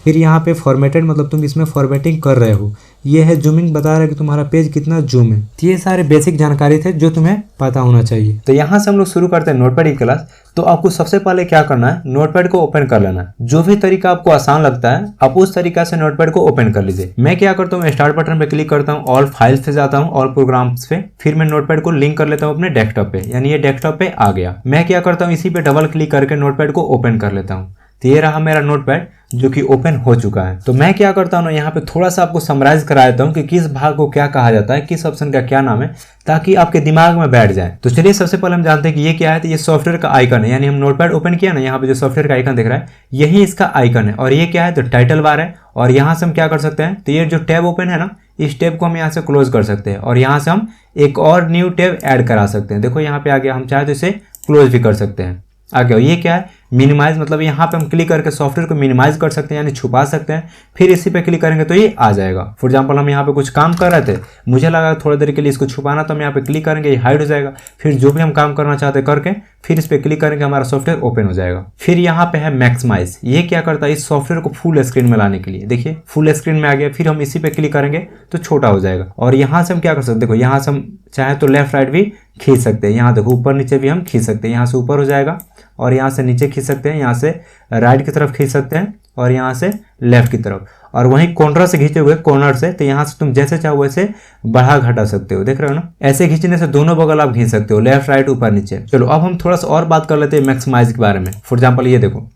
फिर यहाँ पे फॉर्मेटेड, मतलब तुम इसमें फॉर्मेटिंग कर रहे हो। ये है जूमिंग, बता रहा है कि तुम्हारा पेज कितना जूम है। तो ये सारे बेसिक जानकारी थे जो तुम्हें पता होना चाहिए। तो यहाँ से हम लोग शुरू करते हैं नोटपैड की क्लास। तो आपको सबसे पहले क्या करना है, नोटपैड को ओपन कर लेना है। जो भी तरीका आपको आसान लगता है आप उस तरीका से नोटपैड को ओपन कर लीजिए। मैं क्या करता हूँ, स्टार्ट बटन पे क्लिक करता हूँ, ऑल फाइल्स पे जाता हूँ, ऑल प्रोग्राम्स पे, फिर मैं नोटपैड को लिंक कर लेता हूँ अपने डेस्कटॉप पे, यानी ये डेस्कटॉप पे आ गया। मैं क्या करता हूँ, इसी पे डबल क्लिक करके नोटपैड को ओपन कर लेता हूँ। तो ये रहा मेरा नोटपैड जो कि ओपन हो चुका है। तो मैं क्या करता हूँ ना, यहाँ पे थोड़ा सा आपको समराइज करा देता हूँ कि किस भाग को क्या कहा जाता है, किस ऑप्शन का क्या नाम है, ताकि आपके दिमाग में बैठ जाए। तो चलिए सबसे पहले हम जानते हैं कि ये क्या है। तो ये सॉफ्टवेयर का आइकन है, यानी हम नोटपैड ओपन किया ना, यहाँ पे जो सॉफ्टवेयर का आइकन दिख रहा है यही इसका आइकन है। और ये क्या है, तो टाइटल बार है। और यहाँ से हम क्या कर सकते हैं, तो ये जो टैब ओपन है ना, इस टैब को हम यहाँ से क्लोज कर सकते हैं, और यहाँ से हम एक और न्यू टैब ऐड करा सकते हैं। देखो यहाँ पे आ गया, हम चाहे तो इसे क्लोज भी कर सकते हैं। आगे ये क्या है, मिनिमाइज, मतलब यहाँ पे हम क्लिक करके सॉफ्टवेयर को मिनिमाइज कर सकते हैं, यानी छुपा सकते हैं। फिर इसी पे क्लिक करेंगे तो ये आ जाएगा। फॉर एग्जांपल हम यहाँ पे कुछ काम कर रहे थे, मुझे लगा थोड़ी देर के लिए इसको छुपाना, तो हम यहाँ पे क्लिक करेंगे, ये हाइड हो जाएगा। फिर जो भी हम काम करना चाहते हैं करके फिर इस पे क्लिक करेंगे, हमारा सॉफ्टवेयर ओपन हो जाएगा। फिर यहाँ पे है मैक्सिमाइज, ये क्या करता है, इस सॉफ्टवेयर को फुल स्क्रीन में लाने के लिए। देखिए फुल स्क्रीन में आ गया। फिर हम इसी पे क्लिक करेंगे तो छोटा हो जाएगा। और यहाँ से हम क्या कर सकते हैं, देखो यहाँ से हम चाहे तो लेफ्ट राइट भी खींच सकते हैं। यहाँ देखो ऊपर नीचे भी हम खींच सकते हैं। यहाँ से ऊपर हो जाएगा, और यहाँ से नीचे खींच सकते हैं, यहाँ से राइट की तरफ खींच सकते हैं, और यहाँ से लेफ्ट की तरफ। और वहीं कॉर्नर से खींचे हुए कॉर्नर से, तो यहाँ से तुम जैसे चाहो वैसे बढ़ा घटा सकते हो। देख रहे हो ना, ऐसे खींचने से दोनों बगल आप खींच सकते हो, लेफ्ट राइट ऊपर नीचे। चलो अब हम थोड़ा सा और बात कर लेते हैं मैक्सिमाइज के बारे में। फॉर एग्जाम्पल ये देखो,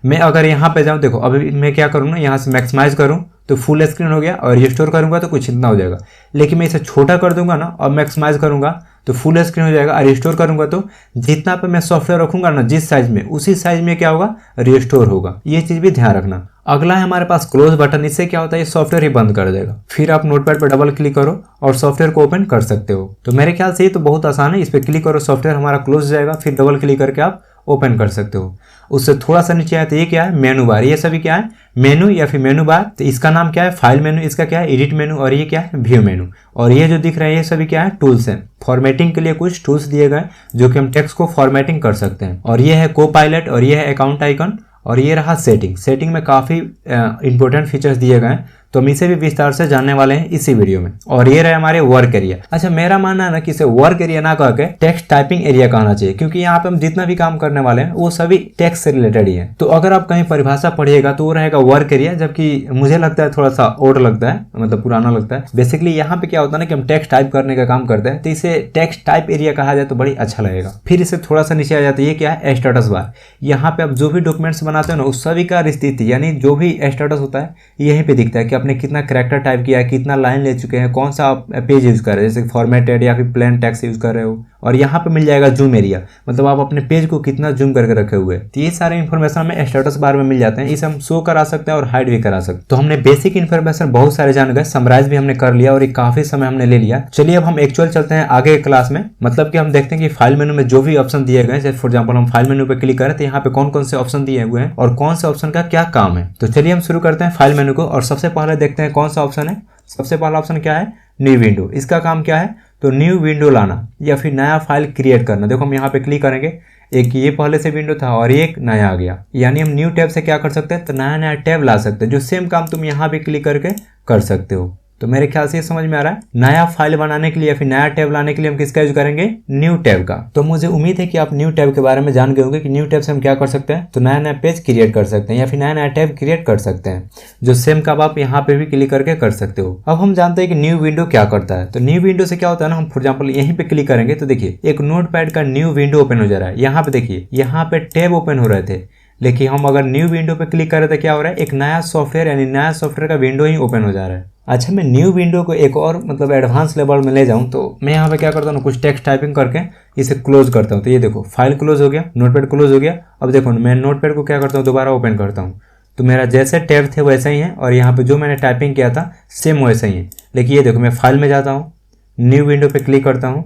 मैं अगर यहाँ पे जाऊँ, देखो अभी मैं क्या करूँ ना, यहाँ से मैक्सिमाइज करूँ तो फुल स्क्रीन हो गया, और रिस्टोर करूँगा तो कुछ इतना हो जाएगा। लेकिन मैं इसे छोटा कर दूंगा ना और मैक्सिमाइज करूँगा तो फुल स्क्रीन हो जाएगा, और रिस्टोर करूँगा तो जितना पे मैं सॉफ्टवेयर रखूँगा ना जिस साइज में, उसी साइज में क्या होगा, रिस्टोर होगा। ये चीज़ भी ध्यान रखना। अगला है हमारे पास क्लोज बटन। इससे क्या होता है, ये सॉफ्टवेयर ही बंद कर देगा। फिर आप नोटपैड पर डबल क्लिक करो और सॉफ्टवेयर को ओपन कर सकते हो। तो मेरे ख्याल से ये तो बहुत आसान है। इस पर क्लिक करो, सॉफ्टवेयर हमारा क्लोज हो जाएगा, फिर डबल क्लिक करके आप ओपन कर सकते हो। उससे थोड़ा सा नीचे आए तो ये क्या है, मेनू बार। ये सभी क्या है, मेनू या फिर मेनू बार। तो इसका नाम क्या है, फाइल मेनू, इसका क्या है, एडिट मेनू, और ये क्या है, व्यू मेनू। और ये जो दिख रहा है ये सभी क्या है, टूल्स हैं। फॉर्मेटिंग के लिए कुछ टूल्स दिए गए जो कि हम टेक्स्ट को फॉर्मेटिंग कर सकते हैं। और ये है को पायलट, और ये है अकाउंट आइकन, और ये रहा सेटिंग। सेटिंग में काफ़ी इंपॉर्टेंट फीचर्स दिए गए हैं, तो हम इसे भी विस्तार से जानने वाले हैं इसी वीडियो में। और ये रहे हमारे वर्क एरिया। अच्छा, मेरा मानना है ना कि इसे वर्क एरिया ना कह के टेक्स्ट टाइपिंग एरिया कहना चाहिए, क्योंकि यहाँ पे हम जितना भी काम करने वाले हैं वो सभी टेक्स्ट से रिलेटेड ही है। तो अगर आप कहीं परिभाषा पढ़िएगा तो वो रहेगा वर्क एरिया, जबकि मुझे लगता है थोड़ा सा ओल्ड लगता है, मतलब पुराना लगता है। बेसिकली यहाँ पे क्या होता है ना कि हम टेक्स्ट टाइप करने का काम करते हैं, तो इसे टेक्स्ट टाइप एरिया कहा जाए तो बड़ी अच्छा लगेगा। फिर इसे थोड़ा सा नीचे आ जाता है, ये क्या है, स्टेटस बार। यहाँ पे आप जो भी डॉक्यूमेंट्स बनाते हो ना उस सभी का स्थिति, यानी जो भी स्टेटस होता है यहीं पे दिखता है कि आपने कितना कैरेक्टर टाइप किया है, कितना लाइन ले चुके हैं, कौन सा आप पेज यूज कर रहे हैं, जैसे फॉर्मेटेड या फिर प्लेन टेक्स्ट यूज कर रहे हो। और यहाँ पे मिल जाएगा जूम एरिया, मतलब आप अपने पेज को कितना जूम करके रखे हुए हैं। तो ये सारे इन्फॉर्मेशन हमें स्टेटस बार में मिल जाते हैं। इसे हम शो करा सकते हैं और हाइड भी करा सकते हैं। तो हमने बेसिक इन्फॉर्मेशन बहुत सारे जान गए, समराइज भी हमने कर लिया और ये काफी समय हमने ले लिया। चलिए अब हम एक्चुअल चलते हैं आगे के क्लास में। मतलब कि हम देखते हैं कि फाइल मेनू में जो भी ऑप्शन दिए गए, जैसे फॉर एग्जाम्पल हम फाइल मेनू पे क्लिक करें तो यहाँ पे कौन कौन से ऑप्शन दिए हुए हैं और कौन से ऑप्शन का क्या काम है। तो चलिए हम शुरू करते हैं फाइल मेनू को, और सबसे पहले देखते हैं कौन सा ऑप्शन है। सबसे पहला ऑप्शन क्या है, न्यू विंडो। इसका काम क्या है, तो न्यू विंडो लाना या फिर नया फाइल क्रिएट करना। देखो हम यहाँ पे क्लिक करेंगे, एक ये पहले से विंडो था और एक नया आ गया, यानी हम न्यू टैब से क्या कर सकते हैं, तो नया नया टैब ला सकते हैं। जो सेम काम तुम यहाँ पे क्लिक करके कर सकते हो। तो मेरे ख्याल से ये समझ में आ रहा है। नया फाइल बनाने के लिए या फिर नया टैब लाने के लिए हम किसका यूज करेंगे, न्यू टैब का। तो मुझे उम्मीद है कि आप न्यू टैब के बारे में जान गए होंगे कि न्यू टैब से हम क्या कर सकते हैं, तो नया नया पेज क्रिएट कर सकते हैं या फिर नया नया टैब क्रिएट कर सकते हैं, जो सेम का आप यहाँ पे भी क्लिक करके कर सकते हो। अब हम जानते हैं कि न्यू विंडो क्या करता है। तो न्यू विंडो से क्या होता है ना, हम फॉर एग्जाम्पल यहीं पे क्लिक करेंगे तो देखिए एक नोटपैड का न्यू विंडो ओपन हो जा रहा है। यहाँ पे देखिए यहाँ पे टैब ओपन हो रहे थे, लेकिन हम अगर न्यू विंडो पे क्लिक करें तो क्या हो रहा है, एक नया सॉफ्टवेयर यानी नया सॉफ्टवेयर का विंडो ही ओपन हो जा रहा है। अच्छा, मैं न्यू विंडो को एक और मतलब एडवांस लेवल में ले जाऊं तो मैं यहाँ पे क्या करता हूँ, कुछ टेक्स्ट टाइपिंग करके इसे क्लोज करता हूँ। तो ये देखो फाइल क्लोज हो गया, नोटपैड क्लोज हो गया। अब देखो मैं नोटपैड को क्या करता हूँ, दोबारा ओपन करता हूँ। तो मेरा जैसे टैब थे वैसे ही है और यहाँ पे जो मैंने टाइपिंग किया था सेम वैसे ही है। लेकिन ये देखो मैं फाइल में जाता हूँ, न्यू विंडो पे क्लिक करता हूँ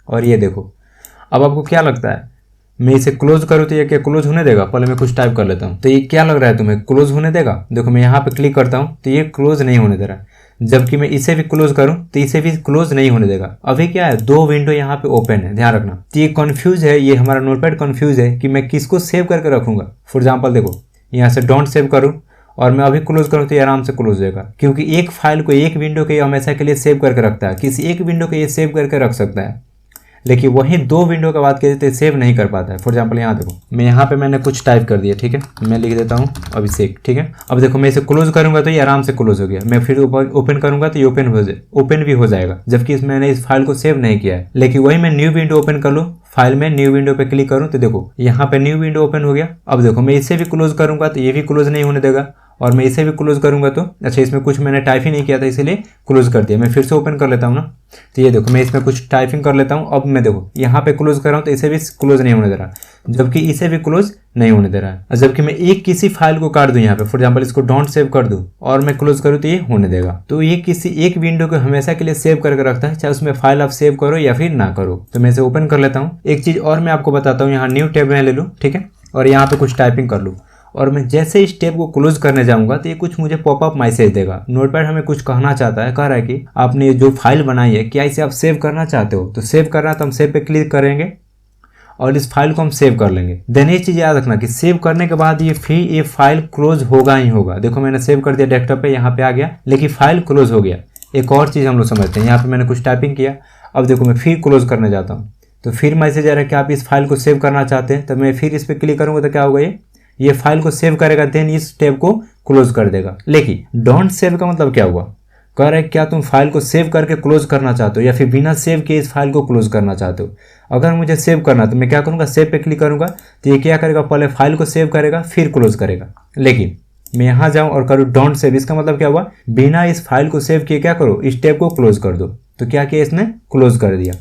और ये देखो। अब आपको क्या लगता है, मैं इसे क्लोज करूँ तो ये क्या क्लोज होने देगा? पहले मैं कुछ टाइप कर लेता हूँ। तो ये क्या लग रहा है तुम्हें, क्लोज होने देगा? देखो मैं यहाँ पे क्लिक करता हूँ तो ये क्लोज नहीं होने दे रहा है, जबकि मैं इसे भी क्लोज करूँ तो इसे भी क्लोज नहीं होने देगा। अभी क्या है, दो विंडो यहाँ पे ओपन है, ध्यान रखना। तो ये कंफ्यूज है, ये हमारा नोटपैड कंफ्यूज है कि मैं किसको सेव करके रखूंगा। फॉर एग्जाम्पल देखो यहाँ से डोंट सेव करूँ और मैं अभी क्लोज करूँ तो ये आराम से क्लोज हो जाएगा, क्योंकि एक फाइल को एक विंडो को ये हमेशा के लिए सेव करके रखता है। किसी एक विंडो को ये सेव करके रख सकता है, लेकिन वही दो विंडो का बात करें तो सेव नहीं कर पाता है। फॉर एग्जाम्पल यहाँ देखो मैं यहाँ पे मैंने कुछ टाइप कर दिया, ठीक है, मैं लिख देता हूँ अभिषेक, ठीक है। अब देखो मैं इसे क्लोज करूंगा तो ये आराम से क्लोज हो गया। मैं फिर ओपन करूंगा तो ये ओपन भी हो जाएगा, जबकि मैंने इस फाइल को सेव नहीं किया है। लेकिन वही मैं न्यू विंडो ओपन कर लूँ, फाइल में न्यू विंडो पे क्लिक करूँ तो देखो यहाँ पे न्यू विंडो ओपन हो गया। अब देखो मैं इसे भी क्लोज करूंगा तो ये भी क्लोज नहीं होने देगा, और मैं इसे भी क्लोज करूंगा तो अच्छा इसमें कुछ मैंने टाइप ही नहीं किया था इसीलिए क्लोज कर दिया। मैं फिर से ओपन कर लेता हूँ ना, तो ये देखो मैं इसमें कुछ टाइपिंग कर लेता हूँ। अब मैं देखो यहाँ पे क्लोज कर रहा हूँ तो इसे भी क्लोज नहीं होने दे रहा, जबकि इसे भी क्लोज नहीं होने दे रहा है। जबकि मैं एक किसी फाइल को काट दूं यहाँ पे, फॉर एग्जाम्पल इसको डोंट सेव कर दूं और मैं क्लोज करूँ तो ये होने देगा। तो ये किसी एक विंडो को हमेशा के लिए सेव करके रखता है, चाहे उसमें फाइल आप सेव करो या फिर ना करो। तो मैं इसे ओपन कर लेता हूँ। एक चीज और मैं आपको बताता हूँ, यहाँ न्यू टैब में ले लूँ, ठीक है, और यहाँ पे कुछ टाइपिंग कर लूँ और मैं जैसे इस टैब को क्लोज करने जाऊंगा तो ये कुछ मुझे पॉपअप मैसेज देगा। नोटपैड हमें कुछ कहना चाहता है, कह रहा है कि आपने जो फाइल बनाई है क्या इसे आप सेव करना चाहते हो। तो सेव करना तो हम सेव पे क्लिक करेंगे और इस फाइल को हम सेव कर लेंगे। देन ये चीज याद रखना कि सेव करने के बाद ये फाइल क्लोज होगा ही होगा। देखो मैंने सेव कर दिया डेस्कटॉप पे, यहाँ पे आ गया, लेकिन फाइल क्लोज हो गया। एक और चीज हम लोग समझते हैं, यहाँ पे मैंने कुछ टाइपिंग किया, अब देखो मैं फिर क्लोज करने जाता हूँ तो फिर मैसेज आ रहा है कि आप इस फाइल को सेव करना चाहते हैं। तो मैं फिर इस पर क्लिक करूंगा तो क्या होगा, ये फाइल को सेव करेगा, देन इस टैब को क्लोज कर देगा। लेकिन डोंट सेव का मतलब क्या हुआ, कह रहा है क्या तुम फाइल को सेव करके क्लोज करना चाहते हो या फिर बिना सेव किए इस फाइल को क्लोज करना चाहते हो। अगर मुझे सेव करना तो मैं क्या करूंगा, सेव पे क्लिक करूंगा तो ये क्या करेगा, पहले फाइल को सेव करेगा फिर क्लोज करेगा। लेकिन मैं यहाँ जाऊँ और करूँ डोंट सेव, इसका मतलब क्या हुआ, बिना इस फाइल को सेव किए क्या करो, इस टैब को क्लोज कर दो। तो क्या किया, इसने क्लोज कर दिया।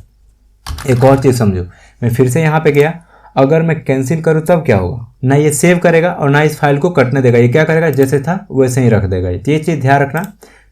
एक और चीज समझो, मैं फिर से यहाँ पे गया, अगर मैं कैंसिल करूँ तब क्या होगा, ना ये सेव करेगा और ना इस फाइल को कटने देगा। ये क्या करेगा, जैसे था वैसे ही रख देगा। तो ये चीज ध्यान रखना।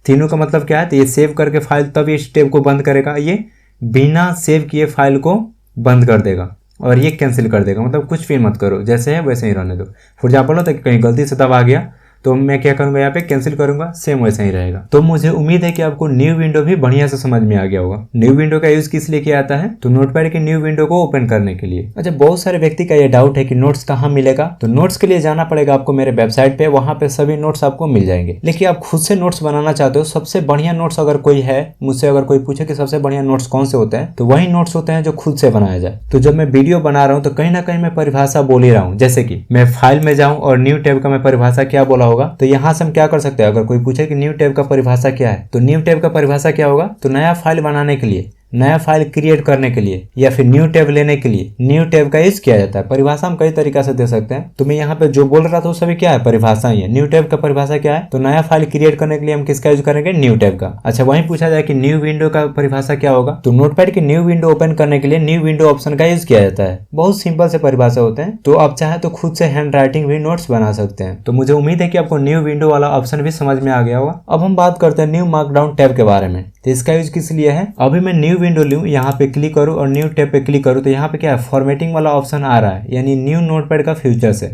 तीनों का मतलब क्या है, तो ये सेव करके फाइल तब इस टैब को बंद करेगा, ये बिना सेव किए फाइल को बंद कर देगा और ये कैंसिल कर देगा। मतलब कुछ भी मत करो, जैसे है वैसे ही रहने दो। फॉर एग्जाम्पल तो कहीं गलती से दबा गया तो मैं क्या करूंगा, यहाँ पे कैंसिल करूंगा, सेम वैसा ही रहेगा। तो मुझे उम्मीद है कि आपको न्यू विंडो भी बढ़िया से समझ में आ गया होगा। न्यू विंडो का यूज किस लिए किया जाता है, तो नोटपैड की न्यू विंडो को ओपन करने के लिए। अच्छा, बहुत सारे व्यक्ति का ये डाउट है कि नोट्स कहाँ मिलेगा। तो नोट्स के लिए जाना पड़ेगा आपको मेरे वेबसाइट पे, वहां पे सभी नोट्स आपको मिल जाएंगे। लेकिन आप खुद से नोट्स बनाना चाहते हो, सबसे बढ़िया नोट्स अगर कोई है, मुझसे अगर कोई पूछे कि सबसे बढ़िया नोट्स कौन से होते हैं, तो वही नोट्स होते हैं जो खुद से बनाया जाए। तो जब मैं वीडियो बना रहा हूँ तो कहीं ना कहीं मैं परिभाषा बोल ही रहा हूँ। जैसे कि मैं फाइल में जाऊँ और न्यू टैब का मैं परिभाषा क्या बोला होगा, तो यहाँ से हम क्या कर सकते हैं, अगर कोई पूछे कि न्यू टैब का परिभाषा क्या है, तो न्यू टैब का परिभाषा क्या होगा, तो नया फाइल बनाने के लिए, नया फाइल क्रिएट करने के लिए या फिर न्यू टैब लेने के लिए न्यू टैब का यूज किया जाता है। परिभाषा हम कई तरीका से दे सकते हैं। तो मैं यहाँ पे जो बोल रहा था वो सभी क्या है, परिभाषा ही है। न्यू टैब का परिभाषा क्या है, तो नया फाइल क्रिएट करने के लिए हम किसका यूज करेंगे, न्यू टैब का। अच्छा, वहीं पूछा जाए कि न्यू विंडो का परिभाषा क्या होगा, तो नोटपैड की न्यू विंडो ओपन करने के लिए न्यू विंडो ऑप्शन का यूज किया जाता है। बहुत सिंपल से परिभाषा होते हैं। तो आप चाहे तो खुद से हैंड राइटिंग भी नोट्स बना सकते हैं। तो मुझे उम्मीद है कि आपको न्यू विंडो वाला ऑप्शन भी समझ में आ गया होगा। अब हम बात करते हैं न्यू मार्कडाउन टैब के बारे में। तो इसका यूज किस लिए है, अभी मैं न्यू विंडो लूँ, यहाँ पे क्लिक करूँ और न्यू टैब पे क्लिक करूँ तो यहाँ पे क्या है, फॉर्मेटिंग वाला ऑप्शन आ रहा है, यानी न्यू नोटपैड का फ्यूचर्स है।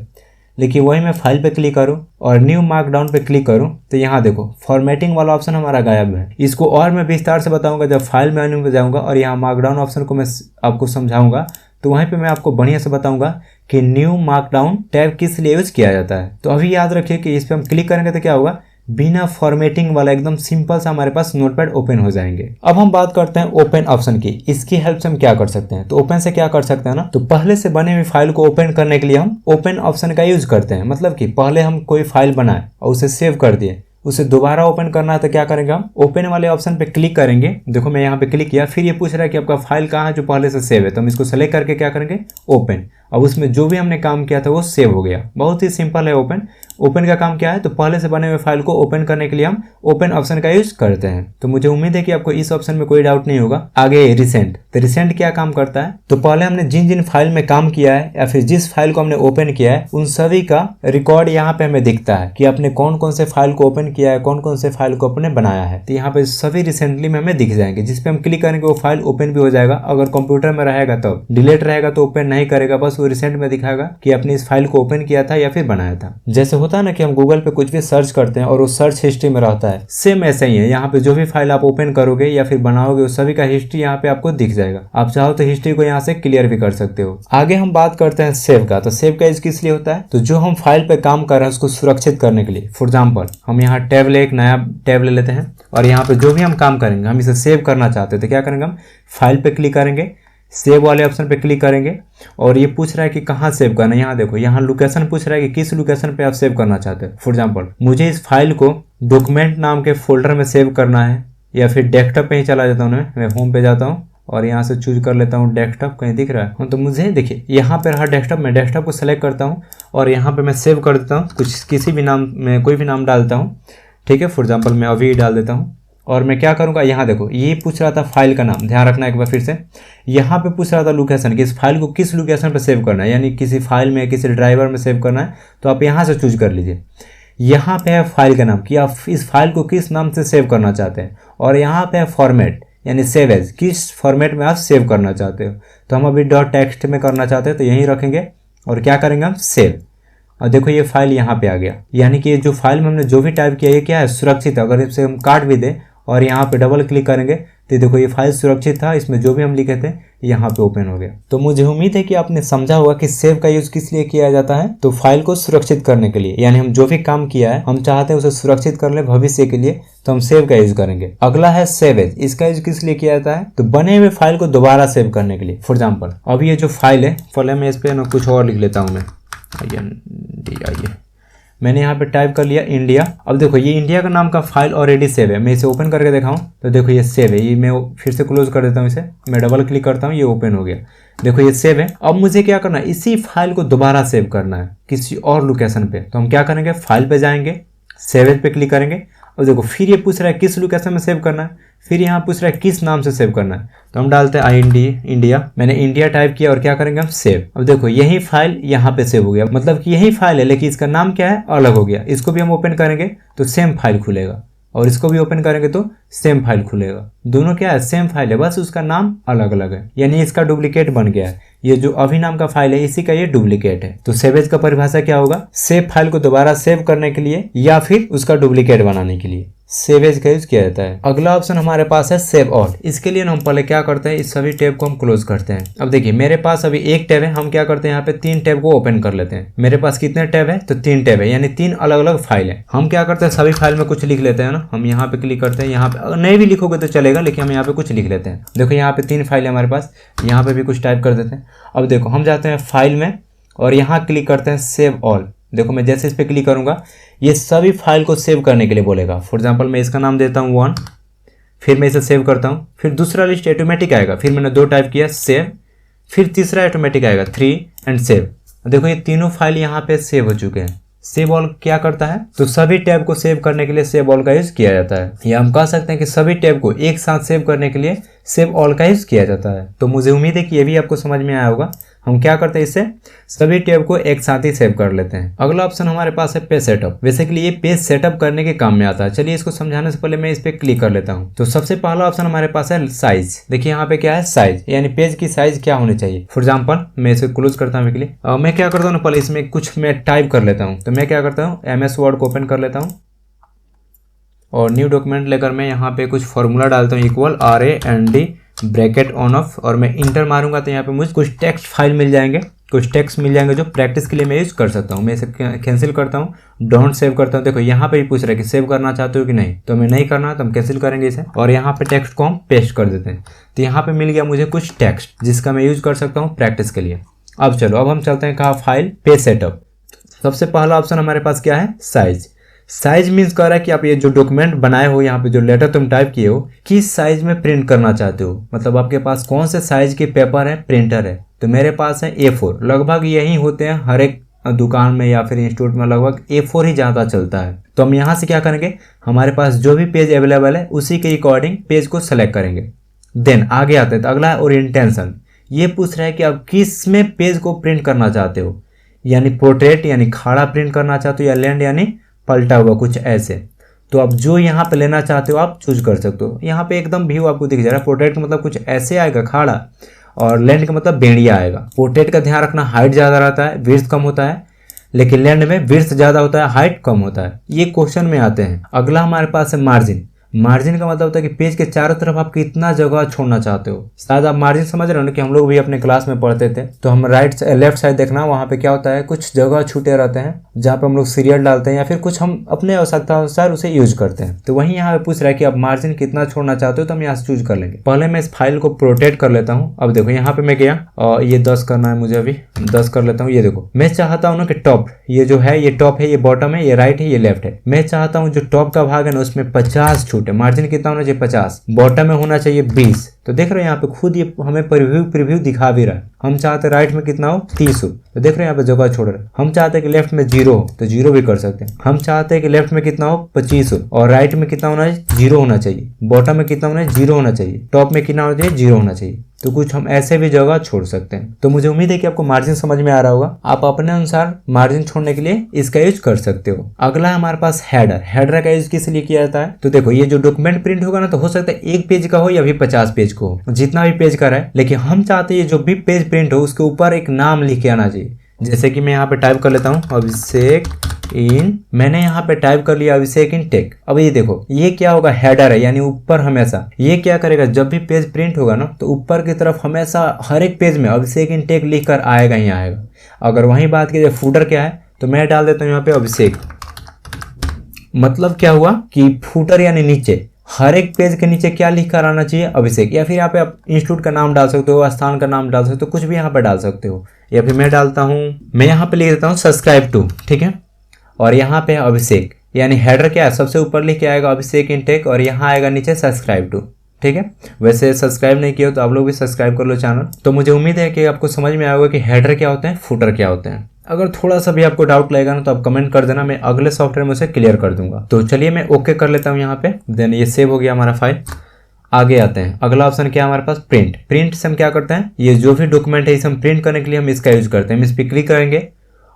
लेकिन वही मैं फाइल पे क्लिक करूँ और न्यू मार्कडाउन पे क्लिक करूँ तो यहाँ देखो फॉर्मेटिंग वाला ऑप्शन हमारा गायब है। इसको और मैं विस्तार से बताऊंगा जब फाइल मेन्यू में जाऊंगा और यहाँ मार्कडाउन ऑप्शन को मैं आपको समझाऊंगा, तो वहीं पे मैं आपको बढ़िया से बताऊंगा कि न्यू मार्कडाउन टैब किस लिए यूज किया जाता है। तो अभी याद रखिए कि इस पे हम क्लिक करेंगे तो क्या होगा, बिना फॉर्मेटिंग वाला एकदम सिंपल सा हमारे पास नोटपैड ओपन हो जाएंगे। अब हम बात करते हैं ओपन ऑप्शन की। इसकी हेल्प से हम क्या कर सकते हैं, तो ओपन से क्या कर सकते हैं ना, तो पहले से बने हुई फाइल को ओपन करने के लिए हम ओपन ऑप्शन का यूज करते हैं। मतलब कि पहले हम कोई फाइल बनाए और उसे सेव कर दिए, उसे दोबारा ओपन करना है तो क्या करेंगे, हम ओपन वाले ऑप्शन पे क्लिक करेंगे। देखो मैं यहाँ पे क्लिक किया, फिर ये पूछ रहा है कि आपका फाइल कहाँ है जो पहले से सेव है, तो हम इसको सेलेक्ट करके क्या करेंगे, ओपन। अब उसमें जो भी हमने काम किया था वो सेव हो गया। बहुत ही सिंपल है ओपन। ओपन का काम क्या है, तो पहले से बने हुए फाइल को ओपन करने के लिए हम ओपन ऑप्शन का यूज करते हैं। तो मुझे उम्मीद है कि आपको इस ऑप्शन में कोई डाउट नहीं होगा। आगे रिसेंट, तो रिसेंट क्या काम करता है, तो पहले हमने जिन जिन फाइल में काम किया है या फिर जिस फाइल को हमने ओपन किया है उन सभी का रिकॉर्ड यहाँ पे हमें दिखता है कि आपने कौन कौन से फाइल को ओपन किया है, कौन कौन से फाइल को आपने बनाया है। तो यहाँ पे सभी रिसेंटली में हमें दिख जाएंगे। जिस पे हम क्लिक करेंगे वो फाइल ओपन भी हो जाएगा। अगर कंप्यूटर में रहेगा तो डिलीट रहेगा तो ओपन नहीं करेगा, बस वो रिसेंट में दिखाएगा कि आपने इस फाइल को ओपन किया था या फिर बनाया था। जैसे होता है ना कि हम गूगल पे कुछ भी सर्च करते हैं और वो सर्च हिस्ट्री में रहता है, सेम ऐसा ही है। यहाँ पे जो भी फाइल आप ओपन करोगे या फिर बनाओगे उस सभी का हिस्ट्री यहाँ पे आपको दिख जाएगा। आप चाहो तो हिस्ट्री को यहाँ से क्लियर भी कर सकते हो। आगे हम बात करते हैं सेव का। तो सेव का किस लिए होता है, तो जो हम फाइल पे काम कर रहे हैं उसको सुरक्षित करने के लिए। फॉर एग्जाम्पल हम यहाँ टैब ले, एक नया टैब ले लेते हैं और यहाँ पे जो भी हम काम करेंगे हम इसे सेव करना चाहते हैं, तो क्या करेंगे, हम फाइल पे क्लिक करेंगे, सेव वाले ऑप्शन पे क्लिक करेंगे और ये पूछ रहा है कि कहाँ सेव करना है। यहाँ देखो, यहाँ लोकेशन पूछ रहा है कि किस लोकेशन पे आप सेव करना चाहते हैं। फॉर एग्जांपल मुझे इस फाइल को डॉक्यूमेंट नाम के फोल्डर में सेव करना है या फिर डेस्कटॉप पे ही चला जाता हूँ मैं होम पे जाता हूँ और यहाँ से चूज कर लेता हूँ डेस्कटॉप। कहीं दिख रहा है, तो मुझे देखिए यहाँ पे रहा डेस्कटॉप। मैं डेस्कटॉप को सेलेक्ट करता हूँ और यहाँ पे मैं सेव कर देता हूँ। कुछ किसी भी नाम में कोई भी नाम डालता हूँ, ठीक है। फॉर एग्जाम्पल मैं अभी डाल देता हूँ और मैं क्या करूँगा, यहाँ देखो ये पूछ रहा था फाइल का नाम, ध्यान रखना एक बार फिर से। यहाँ पे पूछ रहा था लोकेशन, कि इस फाइल को किस लोकेशन पे सेव करना है, यानी किसी फाइल में किसी ड्राइवर में सेव करना है, तो आप यहाँ से चूज कर लीजिए। यहाँ पे है फाइल का नाम कि आप इस फाइल को किस नाम से सेव करना चाहते हैं, और यहाँ पे है फॉर्मेट यानी सेव एज, किस फॉर्मेट में आप सेव करना चाहते हो। तो हम अभी डॉट टेक्स्ट में करना चाहते हैं तो यहीं रखेंगे और क्या करेंगे, हम सेव। और देखो ये फाइल यहाँ पे आ गया, यानी कि जो फाइल में हमने जो भी टाइप किया ये क्या है, सुरक्षित है। अगर इसे हम काट भी दें और यहाँ पे डबल क्लिक करेंगे तो देखो ये फाइल सुरक्षित था, इसमें जो भी हम लिखे थे यहाँ पे ओपन हो गया। तो मुझे उम्मीद है कि आपने समझा होगा कि सेव का यूज किस लिए किया जाता है, तो फाइल को सुरक्षित करने के लिए। यानी हम जो भी काम किया है हम चाहते हैं उसे सुरक्षित कर ले भविष्य के लिए, तो हम सेव का यूज करेंगे। अगला है सेव एज। इसका यूज किस लिए किया जाता है, तो बने हुए फाइल को दोबारा सेव करने के लिए। फॉर एग्जाम्पल अब ये जो फाइल है, पहले मैं इस पे ना कुछ और लिख लेता हूँ, मैं मैंने यहाँ पे टाइप कर लिया इंडिया। अब देखो ये इंडिया का नाम का फाइल ऑलरेडी सेव है। मैं इसे ओपन करके दिखाऊं तो देखो ये सेव है। ये मैं फिर से क्लोज कर देता हूँ, इसे मैं डबल क्लिक करता हूँ, ये ओपन हो गया। देखो ये सेव है। अब मुझे क्या करना है, इसी फाइल को दोबारा सेव करना है किसी और लोकेशन पे। तो हम क्या करेंगे, फाइल पे जाएंगे, सेव पे क्लिक करेंगे। अब देखो फिर ये पूछ रहा है किस लोकेशन में सेव करना है, फिर यहाँ पूछ रहा है किस नाम से सेव करना है, तो हम डालते हैं इंडिया। मैंने इंडिया टाइप किया और क्या करेंगे, हम सेव। अब देखो यही फाइल यहाँ पे सेव हो गया, मतलब कि यही फाइल है लेकिन इसका नाम क्या है, अलग हो गया। इसको भी हम ओपन करेंगे तो सेम फाइल खुलेगा और इसको भी ओपन करेंगे तो सेम फाइल खुलेगा। दोनों क्या है, सेम फाइल है, बस उसका नाम अलग अलग है, यानी इसका डुप्लीकेट बन गया है। ये जो अभी नाम का फाइल है इसी का ये डुप्लीकेट है। तो सेव एज का परिभाषा क्या होगा, सेव फाइल को दोबारा सेव करने के लिए या फिर उसका डुप्लीकेट बनाने के लिए सेव एज का यूज किया जाता है। अगला ऑप्शन हमारे पास है सेव ऑल। इसके लिए हम पहले क्या करते हैं, इस सभी टैब को हम क्लोज करते हैं। अब देखिए मेरे पास अभी एक टैब है, हम क्या करते हैं यहाँ पे 3 टैब को ओपन कर लेते हैं। मेरे पास कितने टैब है, तो 3 टैब है, यानी 3 अलग अलग फाइल है। हम क्या करते हैं, सभी फाइल में कुछ लिख लेते हैं ना। हम यहाँ पे क्लिक करते हैं, यहाँ पे नहीं भी लिखोगे तो चलेगा, लेकिन हम यहाँ पे कुछ लिख लेते हैं। देखो यहाँ पे 3 फाइल है हमारे पास, यहाँ पे भी कुछ टाइप कर देते हैं। अब देखो हम जाते हैं फाइल में और यहाँ क्लिक करते हैं सेव ऑल। देखो मैं जैसे इस पर क्लिक करूंगा ये सभी फाइल को सेव करने के लिए बोलेगा। फॉर एग्जांपल मैं इसका नाम देता हूँ 1, फिर मैं इसे सेव करता हूँ, फिर दूसरा लिस्ट ऑटोमेटिक आएगा, फिर मैंने 2 टाइप किया सेव, फिर तीसरा ऑटोमेटिक आएगा 3 एंड सेव। देखो ये तीनों फाइल यहाँ पे सेव हो चुके हैं। सेव ऑल क्या करता है, तो सभी टैब को सेव करने के लिए सेव ऑल का यूज किया जाता है, या हम कह सकते हैं कि सभी टैब को एक साथ सेव करने के लिए सेव ऑल का यूज किया जाता है। तो मुझे उम्मीद है कि ये भी आपको समझ में आया होगा। हम क्या करते हैं, इससे सभी टैब को एक साथ ही सेव कर लेते हैं। अगला ऑप्शन हमारे पास है पेज सेटअप। बेसिकली ये पेज सेटअप करने के काम में आता है। चलिए इसको समझाने से पहले मैं इस पे क्लिक कर लेता हूँ। तो सबसे पहला ऑप्शन हमारे पास है साइज। देखिए यहाँ पे क्या है, साइज, यानी पेज की साइज क्या होनी चाहिए। फॉर एग्जाम्पल मैं इसे क्लोज करता हूँ के लिए। मैं क्या करता हूँ, पहले इसमें कुछ मैं टाइप कर लेता हूँ। तो मैं क्या करता हूँ, MS वर्ड को ओपन कर लेता हूँ और न्यू डॉक्यूमेंट लेकर मैं यहाँ पे कुछ फॉर्मूला डालता हूँ, equal RAND bracket on off, और मैं इंटर मारूंगा तो यहाँ पे मुझे कुछ टेक्स्ट फाइल मिल जाएंगे, कुछ टेक्स्ट मिल जाएंगे जो प्रैक्टिस के लिए मैं यूज कर सकता हूँ। मैं इसे कैंसिल करता हूँ, डोंट सेव करता हूँ। देखो यहाँ पे भी पूछ रहा है कि सेव करना चाहते हो कि नहीं, तो हमें नहीं करना, तो हम कैंसिल करेंगे इसे और यहाँ पे टेक्स्ट को हम पेस्ट कर देते हैं। तो यहाँ पे मिल गया मुझे कुछ टेक्स्ट जिसका मैं यूज कर सकता हूँ प्रैक्टिस के लिए। अब चलो, अब हम चलते हैं कहाँ, फाइल, पेज सेटअप। सबसे पहला ऑप्शन हमारे पास क्या है, साइज। साइज मीन्स कह रहा है कि आप ये जो डॉक्यूमेंट बनाए हो, यहाँ पे जो लेटर तुम टाइप किए हो, किस साइज में प्रिंट करना चाहते हो, मतलब आपके पास कौन से साइज के पेपर है, प्रिंटर है। तो मेरे पास है A4, लगभग यही होते हैं हर एक दुकान में या फिर इंस्टीट्यूट में, लगभग A4 ही ज़्यादा चलता है। तो हम यहाँ से क्या करेंगे, हमारे पास जो भी पेज अवेलेबल है उसी के अकॉर्डिंग पेज को सेलेक्ट करेंगे। देन आगे आते हैं, तो अगला है ओरिएंटेशन। ये पूछ रहा है कि आप किस में पेज को प्रिंट करना चाहते हो, यानी पोर्ट्रेट यानी खड़ा प्रिंट करना चाहते हो, या लैंड यानी पलटा हुआ, कुछ ऐसे। तो आप जो यहाँ पे लेना चाहते हो आप चूज कर सकते हो। यहाँ पे एकदम व्यू आपको दिख जा रहा है। पोर्ट्रेट का मतलब कुछ ऐसे आएगा खड़ा, और लैंड का मतलब बेड़िया आएगा। पोर्ट्रेट का ध्यान रखना, हाइट ज़्यादा रहता है, विड्थ कम होता है, लेकिन लैंड में विड्थ ज़्यादा होता है, हाइट कम होता है। ये क्वेश्चन में आते हैं। अगला हमारे पास है मार्जिन। मार्जिन का मतलब होता है कि पेज के चारों तरफ आप कितना जगह छोड़ना चाहते हो। शायद आप मार्जिन समझ रहे हो ना, कि हम लोग भी अपने क्लास में पढ़ते थे, तो हम लेफ्ट साइड देखना, वहाँ पे क्या होता है, कुछ जगह छूटे रहते हैं जहाँ पे हम लोग सीरियल डालते हैं या फिर कुछ हम अपने आवश्यकता अनुसार उसे यूज करते हैं। तो वहीं यहाँ पे पूछ रहा है कि आप मार्जिन कितना छोड़ना चाहते हो, तो हम यहाँ से चूज कर लेंगे। पहले मैं इस फाइल को प्रोटेक्ट कर लेता हूँ। अब देखो यहाँ पे मैं गया और ये 10 करना है मुझे, अभी 10 कर लेता हूँ। ये देखो, मैं चाहता हूँ ना कि टॉप, ये जो है ये टॉप है, ये बॉटम है, ये राइट है, ये लेफ्ट है। मैं चाहता हूँ जो टॉप का भाग है ना उसमें 50 छूटे। मार्जिन कितना होना चाहिए, 50। बॉटम में होना चाहिए 20। तो देख रहे हैं यहाँ पे खुद ये हमें प्रीव्यू दिखा भी रहा है। हम चाहते हैं राइट में कितना हो, 30 हो, तो देख रहे हैं यहाँ पे जगह छोड़ रहे हैं। हम चाहते हैं कि लेफ्ट में 0 हो, तो 0 भी कर सकते हैं। हम चाहते हैं कि लेफ्ट में कितना हो, 25 हो, और राइट में कितना होना है, 0 होना चाहिए। बॉटम में कितना होना है, 0 होना चाहिए। टॉप में कितना होना चाहिए, 0 होना चाहिए। तो कुछ हम ऐसे भी जगह छोड़ सकते हैं। तो मुझे उम्मीद है कि आपको मार्जिन समझ में आ रहा होगा। आप अपने अनुसार मार्जिन छोड़ने के लिए इसका यूज कर सकते हो। अगला है हमारे पास हेडर। हेडर का यूज किस लिए किया जाता है, तो देखो ये जो डॉक्यूमेंट प्रिंट होगा ना, तो हो सकता है 1 पेज का हो या फिर 50 पेज को हो, जितना भी पेज का रहे, लेकिन हम चाहते हैं जो भी पेज प्रिंट हो उसके ऊपर एक नाम लिख के आना चाहिए। जैसे कि मैं यहाँ पे टाइप कर लेता हूँ, अभिषेक इन, मैंने यहाँ पे टाइप कर लिया अभिषेक इन टेक। अब ये देखो, ये क्या होगा, हेडर है, यानी ऊपर हमेशा ये क्या करेगा, जब भी पेज प्रिंट होगा ना, तो ऊपर की तरफ हमेशा हर एक पेज में अभिषेक इन टेक लिख कर आएगा ही आएगा। अगर वही बात की जाए फूटर क्या है, तो मैं डाल देता हूँ यहाँ पे अभिषेक। मतलब क्या हुआ कि फूटर यानी नीचे, हर एक पेज के नीचे क्या लिख कर आना चाहिए, अभिषेक। या फिर यहाँ पे आप इंस्टीट्यूट का नाम डाल सकते हो, स्थान का नाम डाल सकते हो, कुछ भी यहाँ पे डाल सकते हो। या फिर मैं डालता हूँ, मैं यहाँ पे लिख देता हूँ सब्सक्राइब टू, ठीक है। और यहाँ पे है अभिषेक, यानी हेडर क्या है, सबसे ऊपर लिख के आएगा अभिषेक इनटेक, और यहाँ आएगा नीचे सब्सक्राइब टू, ठीक है। वैसे सब्सक्राइब नहीं किया तो आप लोग भी सब्सक्राइब कर लो चैनल। तो मुझे उम्मीद है कि आपको समझ में आएगा कि हेडर क्या होते हैं, फुटर क्या होते हैं। अगर थोड़ा सा भी आपको डाउट लगेगा ना, तो आप कमेंट कर देना, मैं अगले सॉफ्टवेयर में उसे क्लियर कर दूंगा। तो चलिए मैं ओके कर लेता हूँ यहाँ पे। देन ये सेव हो गया हमारा फाइल। आगे आते हैं, अगला ऑप्शन क्या है हमारे पास, प्रिंट। प्रिंट से हम क्या करते हैं, ये जो भी डॉक्यूमेंट है इसे हम प्रिंट करने के लिए हम इसका यूज करते हैं। हम इस पर क्लिक करेंगे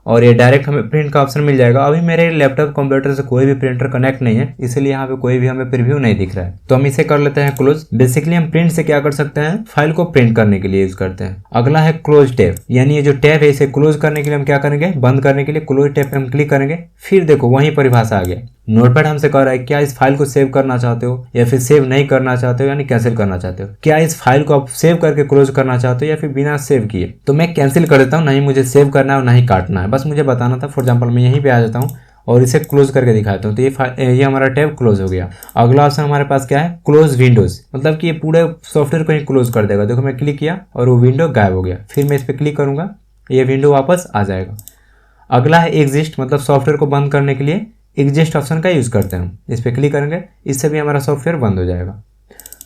और ये डायरेक्ट हमें प्रिंट का ऑप्शन मिल जाएगा। अभी मेरे लैपटॉप कंप्यूटर से कोई भी प्रिंटर कनेक्ट नहीं है, इसलिए यहाँ पे कोई भी हमें प्रीव्यू नहीं दिख रहा है। तो हम इसे कर लेते हैं क्लोज। बेसिकली हम प्रिंट से क्या कर सकते हैं, फाइल को प्रिंट करने के लिए यूज करते हैं। अगला है क्लोज टैब, यानी ये जो टैब है इसे क्लोज करने के लिए हम क्या करेंगे, बंद करने के लिए क्लोज टैब पे हम क्लिक करेंगे। फिर देखो वही परिभाषा आ गया। नोटपैड हमसे कह रहा है क्या इस फाइल को सेव करना चाहते हो या फिर सेव नहीं करना चाहते हो, यानी कैंसिल करना चाहते हो। क्या इस फाइल को आप सेव करके क्लोज करना चाहते हो या फिर बिना सेव किए। तो मैं कैंसिल कर देता हूँ, नहीं मुझे सेव करना है और नहीं काटना है, बस मुझे बताना था। फॉर एग्जाम्पल मैं यहीं पे आ जाता हूँ और इसे क्लोज करके दिखाता हूँ। तो ये हमारा टैब क्लोज हो गया। अगला ऑप्शन हमारे पास क्या है, क्लोज विंडोज, मतलब कि ये पूरे सॉफ्टवेयर को ही क्लोज कर देगा। देखो मैं क्लिक किया और वो विंडो गायब हो गया। फिर मैं इस पर क्लिक करूंगा, ये विंडो वापस आ जाएगा। अगला है एग्जिस्ट, मतलब सॉफ्टवेयर को बंद करने के लिए एग्जिस्ट ऑप्शन का यूज करते हैं हम। इस पर क्लिक करेंगे, इससे भी हमारा सॉफ्टवेयर बंद हो जाएगा।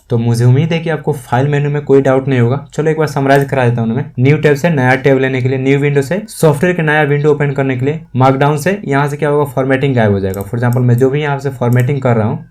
तो मुझे उम्मीद है कि आपको फाइल मेन्यू में कोई डाउट नहीं होगा। चलो एक बार समराइज करा देता हूँ मैं। न्यू टैब से नया टैब लेने के लिए, न्यू विंडो से सॉफ्टवेयर के नया विंडो ओपन करने के लिए, मार्कडाउन से यहाँ से क्या होगा, फॉर्मेटिंग गायब हो जाएगा। फॉर एग्जाम्पल मैं जो भी यहाँ से फॉर्मेटिंग कर रहा हूँ,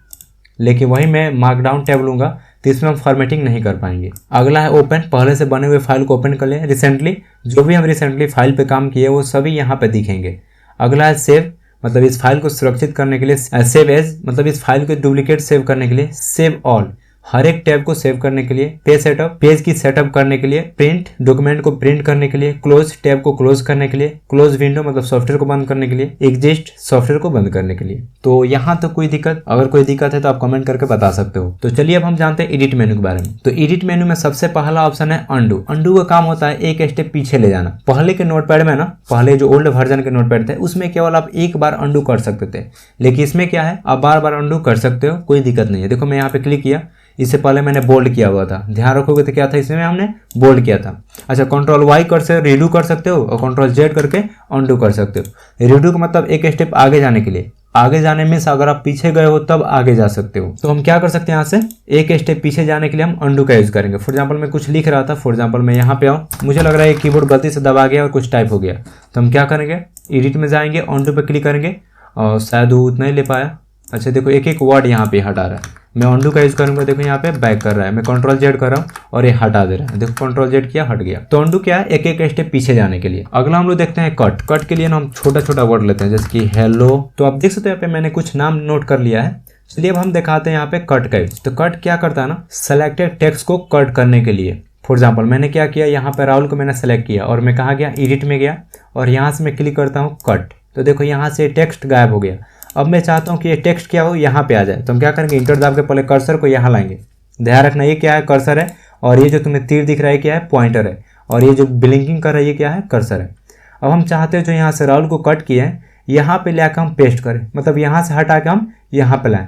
लेकिन वही मैं मार्कडाउन टैब लूंगा तो इसमें हम फॉर्मेटिंग नहीं कर पाएंगे। अगला है ओपन, पहले से बने हुए फाइल को ओपन कर लें। रिसेंटली जो भी हम रिसेंटली फाइल पे काम किए वो सभी यहाँ पे दिखेंगे। अगला है सेव, मतलब इस फाइल को सुरक्षित करने के लिए, सेव एज मतलब इस फाइल को डुप्लीकेट सेव करने के लिए सेव ऑल, हर एक टैब को सेव करने के लिए, पेज सेटअप पेज की सेटअप करने के लिए, प्रिंट डॉक्यूमेंट को प्रिंट करने के लिए, क्लोज टैब को क्लोज करने के लिए, क्लोज विंडो मतलब सॉफ्टवेयर को बंद करने के लिए, एग्जिस्ट सॉफ्टवेयर को बंद करने के लिए। तो यहाँ तो कोई दिक्कत, अगर कोई दिक्कत है तो आप कमेंट करके बता सकते हो। तो चलिए अब हम जानते हैं एडिट मेनू के बारे में। तो एडिट मेनू में सबसे पहला ऑप्शन है अंडू। अंडू का काम होता है एक स्टेप पीछे ले जाना। पहले के नोटपैड में ना, पहले जो ओल्ड वर्जन के नोटपैड थे उसमें केवल आप एक बार अंडू कर सकते थे, लेकिन इसमें क्या है आप बार बार अंडू कर सकते हो, कोई दिक्कत नहीं है। देखो मैं यहाँ पे क्लिक किया, इससे पहले मैंने बोल्ड किया हुआ था, ध्यान रखोगे तो क्या था इसमें हमने बोल्ड किया था। अच्छा कंट्रोल वाई कर से रीडू कर सकते हो और कंट्रोल जेड करके अंडू कर सकते हो। रीडू का मतलब एक स्टेप आगे जाने के लिए, आगे जाने में अगर आप पीछे गए हो तब आगे जा सकते हो। तो हम क्या कर सकते हैं, यहाँ से एक स्टेप पीछे जाने के लिए हम अंडू का यूज करेंगे। फॉर एग्जांपल मैं कुछ लिख रहा था, फॉर एग्जांपल मैं यहाँ पे आऊँ, मुझे लग रहा है कीबोर्ड गलती से दबा गया और कुछ टाइप हो गया, तो हम क्या करेंगे एडिट में जाएंगे, अंडू पे क्लिक करेंगे और शायद वो उतना ही ले पाया। अच्छा देखो एक एक वर्ड यहाँ पे हटा रहा है, मैं अंडू का यूज करूंगा, देखो यहाँ पे बैक कर रहा है, मैं कंट्रोल जेड कर रहा हूँ और ये हटा दे रहा है, देखो कंट्रोल जेड किया हट गया। तो अंडू क्या है, एक एक स्टेप पीछे जाने के लिए। अगला हम लोग देखते हैं कट। कट के लिए ना हम छोटा छोटा वर्ड लेते हैं, जैसे कि हेलो। तो आप देख सकते हो यहाँ पे मैंने कुछ नाम नोट कर लिया है। चलिए अब हम दिखाते हैं यहाँ पे कट का यूज। तो कट क्या करता है ना, सेलेक्टेड टेक्स्ट को कट करने के लिए। फॉर एग्जाम्पल मैंने क्या किया, यहाँ पे राहुल को मैंने सेलेक्ट किया और मैं कहाँ गया, एडिट में गया और यहाँ से मैं क्लिक करता हूँ कट। तो देखो यहाँ से टेक्स्ट गायब हो गया। अब मैं चाहता हूँ कि ये टेक्स्ट क्या हो, यहाँ पे आ जाए, तो हम क्या करेंगे, इंटर दाब के पहले कर्सर को यहाँ लाएंगे। ध्यान रखना ये क्या है, कर्सर है, और ये जो तुम्हें तीर दिख रहा है क्या है, पॉइंटर है, और ये जो ब्लिंकिंग कर रहा है ये क्या है, कर्सर है। अब हम चाहते हैं जो यहाँ से राहुल को कट किए हैं यहाँ पे लाकर हम पेस्ट करें, मतलब यहाँ से हटा के हम यहाँ पे लाएं।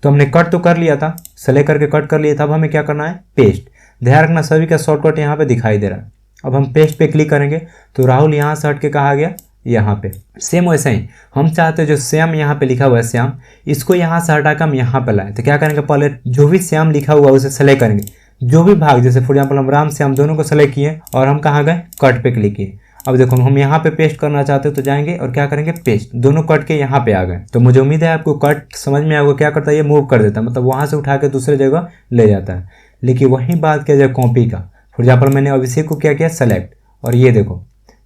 तो हमने कट तो कर लिया था, सेलेक्ट करके कट कर लिया था, अब हमें क्या करना है, पेस्ट। ध्यान रखना सभी का शॉर्टकट यहाँ पे दिखाई दे रहा है। अब हम पेस्ट पे क्लिक करेंगे तो राहुल यहाँ से हट के कहा गया यहाँ पे। सेम वैसे ही हम चाहते हैं जो श्याम यहाँ पे लिखा हुआ है श्याम, इसको यहाँ से हटा कर हम यहाँ पे लाए। तो क्या करेंगे, पहले जो भी श्याम लिखा हुआ है उसे सेलेक्ट करेंगे, जो भी भाग, जैसे फॉर एग्जाम्पल हम राम श्याम दोनों को सेलेक्ट किए और हम कहाँ गए, कट पे क्लिक किए। अब देखो हम यहाँ पे पेस्ट करना चाहते हैं तो जाएंगे और क्या करेंगे, पेस्ट, दोनों कट के यहाँ पे आ गए। तो मुझे उम्मीद है आपको कट समझ में आएगा। क्या करता है, ये मूव कर देता है, मतलब वहाँ से उठा के दूसरे जगह ले जाता है। लेकिन वही बात किया जाए कॉपी का, फॉर एग्जाम्पल मैंने अभिषेक को क्या किया, सेलेक्ट, और ये देखो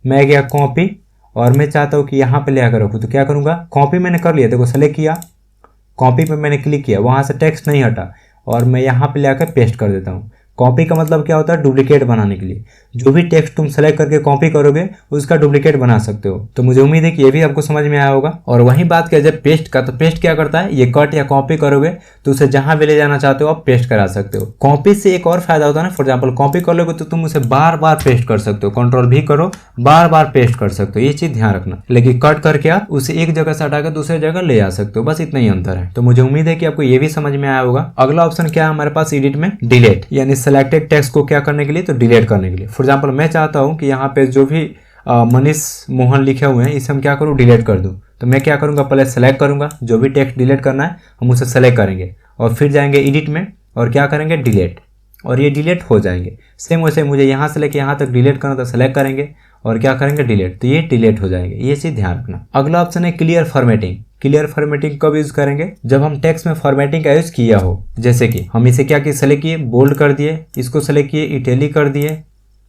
मैं गया कॉपी और मैं चाहता हूँ कि यहाँ पे ले आकर रखूँ। तो क्या करूँगा, कॉपी मैंने कर लिया, देखो सेलेक्ट किया, कॉपी पे मैंने क्लिक किया, वहाँ से टेक्स्ट नहीं हटा और मैं यहाँ पे ले आकर पेस्ट कर देता हूँ। कॉपी का मतलब क्या होता है, डुप्लीकेट बनाने के लिए। जो भी टेक्स्ट तुम सेलेक्ट करके कॉपी करोगे उसका डुप्लीकेट बना सकते हो। तो मुझे उम्मीद है कि ये भी आपको समझ में आया होगा। और वही बात किया जाए पेस्ट का, तो पेस्ट क्या करता है, ये कट या कॉपी करोगे तो उसे जहां भी ले जाना चाहते हो आप पेस्ट करा सकते हो। कॉपी से एक और फायदा होता है ना, फॉर एग्जाम्पल कॉपी कर लोगे तो तुम उसे बार बार पेस्ट कर सकते हो, कंट्रोल भी करो बार बार पेस्ट कर सकते हो, ये चीज ध्यान रखना। लेकिन कट करके आप उसे एक जगह से हटाकर दूसरे जगह ले जा सकते हो, बस इतना ही अंतर है। तो मुझे उम्मीद है कि आपको ये भी समझ में आया होगा। अगला ऑप्शन क्या है हमारे पास एडिट में, डिलीट, यानी सेलेक्टेड टेक्स्ट को क्या करने के लिए, तो डिलीट करने के लिए। फॉर एग्जाम्पल मैं चाहता हूं कि यहाँ पे जो भी मनीष मोहन लिखे हुए हैं इसे हम क्या करूँ, डिलीट कर दूं। तो मैं क्या करूँगा, पहले सेलेक्ट करूँगा, जो भी टेक्स्ट डिलीट करना है हम उसे सेलेक्ट करेंगे और फिर जाएंगे एडिट में और क्या करेंगे, डिलीट, और ये डिलीट हो जाएंगे। सेम वैसे मुझे यहाँ से लेके यहाँ तक डिलीट करना, तो सेलेक्ट करेंगे और क्या करेंगे, डिलीट, तो ये डिलीट हो जाएंगे। ये चीज़ ध्यान रखना। अगला ऑप्शन है क्लियर फॉर्मेटिंग। क्लियर फॉर्मेटिंग कब यूज करेंगे, जब हम टेक्स्ट में फॉर्मेटिंग का यूज किया हो। जैसे कि हम इसे क्या किए, सेलेक्ट किए, बोल्ड कर दिए, इसको सेलेक्ट किए, इटैलिक कर दिए,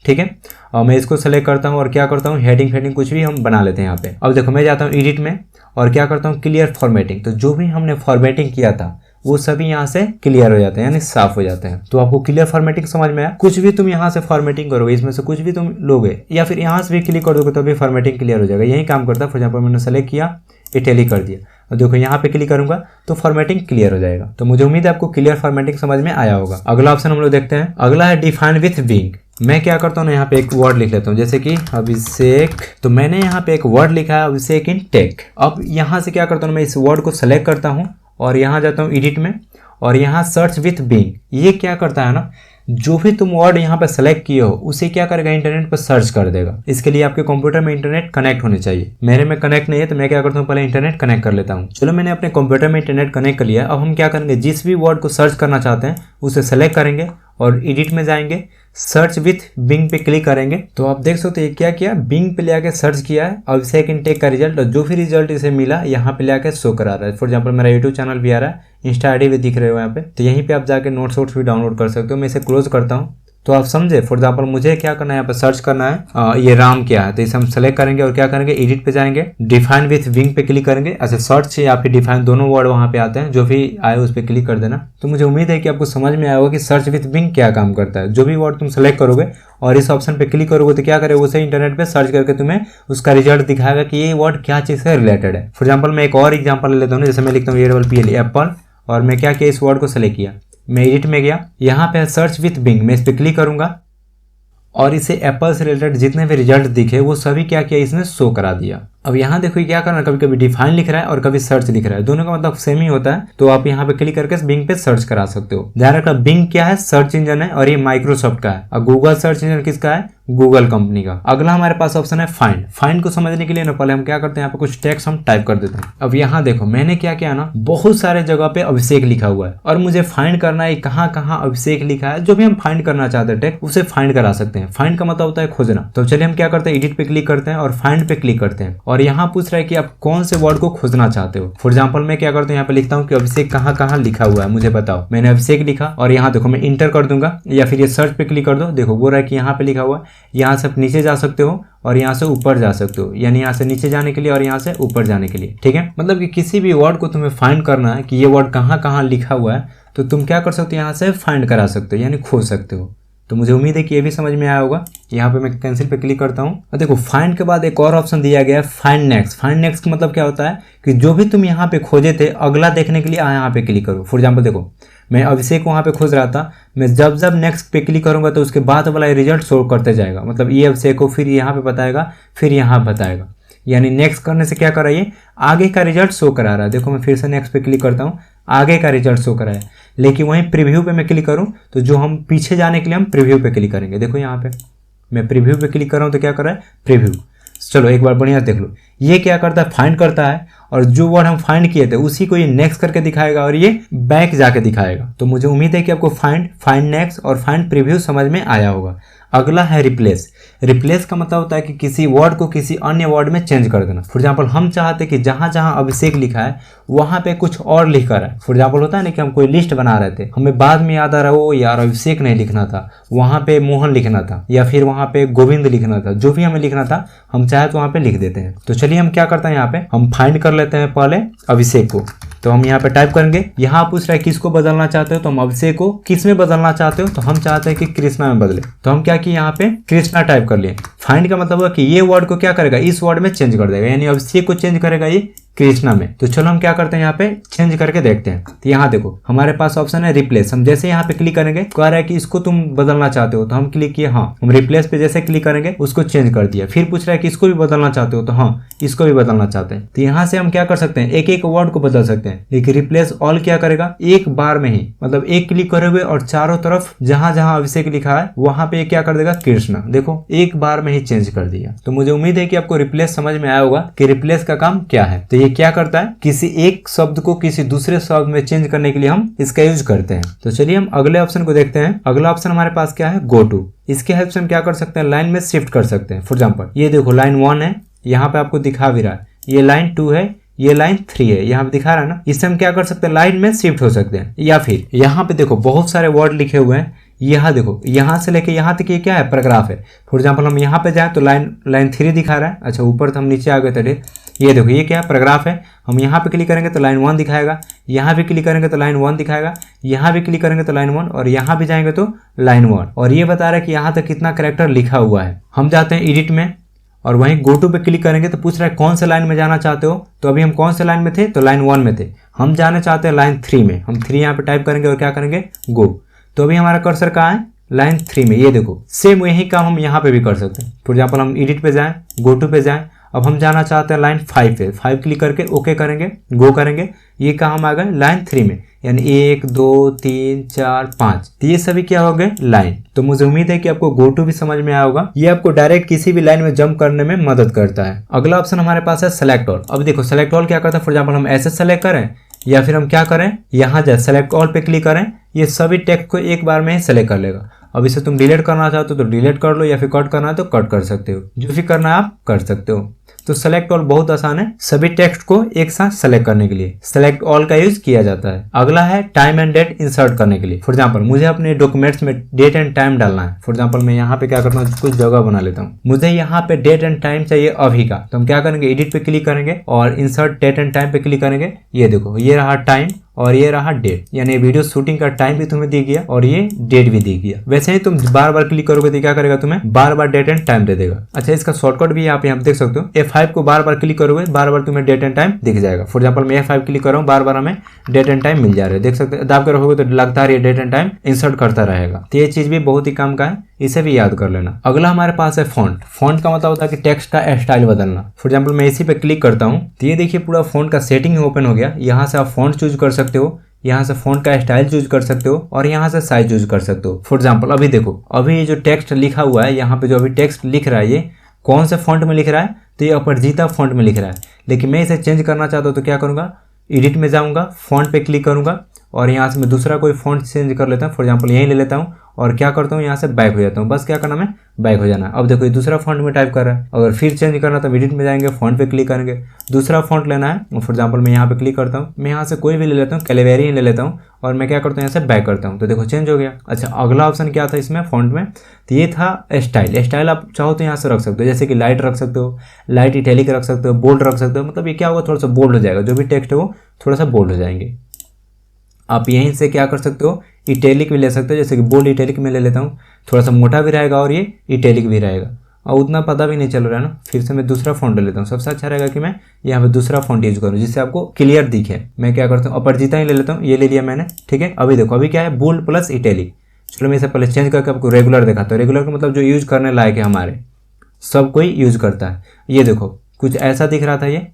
ठीक है। और मैं इसको सेलेक्ट करता हूँ और क्या करता हूँ, हेडिंग फेडिंग कुछ भी हम बना लेते हैं यहाँ पे। अब देखो मैं जाता हूँ एडिट में और क्या करता हूँ, क्लियर फॉर्मेटिंग। तो जो भी हमने फॉर्मेटिंग किया था वो सभी यहाँ से क्लियर हो जाते हैं, यानी साफ हो जाते हैं। तो आपको क्लियर फॉर्मेटिंग समझ में आया। कुछ भी तुम यहाँ से फॉर्मेटिंग करोगे, इसमें से कुछ भी तुम लोगे या फिर यहाँ से भी क्लिक कर दोगे तो भी फॉर्मेटिंग क्लियर हो जाएगा। यही काम करता है। फॉर एग्जाम्पल मैंने सेलेक्ट किया, इटैलिक कर दिया और देखो यहाँ पे क्लिक करूंगा तो फॉर्मेटिंग क्लियर हो जाएगा। तो मुझे उम्मीद है आपको क्लियर फॉर्मेटिंग समझ में आया होगा। अगला ऑप्शन हम लोग देखते हैं। अगला है डिफाइन विथ बिंग। मैं क्या करता हूँ ना, यहाँ पे एक वर्ड लिख लेता हूँ, जैसे कि अभिषेक। तो मैंने यहाँ पे एक वर्ड लिखा है अभिषेक इन टेक। अब यहाँ से क्या करता हूँ, मैं इस वर्ड को सेलेक्ट करता हूँ और यहाँ जाता हूँ एडिट में और यहाँ सर्च विथ बिंग। ये क्या करता है ना, जो भी तुम वर्ड यहाँ पे सेलेक्ट किए हो उसे क्या करेगा, इंटरनेट पर सर्च कर देगा। इसके लिए आपके कंप्यूटर में इंटरनेट कनेक्ट होने चाहिए। मेरे में कनेक्ट नहीं है तो मैं क्या करता हूँ, पहले इंटरनेट कनेक्ट कर लेता हूँ। चलो मैंने अपने कंप्यूटर में इंटरनेट कनेक्ट कर लिया। अब हम क्या करेंगे, जिस भी वर्ड को सर्च करना चाहते हैं उसे सेलेक्ट करेंगे और एडिट में जाएंगे, सर्च विथ बिंग पे क्लिक करेंगे। तो आप देख सकते हैं क्या किया, बिंग पे ले आके सर्च किया है अभिषेक इन टेक का रिजल्ट, और जो भी रिजल्ट इसे मिला यहाँ पे ले आके शो करा रहा है। फॉर एग्जाम्पल मेरा यूट्यूब चैनल भी आ रहा है, इंस्टा आईडी भी दिख रहे हो यहाँ पे। तो यहीं पे आप जाके नोट्स वोट्स भी डाउनलोड कर सकते हो। मैं इसे क्लोज करता हूँ तो आप समझे। फॉर एग्जाम्पल मुझे क्या करना है, यहाँ पे सर्च करना है ये राम क्या है, तो इसे हम सेलेक्ट करेंगे और क्या करेंगे, एडिट पे जाएंगे, डिफाइन विथ विंग पे क्लिक करेंगे। अच्छा, सर्च या फिर डिफाइन दोनों वर्ड वहाँ पे आते हैं, जो भी आए उस पर क्लिक कर देना। तो मुझे उम्मीद है कि आपको समझ में आया होगा कि सर्च विथ विंग क्या काम करता है। जो भी वर्ड तुम सेलेक्ट करोगे और इस ऑप्शन पे क्लिक करोगे तो क्या करेगा, उसे इंटरनेट पे सर्च करके तुम्हें उसका रिजल्ट दिखाएगा कि ये वर्ड क्या चीज़ से रिलेटेड है। फॉर एग्जाम्पल मैं एक और एग्जाम्पल ले लेता हूँ, जैसे मैं लिखता हूँ APPL एप्पल, और मैं क्या किया, इस वर्ड को सेलेक्ट किया, मैं एडिट में गया, यहाँ पे सर्च विथ बिंग, मैं इस पर क्लिक करूंगा और इसे एप्पल से रिलेटेड जितने भी रिजल्ट दिखे वो सभी क्या किया, इसने शो करा दिया। अब यहाँ देखो क्या करना, कभी कभी डिफाइन लिख रहा है और कभी सर्च लिख रहा है, दोनों का मतलब सेम ही होता है। तो आप यहाँ पे क्लिक करके बिंग पे सर्च करा सकते हो। ध्यान रखना, बिंग क्या है, सर्च इंजन है और ये माइक्रोसॉफ्ट का है, और गूगल सर्च इंजन किसका है, गूगल कंपनी का। अगला हमारे पास ऑप्शन है फाइंड। फाइंड को समझने के लिए ना पहले हम क्या करते हैं, यहाँ पे कुछ टेक्स्ट हम टाइप कर देते हैं। अब यहाँ देखो मैंने क्या किया ना, बहुत सारे जगह पे अभिषेक लिखा हुआ है और मुझे फाइंड करना है कहाँ कहाँ अभिषेक लिखा है। जो भी हम फाइंड करना चाहते हैं टेक्स्ट, उसे फाइंड करा सकते हैं। फाइंड का मतलब होता है खोजना। तो चलिए हम क्या करते हैं, एडिट पे क्लिक करते हैं और फाइंड पे क्लिक करते हैं, और यहाँ पूछ रहा है कि आप कौन से वर्ड को खोजना चाहते हो। फॉर एग्जाम्पल मैं क्या करता हूँ, यहाँ पे लिखता हूँ कि अभिषेक कहाँ कहाँ लिखा हुआ है मुझे बताओ। मैंने अभिषेक लिखा और यहाँ देखो मैं इंटर कर दूंगा, या फिर ये सर्च पे क्लिक कर दो, देखो बोल रहा है कि यहाँ पे लिखा हुआ है। यहाँ से आप नीचे जा सकते हो और यहाँ से ऊपर जा सकते हो, यानी यहाँ से नीचे जाने के लिए और यहाँ से ऊपर जाने के लिए, ठीक है। मतलब कि किसी भी वर्ड को तुम्हें फाइंड करना है कि ये वर्ड कहाँ कहाँ लिखा हुआ है, तो तुम क्या कर सकते हो, यहाँ से फाइंड करा सकते हो, यानी खोज सकते हो। तो मुझे उम्मीद है कि ये भी समझ में आया होगा। यहाँ पे मैं कैंसिल पे क्लिक करता हूँ और देखो फाइंड के बाद एक और ऑप्शन दिया गया है, फाइंड नेक्स्ट। फाइंड नेक्स्ट का मतलब क्या होता है कि जो भी तुम यहाँ पे खोजे थे अगला देखने के लिए यहाँ पे क्लिक करो। फॉर एग्जाम्पल देखो मैं अभिषेक वहाँ पे खोज रहा था, मैं जब जब नेक्स्ट पे क्लिक करूंगा तो उसके बाद वाला रिजल्ट शो करते जाएगा। मतलब ये अभिषेक को फिर यहाँ पे बताएगा, फिर यहाँ बताएगा, यानी नेक्स्ट करने से क्या कर रहा है, ये आगे का रिजल्ट शो करा रहा है। देखो मैं फिर से नेक्स्ट पे क्लिक करता हूँ, आगे का रिजल्ट शो करा है। लेकिन वहीं प्रीव्यू पे मैं क्लिक करूँ तो जो हम पीछे जाने के लिए हम प्रीव्यू पे क्लिक करेंगे। देखो यहाँ पे मैं प्रीव्यू पे क्लिक कर रहा हूँ तो क्या कर रहा है, प्रीव्यू। चलो एक बार बढ़िया देख लो, ये क्या करता है, फाइंड करता है और जो वर्ड हम फाइंड किए थे उसी को ये नेक्स्ट करके दिखाएगा और ये बैक जाके दिखाएगा। तो मुझे उम्मीद है कि आपको फाइंड नेक्स्ट और फाइंड प्रीव्यू समझ में आया होगा। अगला है रिप्लेस। रिप्लेस का मतलब होता है कि किसी वर्ड को किसी अन्य वर्ड में चेंज कर देना। फॉर एग्जाम्पल हम चाहते हैं कि जहां जहां अभिषेक लिखा है वहां पे कुछ और लिख कर है। फॉर एग्जाम्पल होता है ना कि हम कोई लिस्ट बना रहे थे, हमें बाद में याद आ रहा है वो यार अभिषेक नहीं लिखना था, वहां पे मोहन लिखना था या फिर वहां पे गोविंद लिखना था, जो भी हमें लिखना था हम चाहे तो वहां पे लिख देते हैं। तो चलिए हम क्या करते हैं, यहाँ पे हम फाइंड कर लेते हैं पहले अभिषेक को। तो हम यहाँ पे टाइप करेंगे, यहाँ पूछ रहा है किसको बदलना चाहते हो, तो हम अभिषेक को किस में बदलना चाहते हो, तो हम चाहते हैं कि कृष्णा में बदले। तो हम क्या किए, यहाँ पे कृष्णा टाइप कर लिए। फाइंड का मतलब है कि ये वर्ड को क्या करेगा, इस वर्ड में चेंज कर देगा, यानी अभिषेक को चेंज करेगा ये कृष्णा में। तो चलो हम क्या करते हैं, यहाँ पे चेंज करके देखते हैं। तो यहाँ देखो हमारे पास ऑप्शन है रिप्लेस। हम जैसे यहाँ पे क्लिक करेंगे, कह रहा है कि इसको तुम बदलना चाहते हो, तो हम क्लिक किए हाँ। हम रिप्लेस पे जैसे क्लिक करेंगे उसको चेंज कर दिया। फिर पूछ रहा है कि इसको भी बदलना चाहते हो, तो हाँ इसको भी बदलना चाहते हैं। तो यहाँ से हम क्या कर सकते हैं, एक एक वर्ड को बदल सकते हैं। लेकिन रिप्लेस ऑल क्या करेगा, एक बार में ही, मतलब एक क्लिक करोगे और चारों तरफ जहां जहां अभिषेक लिखा है वहां पे क्या कर देगा, कृष्णा। देखो एक बार में ही चेंज कर दिया। तो मुझे उम्मीद है कि आपको रिप्लेस समझ में आया होगा कि रिप्लेस का काम क्या है। तो ये क्या करता है, किसी एक शब्द को किसी दूसरे शब्द में चेंज करने के लिए हम इसका यूज करते हैं। तो चलिए हम अगले ऑप्शन को देखते हैं। अगला ऑप्शन हमारे पास क्या है, गो टू। इसके हेल्प से हम क्या कर सकते हैं, लाइन में शिफ्ट कर सकते हैं। फॉर एग्जाम्पल ये देखो लाइन 1 है, यहाँ पे आपको दिखा भी रहा है, ये लाइन 2 है, ये लाइन 3 है, यहाँ पे दिखा रहा है ना। इससे हम क्या कर सकते हैं, लाइन में शिफ्ट हो सकते हैं। या फिर यहाँ पे देखो बहुत सारे वर्ड लिखे हुए हैं, यहाँ देखो यहाँ से लेके यहाँ तक ये क्या है, पैराग्राफ है। फॉर एग्जाम्पल हम यहाँ पे जाएं तो लाइन 3 दिखा रहा है। अच्छा ऊपर तो हम नीचे आ गए थे, ये देखो ये क्या है, पैराग्राफ है। हम यहाँ पे क्लिक करेंगे तो लाइन 1 दिखाएगा, यहाँ भी क्लिक करेंगे तो लाइन 1 दिखाएगा, यहाँ भी क्लिक करेंगे तो लाइन 1 और यहाँ भी जाएंगे तो लाइन 1। और ये बता रहा है कि यहाँ तक कितना कैरेक्टर लिखा हुआ है। हम जाते हैं एडिट में और वहीं गो टू पे क्लिक करेंगे तो पूछ रहा है कौन से लाइन में जाना चाहते हो। तो अभी हम कौन से लाइन में थे, तो लाइन 1 में थे। हम जाना चाहते हैं लाइन 3 में। हम 3 यहाँ पे टाइप करेंगे और क्या करेंगे, गो। तो अभी हमारा कर्सर कहाँ है, लाइन 3 में। ये देखो सेम यही काम हम यहाँ पे भी कर सकते हैं। फॉर एग्जाम्पल हम एडिट पे जाएं, गो टू पे जाएं, अब हम जाना चाहते हैं लाइन 5 पे। 5 क्लिक करके ओके करेंगे, गो करेंगे। ये कहाँ हम आ गए, लाइन 3 में, यानी 1 2 3 4 5। तो ये सभी क्या हो गए, लाइन। तो मुझे उम्मीद है कि आपको गो टू भी समझ में आया होगा। ये आपको डायरेक्ट किसी भी लाइन में जंप करने में मदद करता है। अगला ऑप्शन हमारे पास है सेलेक्ट ऑल। अब देखो सेलेक्ट ऑल क्या करता है, फॉर एग्जाम्पल हम ऐसे सेलेक्ट करें या फिर हम क्या करें, यहाँ जाए सेलेक्ट ऑल पे क्लिक करें, ये सभी टेक्स्ट को एक बार में ही सेलेक्ट कर लेगा। अब इसे तुम डिलीट करना चाहते हो तो डिलीट कर लो, या फिर कट करना है तो कट कर सकते हो, जो भी करना है आप कर सकते हो। तो सेलेक्ट ऑल बहुत आसान है, सभी टेक्स्ट को एक साथ सेलेक्ट करने के लिए सेलेक्ट ऑल का यूज किया जाता है। अगला है टाइम एंड डेट इंसर्ट करने के लिए। फॉर एग्जांपल मुझे अपने डॉक्यूमेंट्स में डेट एंड टाइम डालना है। फॉर एग्जांपल मैं यहाँ पे क्या करता हूँ, कुछ जगह बना लेता हूँ, मुझे यहाँ पे डेट एंड टाइम चाहिए अभी का, तो हम क्या करेंगे, एडिट पे क्लिक करेंगे और इंसर्ट डेट एंड टाइम पे क्लिक करेंगे। ये देखो ये रहा टाइम और ये रहा डेट, यानी वीडियो शूटिंग का टाइम भी तुम्हें दी गया और ये डेट भी दी गया। वैसे ही तुम बार बार क्लिक करोगे तो क्या करेगा, तुम्हें बार बार डेट एंड टाइम दे देगा। अच्छा, इसका शॉर्टकट भी आप यहाँ देख सकते हो, F5 को बार बार क्लिक करोगे बार बार तुम्हें डेट एंड टाइम दिख जाएगा। फॉर एग्जाम्पल मैं F5 क्लिक कर रहा हूँ, बार बार हमें डेट एंड टाइम मिल जा रहे हैं, देख सकते हो। दाब कर रखोगे तो लगता है डेट एंड टाइम इंसर्ट करता रहेगा। तो ये चीज भी बहुत ही काम का है, इसे भी याद कर लेना। अगला हमारे पास है फॉन्ट। फॉन्ट का मतलब होता है कि टेक्स्ट का स्टाइल बदलना। फॉर एग्जाम्पल मैं इसी पे क्लिक करता हूँ तो ये देखिए पूरा फॉन्ट का सेटिंग ओपन हो गया। यहाँ से आप फॉन्ट चूज कर सकते हो, यहाँ से फॉन्ट का स्टाइल चूज कर सकते हो और यहाँ से साइज चूज कर सकते हो। फॉर एग्जाम्पल अभी देखो, अभी ये जो टेक्स्ट लिखा हुआ है, यहाँ पे जो अभी टेक्स्ट लिख रहा है, ये कौन से फॉन्ट में लिख रहा है, तो ये अपराजिता फॉन्ट में लिख रहा है। लेकिन मैं इसे चेंज करना चाहता हूँ तो क्या करूँगा, एडिट में जाऊँगा, फॉन्ट पे क्लिक करूँगा और यहाँ से मैं दूसरा कोई फॉन्ट चेंज कर लेता हूँ। फॉर एग्जाम्पल यही ले लेता हूँ और क्या करता हूँ, यहाँ से बैक हो जाता हूँ। बस क्या करना है, बैक हो जाना है। अब देखो ये दूसरा फॉन्ट में टाइप कर रहा है, अगर फिर चेंज करना तो एडिट में जाएंगे, फॉन्ट पे क्लिक करेंगे, दूसरा फॉन्ट लेना है। फॉर एग्जाम्पल मैं यहाँ पे क्लिक करता हूँ, मैं यहाँ से कोई भी ले लेता हूँ, कैलिबरी ले लेता हूँ और मैं क्या करता हूँ, यहाँ से बैक करता हूँ, तो देखो चेंज हो गया। अच्छा, अगला ऑप्शन क्या था इसमें फॉन्ट में, तो ये था स्टाइल। स्टाइल आप चाहो तो यहाँ से रख सकते हो, जैसे कि लाइट रख सकते हो, लाइट इटैलिक रख सकते हो, बोल्ड रख सकते हो। मतलब ये क्या होगा, थोड़ा सा बोल्ड हो जाएगा, जो भी टेक्स्ट है वो थोड़ा सा बोल्ड हो जाएंगे। आप यहीं से क्या कर सकते हो, इटैलिक भी ले सकते हो, जैसे कि बोल्ड इटैलिक में ले लेता हूँ, थोड़ा सा मोटा भी रहेगा और ये इटैलिक भी रहेगा और उतना पता भी नहीं चल रहा है ना। फिर से मैं दूसरा फॉन्ट ले लेता हूँ। सबसे अच्छा रहेगा कि मैं यहाँ पे दूसरा फॉन्ट यूज करूँ जिससे आपको क्लियर दिखे। मैं क्या करता हूँ, अपराजिता ही ले लेता हूँ, ये ले लिया मैंने, ठीक है। अभी देखो अभी क्या है, बोल्ड प्लस इटैलिक। चलो मैं इसे पहले चेंज करके आपको रेगुलर दिखाता हूँ। रेगुलर का मतलब जो यूज करने लायक है, हमारे सब कोई यूज करता है। ये देखो कुछ ऐसा दिख रहा था ये।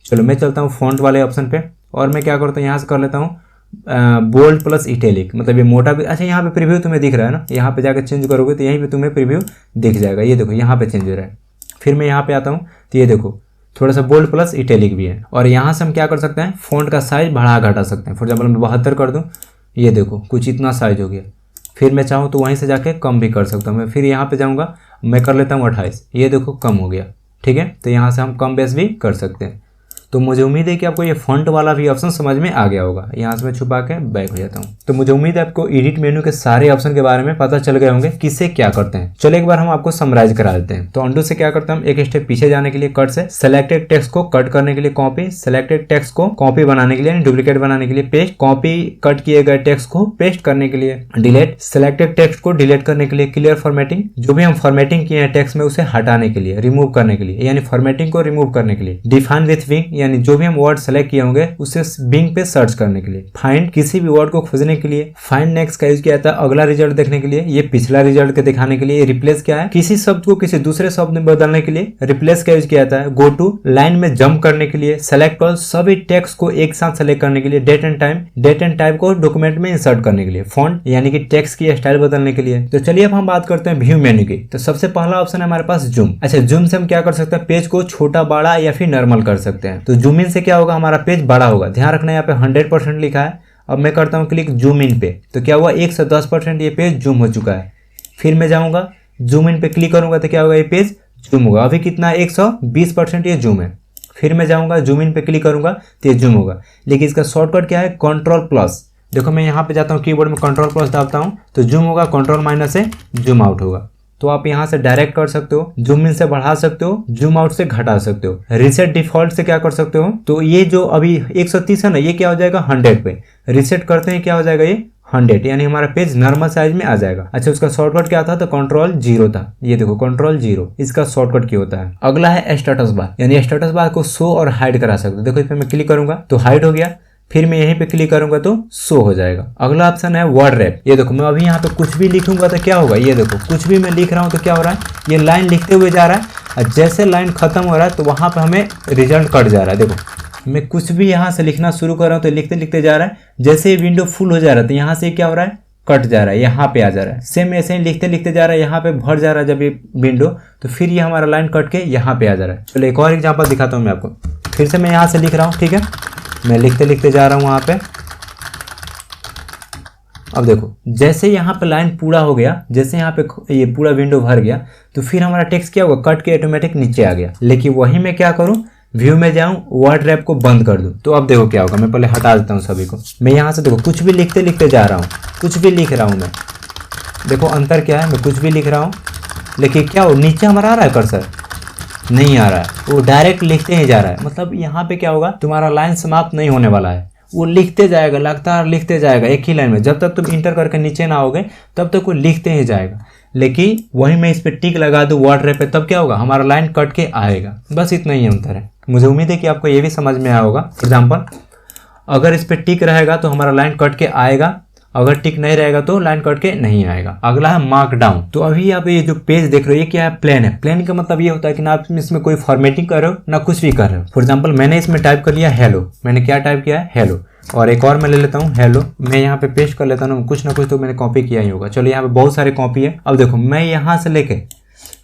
चलो मैं चलता हूँ फॉन्ट वाले ऑप्शन पे और मैं क्या करता हूँ, यहाँ से कर लेता हूँ बोल्ड प्लस इटैलिक, मतलब ये मोटा भी। अच्छा, यहाँ पे प्रीव्यू तुम्हें दिख रहा है ना, यहाँ पे जाकर चेंज करोगे तो यहीं पे तुम्हें प्रीव्यू दिख जाएगा। ये देखो यहाँ पे चेंज हो रहा है। फिर मैं यहाँ पे आता हूँ तो ये देखो थोड़ा सा बोल्ड प्लस इटैलिक भी है। और यहाँ से हम क्या कर सकते हैं, फ़ॉन्ट का साइज बढ़ा घटा सकते हैं। फॉर एग्जाम्पल मैं 72 कर दूँ, ये देखो कुछ इतना साइज हो गया। फिर मैं चाहूँ तो वहीं से जाके कम भी कर सकता हूँ। मैं फिर यहाँ पे जाऊँगा, मैं कर लेता हूँ 28, ये देखो कम हो गया, ठीक है। तो यहाँ से हम कम बेस भी कर सकते हैं। तो मुझे उम्मीद है कि आपको ये फॉन्ट वाला भी ऑप्शन समझ में आ गया होगा। यहाँ से मैं छुपा के बैक हो जाता हूँ। तो मुझे उम्मीद है आपको एडिट मेन्यू के सारे ऑप्शन के बारे में पता चल गए होंगे, किससे क्या करते हैं। चलो एक बार हम आपको समराइज करा देते हैं। तो अंडू से क्या करता हूँ, एक स्टेप पीछे जाने के लिए कट से, सेलेक्टेड टेक्स्ट को कट करने के लिए कॉपी, सेलेक्टेड टेक्स्ट को कॉपी बनाने के लिए डुप्लीकेट बनाने के लिए पेस्ट, कॉपी कट किए गए टेक्स्ट को पेस्ट करने के लिए डिलीट, सेलेक्टेड टेक्स्ट को डिलीट करने के लिए क्लियर फॉर्मेटिंग, जो भी हम फॉर्मेटिंग किए हैं टेक्स्ट में उसे हटाने के लिए, रिमूव करने के लिए, यानी फॉर्मेटिंग को रिमूव करने के लिए, डिफाइन विथ विंग, यानी जो भी हम वर्ड सेलेक्ट किए होंगे उसे बिंग पे सर्च करने के लिए, फाइंड किसी भी वर्ड को खोजने के लिए, फाइंड नेक्स्ट का यूज किया जाता है अगला रिजल्ट देखने के लिए, ये पिछला रिजल्ट के दिखाने के लिए, रिप्लेस क्या है किसी शब्द को किसी दूसरे शब्द में बदलने के लिए, रिप्लेस का यूज किया जाता है, गो टू लाइन में जंप करने के लिए, सेलेक्ट ऑल सभी टेक्स्ट को एक साथ सेलेक्ट करने के लिए, डेट एंड टाइम को डॉक्यूमेंट में इंसर्ट करने के लिए, फॉन्ट यानी कि टेक्स्ट की स्टाइल बदलने के लिए। तो चलिए अब हम बात करते हैं व्यू मेन्यू की। तो सबसे पहला ऑप्शन है हमारे पास जूम। अच्छा, जूम से हम क्या कर सकते हैं, पेज को छोटा बड़ा या फिर नॉर्मल कर सकते हैं। तो जूम इन से क्या होगा, हमारा पेज बड़ा होगा। ध्यान रखना यहाँ पे 100% लिखा है। अब मैं करता हूँ क्लिक जूम इन पे, तो क्या हुआ 110% ये पेज जूम हो चुका है। फिर मैं जाऊँगा जूम इन पे क्लिक करूँगा तो क्या होगा, ये पेज जूम होगा। अभी कितना 120% ये जूम है। फिर मैं जाऊँगा जूम इन पे क्लिक करूँगा तो ये जूम होगा। लेकिन इसका शॉर्टकट क्या है, कंट्रोल प्लस। देखो मैं यहाँ पे जाता हूँ कीबोर्ड में कंट्रोल प्लस दाबता हूँ तो जूम होगा, कंट्रोल माइनस से जूम आउट होगा। तो आप यहाँ से डायरेक्ट कर सकते हो, जूम इन से बढ़ा सकते हो, जूम आउट से घटा सकते हो, रीसेट डिफॉल्ट से क्या कर सकते हो। तो ये जो अभी 130 है ना, ये क्या हो जाएगा 100 पे। रीसेट करते हैं क्या हो जाएगा, ये 100, यानी हमारा पेज नॉर्मल साइज में आ जाएगा। अच्छा, उसका शॉर्टकट क्या था, तो कंट्रोल 0 था। ये देखो कंट्रोल 0 इसका शॉर्टकट क्या होता है। अगला है स्टेटस बार, यानी स्टेटस बार को शो और हाइड करा सकते हो। देखो इस पे मैं क्लिक करूंगा तो हाइड हो गया, फिर मैं यहीं पे क्लिक करूंगा तो शो हो जाएगा। अगला ऑप्शन है वर्ड रैप। ये देखो मैं अभी यहाँ पे कुछ भी लिखूंगा तो क्या होगा, ये देखो कुछ भी मैं लिख रहा हूँ तो क्या हो रहा है, ये लाइन लिखते हुए जा रहा है और जैसे लाइन खत्म हो रहा है तो वहां पे हमें रिजल्ट कट जा रहा है। देखो मैं कुछ भी यहाँ से लिखना शुरू कर रहा हूँ तो लिखते लिखते जा रहा है, जैसे ये विंडो फुल हो जा रहा है तो यहाँ से क्या हो रहा है, कट जा रहा है, यहाँ पे आ जा रहा है। सेम ऐसे ही लिखते लिखते जा रहा है, यहाँ पे भर जा रहा है जब ये विंडो, तो फिर ये हमारा लाइन कट के यहाँ पे आ जा रहा है। चलो एक और एग्जाम्पल दिखाता हूँ मैं आपको। फिर से मैं यहाँ से लिख रहा हूँ, ठीक है, मैं लिखते लिखते जा रहा हूँ वहाँ पे। अब देखो जैसे यहाँ पे लाइन पूरा हो गया, जैसे यहाँ पे ये पूरा विंडो भर गया, तो फिर हमारा टेक्स्ट क्या होगा, कट के ऑटोमेटिक नीचे आ गया। लेकिन वही मैं क्या करूँ, व्यू में जाऊं, वर्ड रैप को बंद कर दूं, तो अब देखो क्या होगा। मैं पहले हटा देता हूं सभी को। मैं यहाँ से देखो कुछ भी लिखते लिखते जा रहा हूँ, कुछ भी लिख रहा हूँ मैं। देखो अंतर क्या है, मैं कुछ भी लिख रहा हूँ, लेकिन क्या हो, नीचे हमारा आ रहा है कर्सर, नहीं आ रहा है, वो डायरेक्ट लिखते ही जा रहा है। मतलब यहाँ पे क्या होगा, तुम्हारा लाइन समाप्त नहीं होने वाला है, वो लिखते जाएगा, लगातार लिखते जाएगा एक ही लाइन में। जब तक तुम इंटर करके नीचे ना आओगे तब तक वो लिखते ही जाएगा। लेकिन वही मैं इस पर टिक लगा दूँ वर्ड रैप पे, तब क्या होगा, हमारा लाइन कट के आएगा। बस इतना ही अंतर है। मुझे उम्मीद है कि आपको ये भी समझ में आया होगा। फॉर एग्जाम्पल अगर इस पर टिक रहेगा तो हमारा लाइन कट के आएगा, अगर टिक नहीं रहेगा तो लाइन कट के नहीं आएगा। अगला है मार्क डाउन। तो अभी आप ये जो पेज देख रहे हो, ये क्या है, प्लेन है। प्लेन का मतलब ये होता है कि ना आप इसमें कोई फॉर्मेटिंग कर रहे हो ना कुछ भी कर रहे हो। फॉर एग्जाम्पल मैंने इसमें टाइप कर लिया हेलो, मैंने क्या टाइप किया है, हेलो। और एक और मैं ले लेता हूँ हेलो, मैं यहाँ पे पेस्ट कर लेता हूँ, कुछ ना कुछ तो मैंने कॉपी किया ही होगा। चलो यहाँ पे बहुत सारे कॉपी है। अब देखो मैं यहाँ से लेके,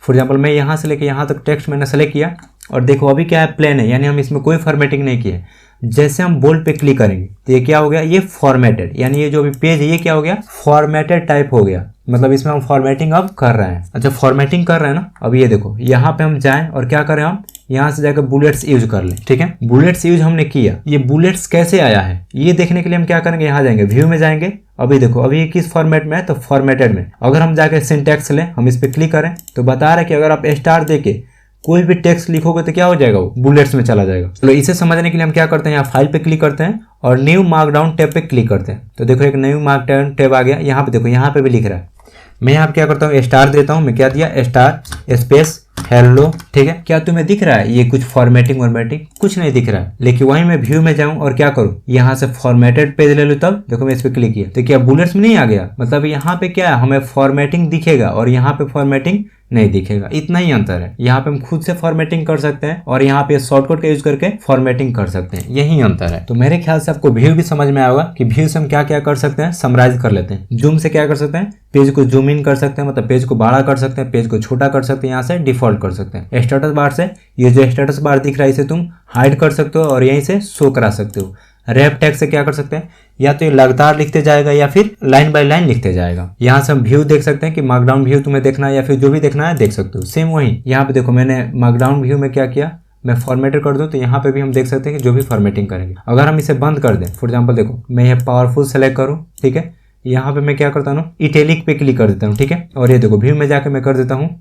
फॉर एग्जाम्पल मैं यहाँ से लेके यहाँ तक टेक्स्ट मैंने सेलेक्ट किया, और देखो अभी क्या है, प्लेन है, यानी हम इसमें कोई फॉर्मेटिंग नहीं किया। जैसे हम बोल्ड पे क्लिक करेंगे तो ये क्या हो गया, ये फॉर्मेटेड, यानी ये जो भी पेज है ये क्या हो गया, फॉर्मेटेड टाइप हो गया। मतलब इसमें हम फॉर्मेटिंग अब कर रहे हैं। अच्छा फॉर्मेटिंग कर रहे हैं ना, अब ये देखो यहाँ पे हम जाएं और क्या करें, हम यहाँ से जाकर बुलेट्स यूज कर लें। ठीक है, बुलेट्स यूज हमने किया। ये बुलेट्स कैसे आया है ये देखने के लिए हम क्या करेंगे, यहाँ जाएंगे, व्यू में जाएंगे। अभी देखो अभी ये किस फॉर्मेट में है, तो फॉर्मेटेड में। अगर हम जाकर सिंटैक्स लें, हम इस पर क्लिक करें तो बता रहा है कि अगर आप स्टार देके कोई भी टेक्स्ट लिखोगे तो क्या हो जाएगा, वो बुलेट्स में चला जाएगा। चलो इसे समझने के लिए हम क्या करते हैं, यहाँ फाइल पे क्लिक करते हैं और न्यू मार्कडाउन टैब पे क्लिक करते हैं। तो देखो एक न्यू मार्कडाउन टैब आ गया। यहाँ पे देखो यहाँ पे भी लिख रहा है। मैं यहाँ पे क्या करता हूँ, स्टार देता हूँ। मैं क्या दिया, स्टार स्पेस हेलो। ठीक है, क्या तुम्हें दिख रहा है ये कुछ फॉर्मेटिंग वॉर्मेटिंग, कुछ नहीं दिख रहा है। लेकिन वहीं मैं व्यू में जाऊं और क्या करूं, यहाँ से फॉर्मेटेड पेज ले लूं, तब देखो मैं इस पे क्लिक किया तो क्या बुलेट्स में नहीं आ गया। मतलब यहाँ पे क्या है, हमें फॉर्मेटिंग दिखेगा और यहाँ पे फॉर्मेटिंग नहीं दिखेगा। इतना ही अंतर है। यहाँ पे हम खुद से फॉर्मेटिंग कर सकते हैं और यहाँ पे शॉर्टकट का यूज करके फॉर्मेटिंग कर सकते हैं, यही अंतर है। तो मेरे ख्याल से आपको व्यू भी समझ में आया होगा कि व्यू से हम क्या क्या कर सकते हैं, समराइज कर लेते हैं। जूम से क्या कर सकते हैं, पेज को जूम इन कर सकते हैं, मतलब पेज को बड़ा कर सकते हैं, पेज को छोटा कर सकते हैं, यहाँ से डिफॉल्ट कर सकते हैं। स्टेटस बार से ये जो स्टेटस बार दिख रहा है इसे तुम हाइड कर सकते हो और यहीं से शो करा सकते हो। रैप टैग से क्या कर सकते हैं, या तो ये लगातार लिखते जाएगा या फिर लाइन बाय लाइन लिखते जाएगा। यहाँ से हम व्यू देख सकते हैं कि मार्कडाउन व्यू तुम्हें देखना है या फिर जो भी देखना है देख सकते हो। सेम वही यहाँ पे देखो मैंने मार्कडाउन व्यू में क्या किया, मैं फॉर्मेटेड कर दूं तो यहाँ पे भी हम देख सकते हैं कि जो भी फॉर्मेटिंग करेंगे। अगर हम इसे बंद कर दें, फॉर एग्जाम्पल देखो मैं ये पावरफुल सेलेक्ट करूँ, ठीक है, यहाँ पे मैं क्या करता हूँ, इटैलिक पे क्लिक कर देता हूँ। ठीक है, और ये देखो व्यू में जाकर मैं कर देता हूँ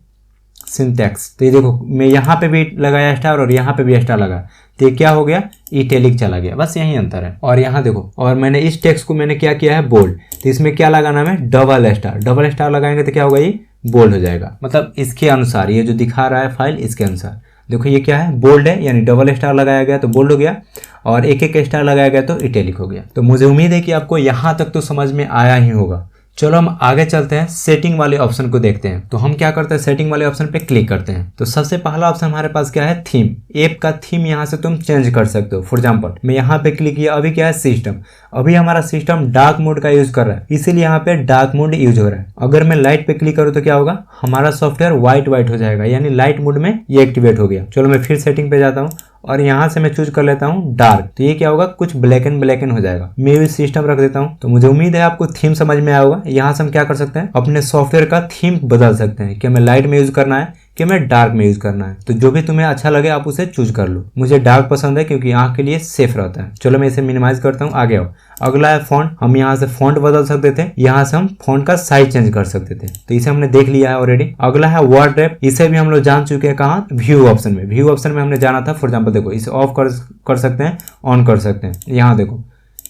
सिंटैक्स। तो ये देखो मैं यहाँ पे भी लगाया स्टार और यहाँ पे भी स्टार लगा, तो ये क्या हो गया, इटैलिक चला गया। बस यही अंतर है। और यहाँ देखो, और मैंने इस टेक्स्ट को मैंने क्या किया है, बोल्ड, तो इसमें क्या लगाना है, डबल स्टार। डबल स्टार लगाएंगे तो क्या होगा, ये बोल्ड हो जाएगा। मतलब इसके अनुसार, ये जो दिखा रहा है फाइल इसके अनुसार। देखो ये क्या है, बोल्ड है, यानी डबल स्टार लगाया गया तो बोल्ड हो गया, और एक एक स्टार लगाया गया तो इटैलिक हो गया। तो मुझे उम्मीद है कि आपको यहाँ तक तो समझ में आया ही होगा। चलो हम आगे चलते हैं, सेटिंग वाले ऑप्शन को देखते हैं। तो हम क्या करते हैं, सेटिंग वाले ऑप्शन पे क्लिक करते हैं। तो सबसे पहला ऑप्शन हमारे पास क्या है, थीम। ऐप का थीम यहाँ से तुम चेंज कर सकते हो। फॉर एग्जांपल मैं यहाँ पे क्लिक किया, अभी क्या है, सिस्टम। अभी हमारा सिस्टम डार्क मोड का यूज कर रहा है, इसीलिए यहाँ पे डार्क मोड यूज हो रहा है। अगर मैं लाइट पे क्लिक करूँ तो क्या होगा, हमारा सॉफ्टवेयर व्हाइट हो जाएगा, यानी लाइट मोड में ये एक्टिवेट हो गया। चलो मैं फिर सेटिंग पे जाता हूँ और यहाँ से मैं चूज कर लेता हूँ डार्क, तो ये क्या होगा, कुछ ब्लैक एंड हो जाएगा। म्यूजिक सिस्टम रख देता हूँ। तो मुझे उम्मीद है आपको थीम समझ में आया होगा। यहाँ से हम क्या कर सकते हैं, अपने सॉफ्टवेयर का थीम बदल सकते हैं कि हमें लाइट में यूज करना है कि हमें डार्क में यूज करना है। तो जो भी तुम्हें अच्छा लगे आप उसे चूज कर लो। मुझे डार्क पसंद है क्योंकि आंख के लिए सेफ रहता है। चलो मैं इसे मिनिमाइज करता हूँ, आगे आओ। अगला है फॉन्ट। हम यहाँ से फॉन्ट बदल सकते थे, यहाँ से हम फॉन्ट का साइज चेंज कर सकते थे, तो इसे हमने देख लिया है ऑलरेडी। अगला है वर्ड रैप। इसे भी हम लोग जान चुके हैं, कहाँ, व्यू ऑप्शन में। व्यू ऑप्शन में हमने जाना था। फॉर एग्जाम्पल देखो इसे ऑफ कर सकते हैं, ऑन कर सकते हैं। यहाँ देखो,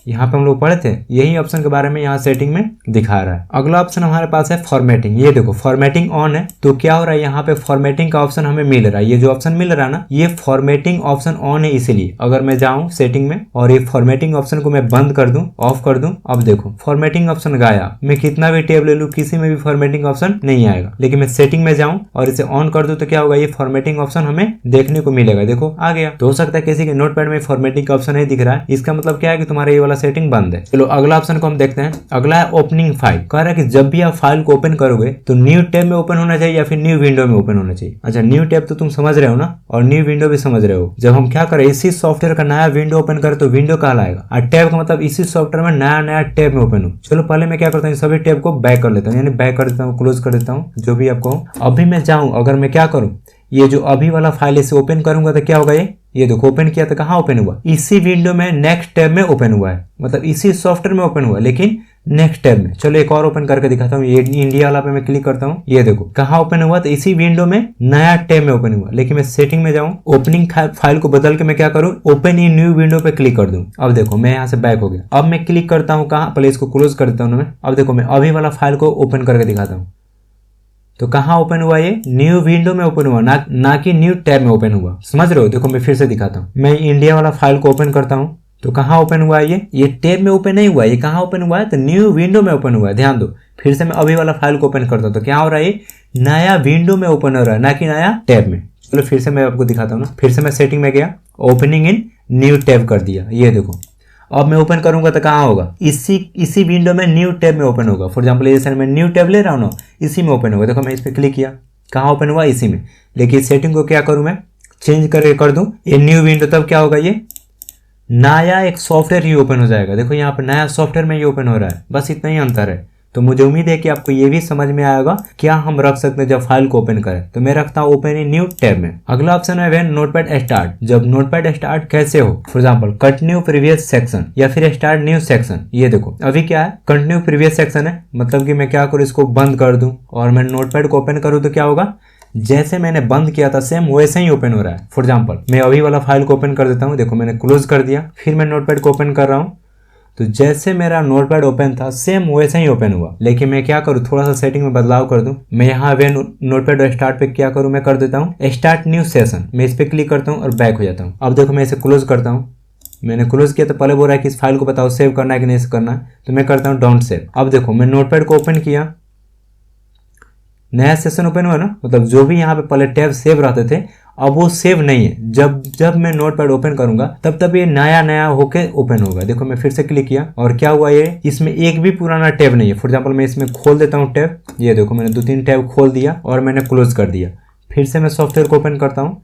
यहाँ पे हम लोग पढ़े थे, यही ऑप्शन के बारे में यहाँ सेटिंग में दिखा रहा है। अगला ऑप्शन हमारे पास है फॉर्मेटिंग। ये देखो फॉर्मेटिंग ऑन है, तो क्या हो रहा है, यहाँ पे फॉर्मेटिंग का ऑप्शन हमें मिल रहा है। ये जो ऑप्शन मिल रहा है ना, ये फॉर्मेटिंग ऑप्शन ऑन है, इसीलिए अगर मैं जाऊँ सेटिंग में और ये फॉर्मेटिंग ऑप्शन को मैं बंद कर दूं, ऑफ कर दूं, अब देखो फॉर्मेटिंग ऑप्शन गायब। मैं कितना भी टैब ले लूं, किसी में भी फॉर्मेटिंग ऑप्शन नहीं आएगा। लेकिन मैं सेटिंग में जाऊं और इसे ऑन कर दूं तो क्या होगा, ये फॉर्मेटिंग ऑप्शन हमें देखने को मिलेगा। देखो आ गया। तो हो सकता है किसी के नोटपैड में फॉर्मेटिंग का ऑप्शन नहीं दिख रहा है, इसका मतलब क्या है कि तुम्हारा ये वाला वाला सेटिंग बंद है। चलो अगला ऑप्शन को हम देखते हैं। अगला है ओपनिंग फाइल। कह रहा है कि जब भी आप फाइल को ओपन करोगे तो न्यू टैब में ओपन होना चाहिए या फिर न्यू विंडो में ओपन होना चाहिए। अच्छा, न्यू टैब तो तुम समझ रहे हो ना, और न्यू विंडो भी समझ रहे हो। जब हम क्या करें, इसी सॉफ्टवेयर का नया विंडो ओपन करें तो विंडो कहलाएगा, और टैब का मतलब इसी सॉफ्टवेयर में नया नया टैब में ओपन हो। चलो पहले मैं क्या करता हूँ, सभी टैब को बैक कर लेता हूँ, यानी बैक कर देता हूँ, क्लोज कर देता हूँ, जो भी आपको। अभी मैं जाऊँ, अगर मैं क्या करूँ, ये जो अभी वाला फाइल इसे ओपन करूंगा तो क्या होगा, ये देखो ओपन किया तो कहाँ ओपन हुआ, इसी विंडो में नेक्स्ट टैब में ओपन हुआ है, मतलब इसी सॉफ्टवेयर में ओपन हुआ लेकिन नेक्स्ट टैब में। चलो एक और ओपन करके दिखाता हूँ। ये इंडिया वाला पे मैं क्लिक करता हूँ, ये देखो कहाँ ओपन हुआ, तो इसी विंडो में नया टैब में ओपन हुआ। लेकिन मैं सेटिंग में जाऊँ, ओपनिंग फाइल को बदल के मैं क्या करूँ, ओपन इन न्यू विंडो पे क्लिक कर दूँ। अब देखो मैं यहाँ से बैक हो गया। अब मैं क्लिक करता हूँ कहाँ, पहले इसको क्लोज कर देता हूँ मैं। अब देखो मैं अभी वाला फाइल को ओपन करके दिखाता हूँ, तो कहाँ ओपन हुआ, ये न्यू विंडो में ओपन हुआ, ना कि न्यू टैब में ओपन हुआ। समझ रहे हो। देखो मैं फिर से दिखाता हूँ। मैं इंडिया वाला फाइल को ओपन करता हूँ, तो कहाँ ओपन हुआ है, ये टैब में ओपन नहीं हुआ, ये कहाँ ओपन हुआ है, तो न्यू विंडो में ओपन हुआ है। ध्यान दो। फिर से मैं अभी वाला फाइल को ओपन करता हूँ, तो क्या हो रहा है, ये नया विंडो में ओपन हो रहा है, ना कि नया टैब में। चलो फिर से मैं आपको दिखाता हूँ ना। फिर से मैं सेटिंग में गया, ओपनिंग इन न्यू टैब कर दिया, ये देखो। अब मैं ओपन करूंगा तो कहाँ होगा, इसी विंडो में न्यू टैब में ओपन होगा। फॉर एग्जांपल जैसे मैं न्यू टैब ले रहा हूँ ना, इसी में ओपन होगा। देखो मैं इस पर क्लिक किया, कहाँ ओपन हुआ, इसी में। लेकिन सेटिंग को क्या करूँ मैं, चेंज करके कर दूँ ये न्यू विंडो, तब क्या होगा, ये नया एक सॉफ्टवेयर ही ओपन हो जाएगा। देखो यहाँ पर नया सॉफ्टवेयर में ये ओपन हो रहा है, बस इतना ही अंतर है। तो मुझे उम्मीद है कि आपको ये भी समझ में आएगा क्या हम रख सकते हैं जब फाइल को ओपन करें। तो मैं रखता हूँ ओपन इन न्यू टैब में। अगला ऑप्शन है व्हेन नोटपैड स्टार्ट। जब नोटपैड स्टार्ट कैसे हो, for example continue previous section या फिर स्टार्ट न्यू सेक्शन। ये देखो अभी क्या है, कंटिन्यू प्रीवियस सेक्शन है, मतलब कि मैं क्या करूँ, इसको बंद कर दूं और मैं नोटपैड को ओपन करूँ तो क्या होगा, जैसे मैंने बंद किया था सेम वैसे ही ओपन हो रहा है। फॉर एग्जांपल मैं अभी वाला फाइल को ओपन कर देता हूँ। देखो मैंने क्लोज कर दिया, फिर मैं नोटपैड को ओपन कर रहा हूँ, तो जैसे मेरा नोटपैड ओपन था सेम वैसे ही ओपन हुआ। लेकिन मैं क्या करूँ, थोड़ा सा सेटिंग में बदलाव कर दूं। मैं यहाँ वे नोटपैड स्टार्ट पे क्या करूँ, मैं कर देता हूँ स्टार्ट न्यू सेशन। मैं इस पर क्लिक करता हूँ और बैक हो जाता हूँ। अब देखो मैं इसे क्लोज करता हूँ। मैंने क्लोज किया तो पहले बोल रहा है कि इस फाइल को बताओ सेव करना है कि नहीं करना है, तो मैं करता हूँ डोंट सेव। अब देखो मैं नोटपैड को ओपन किया, नया सेशन ओपन हुआ ना, मतलब जो भी यहाँ पे पहले टैब सेव रहते थे अब वो सेव नहीं है। जब मैं नोटपैड ओपन करूंगा तब ये नया होके ओपन होगा। देखो मैं फिर से क्लिक किया और क्या हुआ, ये इसमें एक भी पुराना टैब नहीं है। फॉर एग्जांपल मैं इसमें खोल देता हूँ टैब, ये देखो मैंने 2-3 टैब खोल दिया और मैंने क्लोज कर दिया। फिर से मैं सॉफ्टवेयर को ओपन करता हूँ,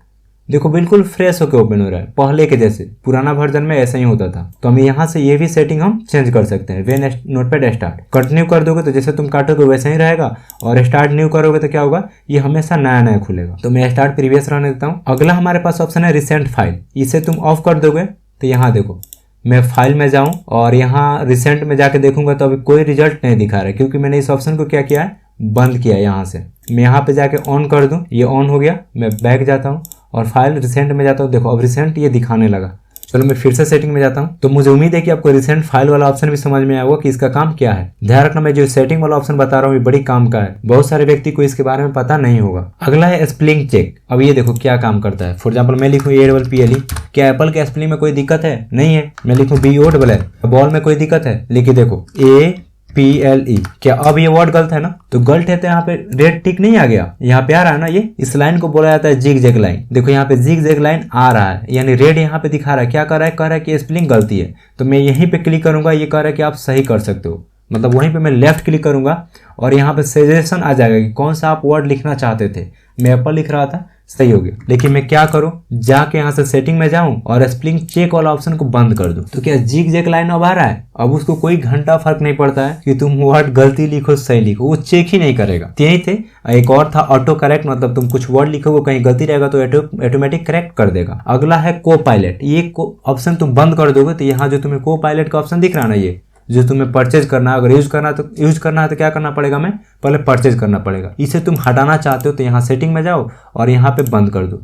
देखो बिल्कुल फ्रेश होकर ओपन हो रहा है, पहले के जैसे। पुराना वर्जन में ऐसा ही होता था। तो हम यहाँ से ये भी सेटिंग हम चेंज कर सकते हैं। व्हेन नोटपैड स्टार्ट कंटिन्यू कर दोगे तो जैसे तुम काटोगे वैसा ही रहेगा, और स्टार्ट न्यू करोगे तो क्या होगा, ये हमेशा नया खुलेगा। तो मैं स्टार्ट प्रीवियस रहने देता हूँ। अगला हमारे पास ऑप्शन है रिसेंट फाइल। इसे तुम ऑफ कर दोगे तो यहाँ देखो मैं फाइल में जाऊँ और यहाँ रिसेंट में जाके देखूंगा तो अभी कोई रिजल्ट नहीं दिखा रहा है, क्योंकि मैंने इस ऑप्शन को क्या किया है, बंद किया। यहाँ से मैं यहाँ पे जाके ऑन कर दूं, ये ऑन हो गया। मैं बैक जाता हूँ और फाइल रिसेंट में जाता हूँ, देखो अब रिसेंट ये दिखाने लगा। चलो मैं फिर से सेटिंग में जाता हूँ। तो मुझे उम्मीद है कि आपको रिसेंट फाइल वाला ऑप्शन भी समझ में आया होगा कि इसका काम क्या है। ध्यान रखना मैं जो सेटिंग वाला ऑप्शन बता रहा हूँ ये बड़ी काम का है, बहुत सारे व्यक्ति को इसके बारे में पता नहीं होगा। अगला है स्पेलिंग चेक। अब ये देखो क्या काम करता है। फॉर एग्जाम्पल मैं लिखूँ APPLE, क्या एप्पल के स्पेलिंग में कोई दिक्कत है? नहीं है। मैं लिखूँ BOLL, बॉल में कोई दिक्कत है? लिखिए देखो APLE, क्या अब ये वर्ड गलत है ना? तो गलत है तो यहाँ पे रेड टिक नहीं आ गया, यहाँ पे आ रहा है ना। ये इस लाइन को बोला जाता है जिग जैग लाइन। देखो यहाँ पे जिग जैग लाइन आ रहा है, यानी रेड यहाँ पे दिखा रहा है। क्या कर रहा है, कह रहा है कि स्पेलिंग गलती है। तो मैं यहीं पे क्लिक करूंगा, ये कह रहा है कि आप सही कर सकते हो। मतलब वहीं पे मैं लेफ्ट क्लिक करूंगा और यहाँ पे सजेशन आ जाएगा कि कौन सा आप वर्ड लिखना चाहते थे। मैं एप्पल लिख रहा था, सही हो गया। लेकिन मैं क्या करूं, जाके यहाँ से सेटिंग में जाऊं और स्पेलिंग चेक वाला ऑप्शन को बंद कर दूं। तो क्या जिग जैग लाइन अब आ रहा है? अब उसको कोई घंटा फर्क नहीं पड़ता है कि तुम वर्ड गलती लिखो सही लिखो, वो चेक ही नहीं करेगा। यही थे। एक और था ऑटो करेक्ट, मतलब तुम कुछ वर्ड लिखोगे कहीं गलती रहेगा तो ऑटोमेटिक करेक्ट कर देगा। अगला है को पायलट। ये ऑप्शन तुम बंद कर दोगे तो यहाँ जो तुम्हें को पायलट का ऑप्शन दिख रहा है ना, ये जो तुम्हें परचेज करना है, अगर यूज करना है तो क्या करना पड़ेगा, मैं पहले परचेज करना पड़ेगा। इसे तुम हटाना चाहते हो तो यहाँ सेटिंग में जाओ और यहाँ पे बंद कर दो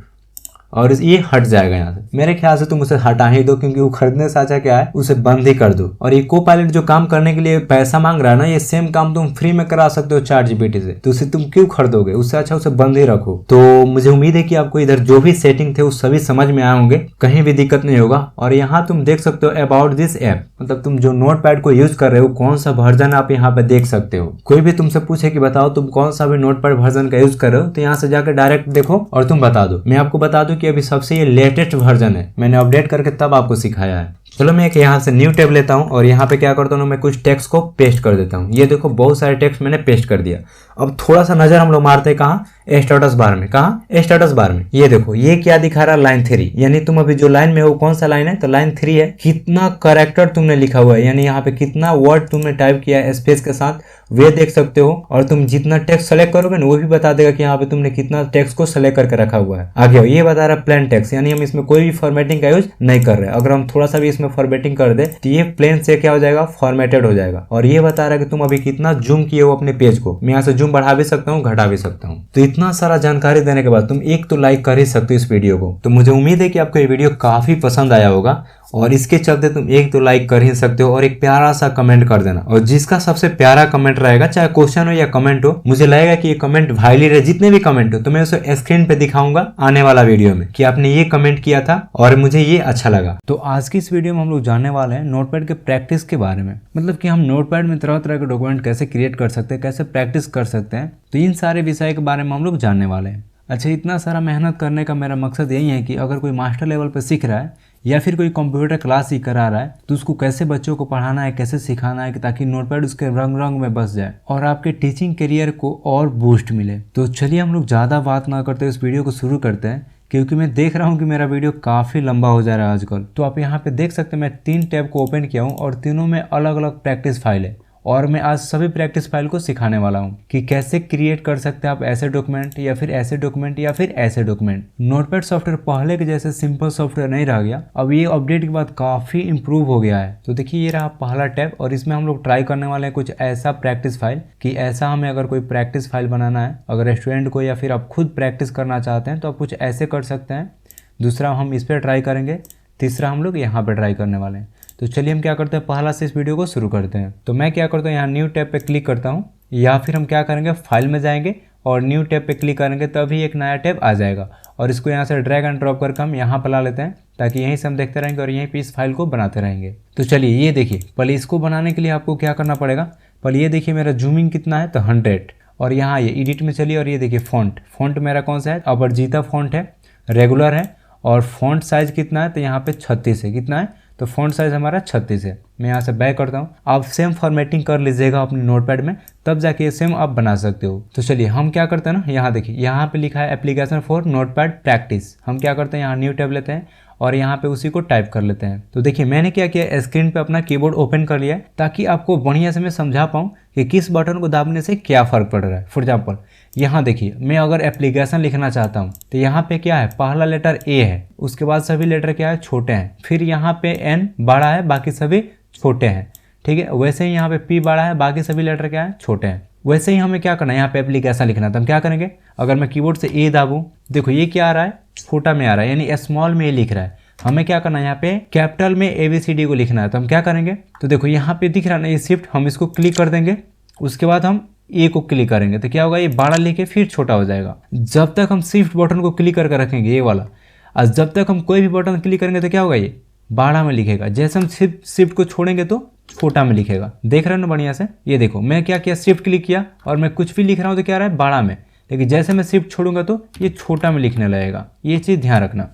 और ये हट जाएगा यहाँ से। मेरे ख्याल से तुम उसे हटा ही दो, क्योंकि वो खरीदने से अच्छा क्या है, उसे बंद ही कर दो। और ये को पायलट जो काम करने के लिए पैसा मांग रहा है ना, ये सेम काम तुम फ्री में करा सकते हो ChatGPT से, तो उसे तुम क्यों खरीदोगे? उससे अच्छा उसे बंद ही रखो। तो मुझे उम्मीद है कि आपको इधर जो भी सेटिंग थे वो सभी समझ में आए होंगे, कहीं भी दिक्कत नहीं होगा। और यहाँ तुम देख सकते हो अबाउट दिस ऐप, मतलब तुम जो नोटपैड को यूज कर रहे हो कौन सा वर्जन आप यहाँ पे देख सकते हो। कोई भी तुमसे पूछे कि बताओ तुम कौन सा भी नोटपैड वर्जन का यूज कर रहे हो, तो यहाँ से जाकर डायरेक्ट देखो और तुम बता दो। मैं आपको बता दूं कि अभी सबसे ये लेटेस्ट वर्जन है, मैंने अपडेट करके तब आपको सिखाया है। चलो मैं एक यहाँ से न्यू टैब लेता हूँ और यहाँ पे क्या करता हूँ, मैं कुछ टेक्स्ट को पेस्ट कर देता हूँ। ये देखो बहुत सारे टेक्स्ट मैंने पेस्ट कर दिया। अब थोड़ा सा नजर हम लोग मारते हैं कहाँ, स्टेटस बार में। कहाँ, स्टेटस बार में। ये देखो ये क्या दिखा रहा है, लाइन 3। यानी तुम अभी जो लाइन में हो कौन सा लाइन है, तो लाइन 3 है। कितना करेक्टर तुमने लिखा हुआ है, यानी यहाँ पे कितना वर्ड तुमने टाइप किया है स्पेस के साथ, वे देख सकते हो। और तुम जितना टेक्स्ट सेलेक्ट करोगे ना वो भी बता देगा कि यहाँ पे तुमने कितना टेक्स्ट को सेलेक्ट करके रखा हुआ है। आगे ये बता रहा है प्लेन टेक्स्ट, यानी हम इसमें कोई भी फॉर्मेटिंग का यूज नहीं कर रहे। अगर हम थोड़ा सा भी इसमें फॉर्मेटिंग कर दे तो ये प्लेन से क्या हो जाएगा, फॉर्मेटेड हो जाएगा। और ये बता रहा है कि तुम अभी कितना जूम किए हो अपने पेज को। मैं यहाँ से जूम बढ़ा भी सकता हूँ, घटा भी सकता हूँ। तो इतना सारा जानकारी देने के बाद तुम एक तो लाइक कर ही सकते हो इस वीडियो को। तो मुझे उम्मीद है कि आपको ये वीडियो काफी पसंद आया होगा और इसके चलते तुम एक तो लाइक कर ही सकते हो और एक प्यारा सा कमेंट कर देना। और जिसका सबसे प्यारा कमेंट रहेगा, चाहे क्वेश्चन हो या कमेंट हो, मुझे लगेगा कि ये कमेंट वायरल है, जितने भी कमेंट हो तो मैं उसे स्क्रीन पे दिखाऊंगा आने वाला वीडियो में कि आपने ये कमेंट किया था और मुझे ये अच्छा लगा। तो आज की इस वीडियो में हम लोग जानने वाले हैं नोटपैड के प्रैक्टिस के बारे में, मतलब कि हम नोटपैड में तरह तरह के डॉक्यूमेंट कैसे क्रिएट कर सकते हैं, कैसे प्रैक्टिस कर सकते हैं। तो इन सारे विषय के बारे में हम लोग जानने वाले हैं। अच्छा, इतना सारा मेहनत करने का मेरा मकसद यही है कि अगर कोई मास्टर लेवल पर सीख रहा है या फिर कोई कंप्यूटर क्लास ही करा रहा है तो उसको कैसे बच्चों को पढ़ाना है, कैसे सिखाना है, ताकि नोटपैड उसके रंग रंग में बस जाए और आपके टीचिंग करियर को और बूस्ट मिले। तो चलिए हम लोग ज़्यादा बात ना करते इस वीडियो को शुरू करते हैं, क्योंकि मैं देख रहा हूँ कि मेरा वीडियो काफ़ी लंबा हो जा रहा है आजकल। तो आप यहाँ पे देख सकते हैं मैं 3 टैब को ओपन किया हूँ और तीनों में अलग अलग प्रैक्टिस फाइल है। और मैं आज सभी प्रैक्टिस फाइल को सिखाने वाला हूँ कि कैसे क्रिएट कर सकते हैं आप ऐसे डॉक्यूमेंट या फिर ऐसे डॉक्यूमेंट या फिर ऐसे डॉक्यूमेंट। नोटपैड सॉफ्टवेयर पहले के जैसे सिंपल सॉफ्टवेयर नहीं रह गया, अब ये अपडेट के बाद काफ़ी इंप्रूव हो गया है। तो देखिए ये रहा पहला टैब और इसमें हम लोग ट्राई करने वाले हैं कुछ ऐसा प्रैक्टिस फाइल कि ऐसा हमें अगर कोई प्रैक्टिस फाइल बनाना है, अगर स्टूडेंट को या फिर आप खुद प्रैक्टिस करना चाहते हैं तो आप कुछ ऐसे कर सकते हैं। दूसरा हम इस पर ट्राई करेंगे, तीसरा हम लोग यहाँ पर ट्राई करने वाले हैं। तो चलिए हम क्या करते हैं, पहला से इस वीडियो को शुरू करते हैं। तो मैं क्या करता हूँ, यहाँ न्यू टैब पे क्लिक करता हूँ या फिर हम क्या करेंगे फाइल में जाएंगे और न्यू टैब पे क्लिक करेंगे तभी एक नया टैब आ जाएगा। और इसको यहाँ से ड्रैग एंड ड्रॉप करके हम यहाँ पर ला लेते हैं ताकि यहीं से हम देखते रहेंगे और यहीं पे इस फाइल को बनाते रहेंगे। तो चलिए ये देखिए, पहले इसको बनाने के लिए आपको क्या करना पड़ेगा, पहले ये देखिए मेरा जूमिंग कितना है, तो 100। और यहाँ ये एडिट में चलिए और ये देखिए फ़ॉन्ट मेरा कौन सा है, अपर्जिता फ़ॉन्ट है, रेगुलर है। और फ़ॉन्ट साइज़ कितना है, तो यहाँ पे 36 है। कितना है, तो फ़ॉन्ट साइज़ हमारा 36 है। मैं यहाँ से बैक करता हूँ। आप सेम फॉर्मेटिंग कर लीजिएगा अपने नोटपैड में, तब जाके ये सेम आप बना सकते हो। तो चलिए हम क्या करते हैं ना, यहाँ देखिए यहाँ पे लिखा है एप्लीकेशन फॉर नोटपैड प्रैक्टिस। हम क्या करते हैं, यहाँ न्यू टैब लेते हैं और यहाँ पे उसी को टाइप कर लेते हैं। तो देखिए मैंने क्या किया, स्क्रीन पे अपना कीबोर्ड ओपन कर लिया ताकि आपको बढ़िया से मैं समझा पाऊँ कि किस बटन को दाबने से क्या फ़र्क पड़ रहा है। फॉर एग्जाम्पल यहाँ देखिए, मैं अगर एप्लीकेशन लिखना चाहता हूँ तो यहाँ पे क्या है, पहला लेटर ए है, उसके बाद सभी लेटर क्या है, छोटे हैं, फिर यहाँ पे एन बड़ा है, बाकी सभी छोटे हैं। ठीक है, वैसे ही यहाँ पे पी बड़ा है, बाकी सभी लेटर क्या है, छोटे हैं। वैसे ही हमें क्या करना है, यहाँ पे एप्लीकेशन लिखना है तो हम क्या करेंगे, अगर मैं कीबोर्ड से ए दाबूँ, देखो ये क्या आ रहा है, छोटा में आ रहा है, यानी स्मॉल में ए लिख रहा है। हमें क्या करना है, यहाँ पे कैपिटल में ABCD को लिखना है तो हम क्या करेंगे, तो देखो यहाँ पे दिख रहा है ना ये शिफ्ट, हम इसको क्लिक कर देंगे, उसके बाद हम ए को क्लिक करेंगे तो क्या होगा, ये बड़ा लेके फिर छोटा हो जाएगा। जब तक हम शिफ्ट बटन को क्लिक करके रखेंगे ये वाला, और जब तक हम कोई भी बटन क्लिक करेंगे तो क्या होगा, ये बड़ा में लिखेगा। जैसे हम शिफ्ट को छोड़ेंगे तो छोटा में लिखेगा। देख रहे हो ना बढ़िया से, ये देखो मैं क्या किया, शिफ्ट क्लिक किया और मैं कुछ भी लिख रहा हूँ तो क्या रहा है, बड़ा में, लेकिन जैसे मैं शिफ्ट छोड़ूंगा तो ये छोटा में लिखने लगेगा। ये चीज़ ध्यान रखना।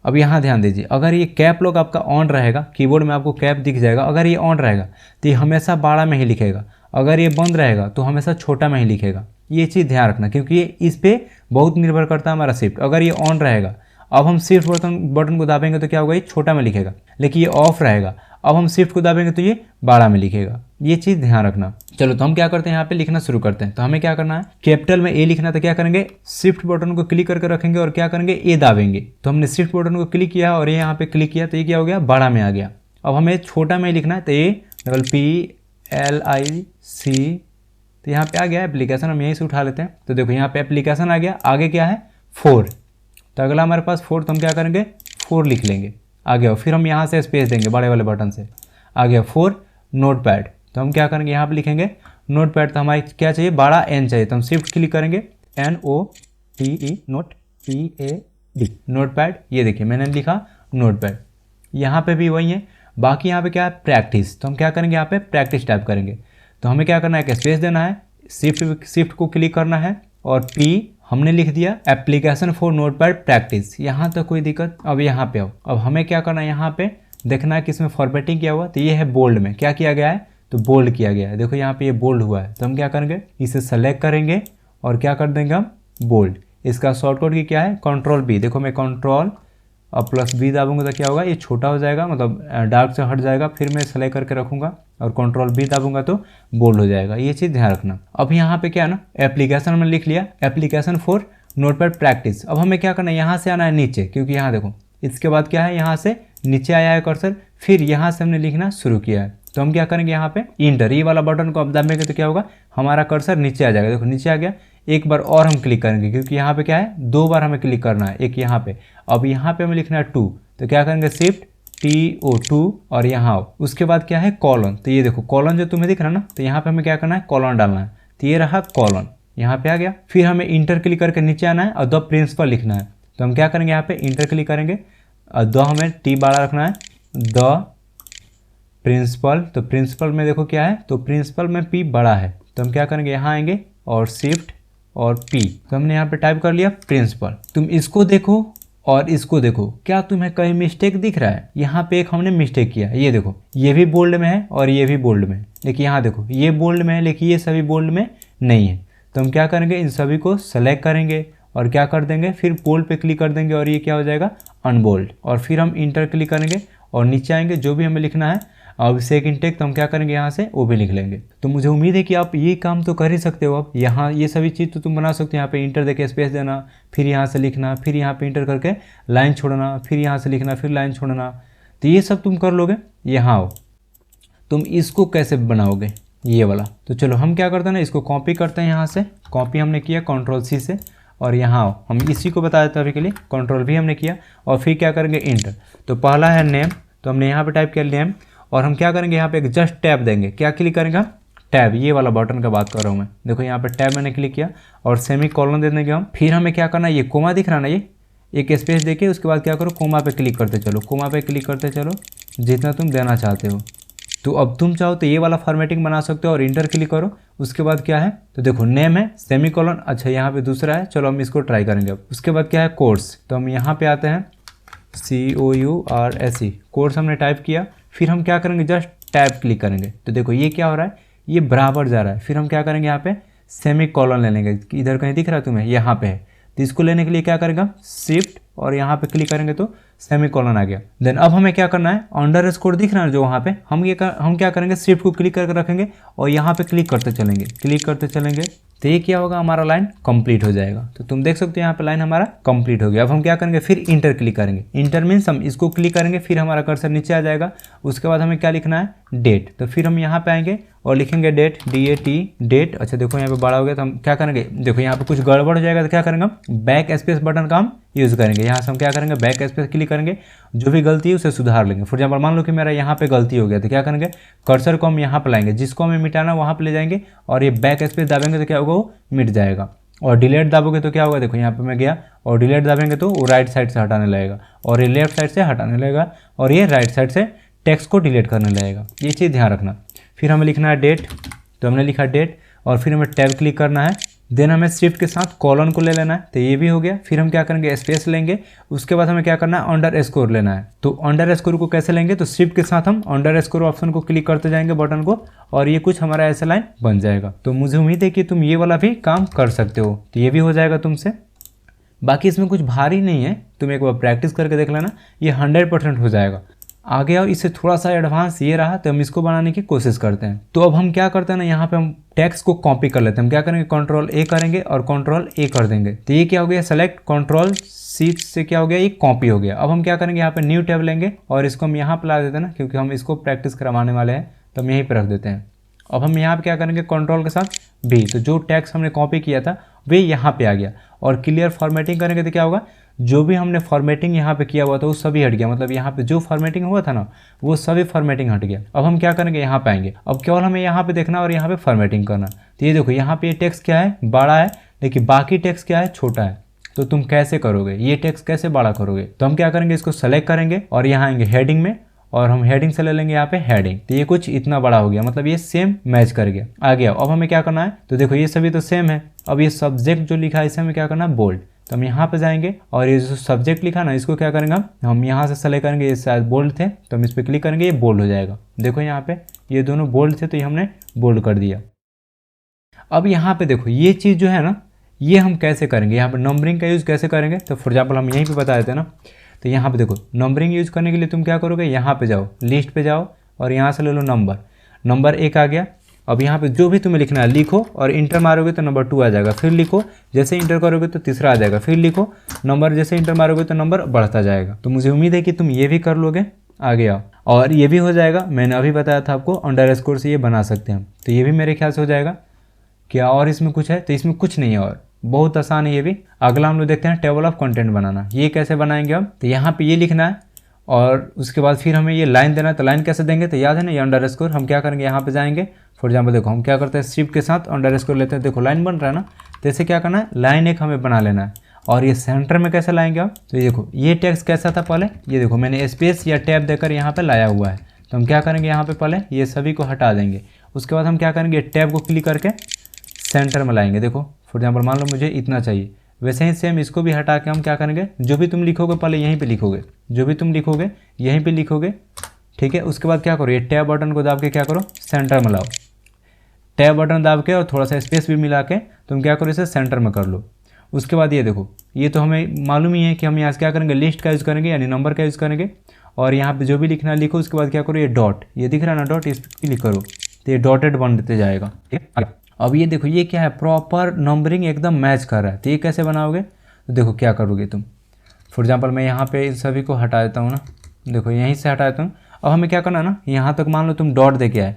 अब यहाँ ध्यान दीजिए, अगर ये कैप लॉक आपका ऑन रहेगा, कीबोर्ड में आपको कैप दिख जाएगा, अगर ये ऑन रहेगा तो ये हमेशा बड़ा में ही लिखेगा, अगर ये बंद रहेगा तो हमेशा छोटा में ही लिखेगा। ये चीज़ ध्यान रखना क्योंकि ये इस पर बहुत निर्भर करता है हमारा शिफ्ट। अगर ये ऑन रहेगा, अब हम शिफ्ट बटन को दाबेंगे तो क्या होगा, ये छोटा में लिखेगा, लेकिन ये ऑफ रहेगा, अब हम शिफ्ट को दाबेंगे तो ये बड़ा में लिखेगा। ये चीज़ ध्यान रखना। चलो तो हम क्या करते हैं, यहाँ पे लिखना शुरू करते हैं। तो हमें क्या करना है, कैपिटल में ए लिखना, तो क्या करेंगे, शिफ्ट बटन को क्लिक करके रखेंगे और क्या करेंगे, ए दाबेंगे। तो हमने शिफ्ट बटन को क्लिक किया और ये यहाँ पे क्लिक किया तो ये क्या हो गया, बड़ा में आ गया। अब हमें छोटा में लिखना है तो ए PLIC, तो यहाँ पे आ गया एप्लीकेशन, हम यहीं से उठा लेते हैं। तो देखो यहाँ पे एप्लीकेशन आ गया, आगे क्या है 4, तो अगला हमारे पास 4, तो हम क्या करेंगे 4 लिख लेंगे, आ गया। फिर हम यहाँ से स्पेस देंगे बड़े वाले बटन से, आ गया 4 नोटपैड, तो हम क्या करेंगे यहाँ पे लिखेंगे नोटपैड, तो हमारे क्या चाहिए, बड़ा एन चाहिए, तो हम शिफ्ट क्लिक करेंगे NOTE नोट PAD नोटपैड। ये देखिए मैंने लिखा नोटपैड। यहाँ पे भी वही है, बाकी यहाँ पे क्या है प्रैक्टिस, तो हम क्या करेंगे यहाँ पे प्रैक्टिस टाइप करेंगे। तो हमें क्या करना है, स्पेस देना है, शिफ्ट को क्लिक करना है और P हमने लिख दिया, एप्लीकेशन फॉर नोटपैड प्रैक्टिस। यहाँ तक कोई दिक्कत। अब यहाँ पे आओ, अब हमें क्या करना है, यहाँ पे देखना है कि इसमें फॉर्मेटिंग किया हुआ, तो ये है बोल्ड में, क्या किया गया है, तो बोल्ड किया गया है। देखो यहाँ पे ये बोल्ड हुआ है, तो हम क्या करेंगे, इसे सेलेक्ट करेंगे और क्या कर देंगे हम, बोल्ड। इसका शॉर्टकट की क्या है, कंट्रोल बी। देखो मैं कंट्रोल और प्लस बी दाबूंगा तो क्या होगा, ये छोटा हो जाएगा, मतलब डार्क से हट जाएगा। फिर मैं सेलेक्ट करके रखूँगा और कंट्रोल बी दाबूंगा तो बोल्ड हो जाएगा। ये चीज़ ध्यान रखना। अब यहाँ पे क्या है ना, एप्लीकेशन में लिख लिया, एप्लीकेशन फॉर नोटपैड प्रैक्टिस। अब हमें क्या करना है, यहाँ से आना है नीचे, क्योंकि यहाँ देखो इसके बाद क्या है, यहाँ से नीचे आया है कर्सर, फिर यहाँ से हमने लिखना शुरू किया है। तो हम क्या करेंगे, यहाँ पे इंटर, ये वाला बटन को अब दबाएंगे तो क्या होगा, हमारा कर्सर नीचे आ जाएगा। देखो नीचे आ गया। एक बार और हम क्लिक करेंगे, क्योंकि यहाँ पे क्या है, 2 बार हमें क्लिक करना है, एक यहाँ पे। अब यहाँ पे हमें लिखना है 2, तो क्या करेंगे, शिफ्ट TO2 और यहाँ आओ। उसके बाद क्या है, कॉलन। तो ये देखो कॉलन जो तुम्हें दिख रहा है ना, तो यहाँ पे हमें क्या करना है, कॉलन डालना है। तो ये रहा कॉलन, यहाँ पे आ गया। फिर हमें इंटर क्लिक करके नीचे आना है और द प्रिंसिपल लिखना है। तो हम क्या करेंगे, यहाँ पे इंटर क्लिक करेंगे और द हमें टी बड़ा रखना है, द प्रिंसिपल। तो प्रिंसिपल में देखो क्या है, तो प्रिंसिपल में पी बड़ा है, तो हम क्या करेंगे, यहाँ आएंगे और शिफ्ट और पी। तो हमने यहाँ पे टाइप कर लिया प्रिंसिपल। तुम इसको देखो और इसको देखो, क्या तुम्हें कहीं मिस्टेक दिख रहा है? यहाँ पे एक हमने मिस्टेक किया, ये देखो ये भी बोल्ड में है और ये भी बोल्ड में है, लेकिन यहाँ देखो ये बोल्ड में है लेकिन ये सभी बोल्ड में नहीं है। तो हम क्या करेंगे, इन सभी को सेलेक्ट करेंगे और क्या कर देंगे, फिर बोल्ड पे क्लिक कर देंगे और ये क्या हो जाएगा, अनबोल्ड। और फिर हम इंटर क्लिक करेंगे और नीचे आएंगे, जो भी हमें लिखना है अभिषेक इंटेक, तो हम क्या करेंगे, यहाँ से वो भी लिख लेंगे। तो मुझे उम्मीद है कि आप ये काम तो कर ही सकते हो। अब यहाँ ये सभी चीज़ तो तुम बना सकते हो। यहाँ पे इंटर देके स्पेस देना, फिर यहाँ से लिखना, फिर यहाँ पे इंटर करके लाइन छोड़ना, फिर यहाँ से लिखना, फिर लाइन छोड़ना। तो ये सब तुम कर लोगे। यहाँ आओ, तुम इसको कैसे बनाओगे, ये वाला। तो चलो हम क्या करते हैं ना, इसको कॉपी करते हैं। यहाँ से कॉपी हमने किया कंट्रोल C से, और यहाँ आओ, हम इसी को बता देते हैं अभी के लिए, कंट्रोल V हमने किया और फिर क्या करेंगे, इंटर। तो पहला है नेम, तो हमने यहाँ पे टाइप किया नेम, और हम क्या करेंगे, यहाँ पे एक जस्ट टैब देंगे। क्या क्लिक करेंगे, टैब, ये वाला बटन का बात कर रहा हूँ मैं। देखो यहाँ पे टैब मैंने क्लिक किया और सेमी कॉलन दे देंगे हम। फिर हमें क्या करना है, ये कोमा दिख रहा ना, ये एक स्पेस देके उसके बाद क्या करो, कोमा पे क्लिक करते चलो, कोमा पे क्लिक करते चलो जितना तुम देना चाहते हो। तो अब तुम चाहो तो ये वाला फॉर्मेटिंग बना सकते हो और इंटर क्लिक करो। उसके बाद क्या है, तो देखो नेम है, सेमी कॉलन, अच्छा यहाँ पे दूसरा है, चलो हम इसको ट्राई करेंगे अब। उसके बाद क्या है, कोर्स, तो हम यहाँ पे आते हैं COURSE, कोर्स हमने टाइप किया। फिर हम क्या करेंगे, जस्ट टैब क्लिक करेंगे। तो देखो ये क्या हो रहा है, ये बराबर जा रहा है। फिर हम क्या करेंगे, यहाँ पे सेमी कॉलन ले लेंगे, इधर कहीं दिख रहा है तुम्हें, यहाँ पे है। तो इसको लेने के लिए क्या करेगा, शिफ्ट और यहाँ पे क्लिक करेंगे तो सेमी कॉलन आ गया। देन अब हमें क्या करना है, अंडर स्कोर दिख रहा है जो वहाँ पे, हम क्या करेंगे, शिफ्ट को क्लिक करके रखेंगे और यहाँ पे क्लिक करते चलेंगे, क्लिक करते चलेंगे। तो ये क्या होगा, हमारा लाइन कंप्लीट हो जाएगा। तो तुम देख सकते हो यहाँ पे लाइन हमारा कंप्लीट हो गया। अब हम क्या करेंगे, फिर इंटर क्लिक करेंगे। इंटर मीन्स हम इसको क्लिक करेंगे, फिर हमारा कर्सर नीचे आ जाएगा। उसके बाद हमें क्या लिखना है, डेट। तो फिर हम यहाँ पे आएंगे और लिखेंगे डेट, DAT, डेट। अच्छा देखो यहाँ पे बड़ा हो गया, तो हम क्या करेंगे, देखो यहाँ पे कुछ गड़बड़ हो जाएगा तो क्या करेंगे, हम बैक स्पेस बटन का हम यूज़ करेंगे। यहाँ से हम क्या करेंगे, बैक स्पेस क्लिक करेंगे, जो भी गलती है उसे सुधार लेंगे। फॉर एग्जाम्पल मान लो कि मेरा यहाँ पे गलती हो गया, तो क्या करेंगे, कर्सर को हम यहाँ पे लाएंगे, जिसको हमें मिटाना वहाँ पे ले जाएंगे और ये बैक स्पेस दाबेंगे तो क्या होगा, वो मिट जाएगा। और डिलीट दाबोगे तो क्या होगा, देखो यहाँ पे मैं गया और डिलीट दाबेंगे तो वो राइट साइड से हटाने लगेगा और ये लेफ्ट साइड से हटाने लगेगा और ये राइट साइड से टेक्स्ट को डिलीट करने लगेगा। ये चीज़ ध्यान रखना। फिर हमें लिखना है डेट, तो हमने लिखा डेट और फिर हमें टैब क्लिक करना है। देन हमें शिफ्ट के साथ कॉलन को ले लेना है, तो ये भी हो गया। फिर हम क्या करेंगे, स्पेस लेंगे। उसके बाद हमें क्या करना है, अंडर स्कोर लेना है। तो अंडर स्कोर को कैसे लेंगे, तो शिफ्ट के साथ हम अंडर स्कोर ऑप्शन को क्लिक करते जाएंगे, बटन को, और ये कुछ हमारा ऐसा लाइन बन जाएगा। तो मुझे उम्मीद है कि तुम ये वाला भी काम कर सकते हो, तो ये भी हो जाएगा तुमसे। बाकी इसमें कुछ भारी नहीं है, तुम एक बार प्रैक्टिस करके देख लेना, ये 100% हो जाएगा। आगे और इससे थोड़ा सा एडवांस ये रहा, तो हम इसको बनाने की कोशिश करते हैं। तो अब हम क्या करते हैं ना, यहाँ पे हम टेक्स्ट को कॉपी कर लेते हैं। हम क्या करेंगे, कंट्रोल A करेंगे और कंट्रोल A कर देंगे। तो ये क्या हो गया, सेलेक्ट, कंट्रोल C से क्या हो गया, ये कॉपी हो गया। अब हम क्या करेंगे, यहाँ पे न्यू टैब लेंगे और इसको हम यहाँ पे ला देते हैं ना, क्योंकि हम इसको प्रैक्टिस करवाने वाले हैं, तो हम यहीं पर रख देते हैं। अब हम यहाँ पे क्या करेंगे, कंट्रोल के साथ B, तो जो टेक्स्ट हमने कॉपी किया था वे यहाँ पे आ गया। और क्लियर फॉर्मेटिंग करेंगे तो क्या होगा, जो भी हमने फॉर्मेटिंग यहाँ पे किया हुआ था वो सभी हट गया। मतलब यहाँ पे जो फॉर्मेटिंग हुआ था ना, वो सभी फॉर्मेटिंग हट गया। अब हम क्या करेंगे, यहाँ पे आएंगे। अब केवल हमें यहाँ पे देखना और यहाँ पे फॉर्मेटिंग करना। तो ये देखो यहाँ पे ये टेक्स्ट क्या है, बड़ा है, लेकिन बाकी टेक्स्ट क्या है, छोटा है। तो तुम कैसे करोगे, ये टेक्स्ट कैसे बड़ा करोगे, तो हम क्या करेंगे, इसको सेलेक्ट करेंगे और यहाँ आएंगे हेडिंग में, और हम हेडिंग से ले लेंगे यहाँ पे हेडिंग। तो ये कुछ इतना बड़ा हो गया, मतलब ये सेम मैच कर गया, आ गया। अब हमें क्या करना है, तो देखो ये सभी तो सेम है। अब ये सब्जेक्ट जो लिखा है इसे हमें क्या करना है, बोल्ड। तो हम यहाँ पे जाएंगे और ये जो सब्जेक्ट लिखा ना इसको क्या करेंगे हम यहाँ से सेलेक्ट करेंगे। ये शायद बोल्ड थे तो हम इस पर क्लिक करेंगे, ये बोल्ड हो जाएगा। देखो यहाँ पे ये दोनों बोल्ड थे तो ये हमने बोल्ड कर दिया। अब यहाँ पे देखो ये चीज़ जो है ना ये हम कैसे करेंगे, यहाँ पे नंबरिंग का यूज़ कैसे करेंगे। तो फॉर एग्जाम्पल हम यहीं पे बता देते हैं ना, तो यहाँ पे देखो नंबरिंग यूज़ करने के लिए तुम क्या करोगे, यहाँ पे जाओ, लिस्ट पे जाओ और यहाँ से ले लो नंबर 1 आ गया। अब यहाँ पे जो भी तुम्हें लिखना है लिखो और इंटर मारोगे तो नंबर 2 आ जाएगा, फिर लिखो, जैसे इंटर करोगे तो तीसरा आ जाएगा, फिर लिखो नंबर, जैसे इंटर मारोगे तो नंबर बढ़ता जाएगा। तो मुझे उम्मीद है कि तुम ये भी कर लोगे। आगे आओ और ये भी हो जाएगा। मैंने अभी बताया था आपको अंडरस्कोर से ये बना सकते हैं, तो ये भी मेरे ख्याल से हो जाएगा। क्या और इसमें कुछ है? तो इसमें कुछ नहीं है और बहुत आसान है ये भी। अगला हम लोग देखते हैं टेबल ऑफ कंटेंट बनाना। ये कैसे बनाएंगे हम, तो यहाँ पे ये लिखना है और उसके बाद फिर हमें ये लाइन देना है। तो लाइन कैसे देंगे, तो याद है ना ये अंडरस्कोर। हम क्या करेंगे यहाँ पे जाएंगे, फॉर एग्जाम्पल देखो हम क्या करते हैं शिफ्ट के साथ अंडरस्कोर लेते हैं। देखो लाइन बन रहा है ना, तो ऐसे क्या करना है लाइन एक हमें बना लेना है। और ये सेंटर में कैसे लाएंगे हम, तो ये देखो ये टेक्स्ट कैसा था पहले, ये देखो मैंने स्पेस या टैब देकर यहाँ पे लाया हुआ है। तो हम क्या करेंगे यहाँ पे पहले ये सभी को हटा देंगे। उसके बाद हम क्या करेंगे टैब को क्लिक करके सेंटर में लाएंगे। देखो फॉर एग्जाम्पल मान लो मुझे इतना चाहिए, वैसे ही सेम इसको भी हटा के हम क्या करेंगे, जो भी तुम लिखोगे पहले यहीं पे लिखोगे, जो भी तुम लिखोगे यहीं पे लिखोगे, ठीक है। उसके बाद क्या करो, ये टैब बटन को दाब के क्या करो सेंटर में लाओ। टैब बटन दाब के और थोड़ा सा स्पेस भी मिला के तुम क्या करो इसे सेंटर में कर लो। उसके बाद ये देखो ये तो हमें मालूम ही है कि हम यहाँ से क्या करेंगे लिस्ट का यूज़ करेंगे यानी नंबर का यूज़ करेंगे। और यहाँ पे जो भी लिखना है लिखो। उसके बाद क्या करो ये डॉट, ये दिख रहा है ना डॉट, इस पर क्लिक करो तो ये डॉटेड बन देते जाएगा, ठीक है। अब ये देखो ये क्या है प्रॉपर नंबरिंग एकदम मैच कर रहा है। तो ये कैसे बनाओगे, तो देखो क्या करोगे तुम, फॉर एग्जांपल मैं यहाँ पे इन सभी को हटा देता हूँ ना, देखो यहीं से हटा देता हूँ। अब हमें क्या करना है ना, यहाँ तक मान लो तुम डॉट दे के आए,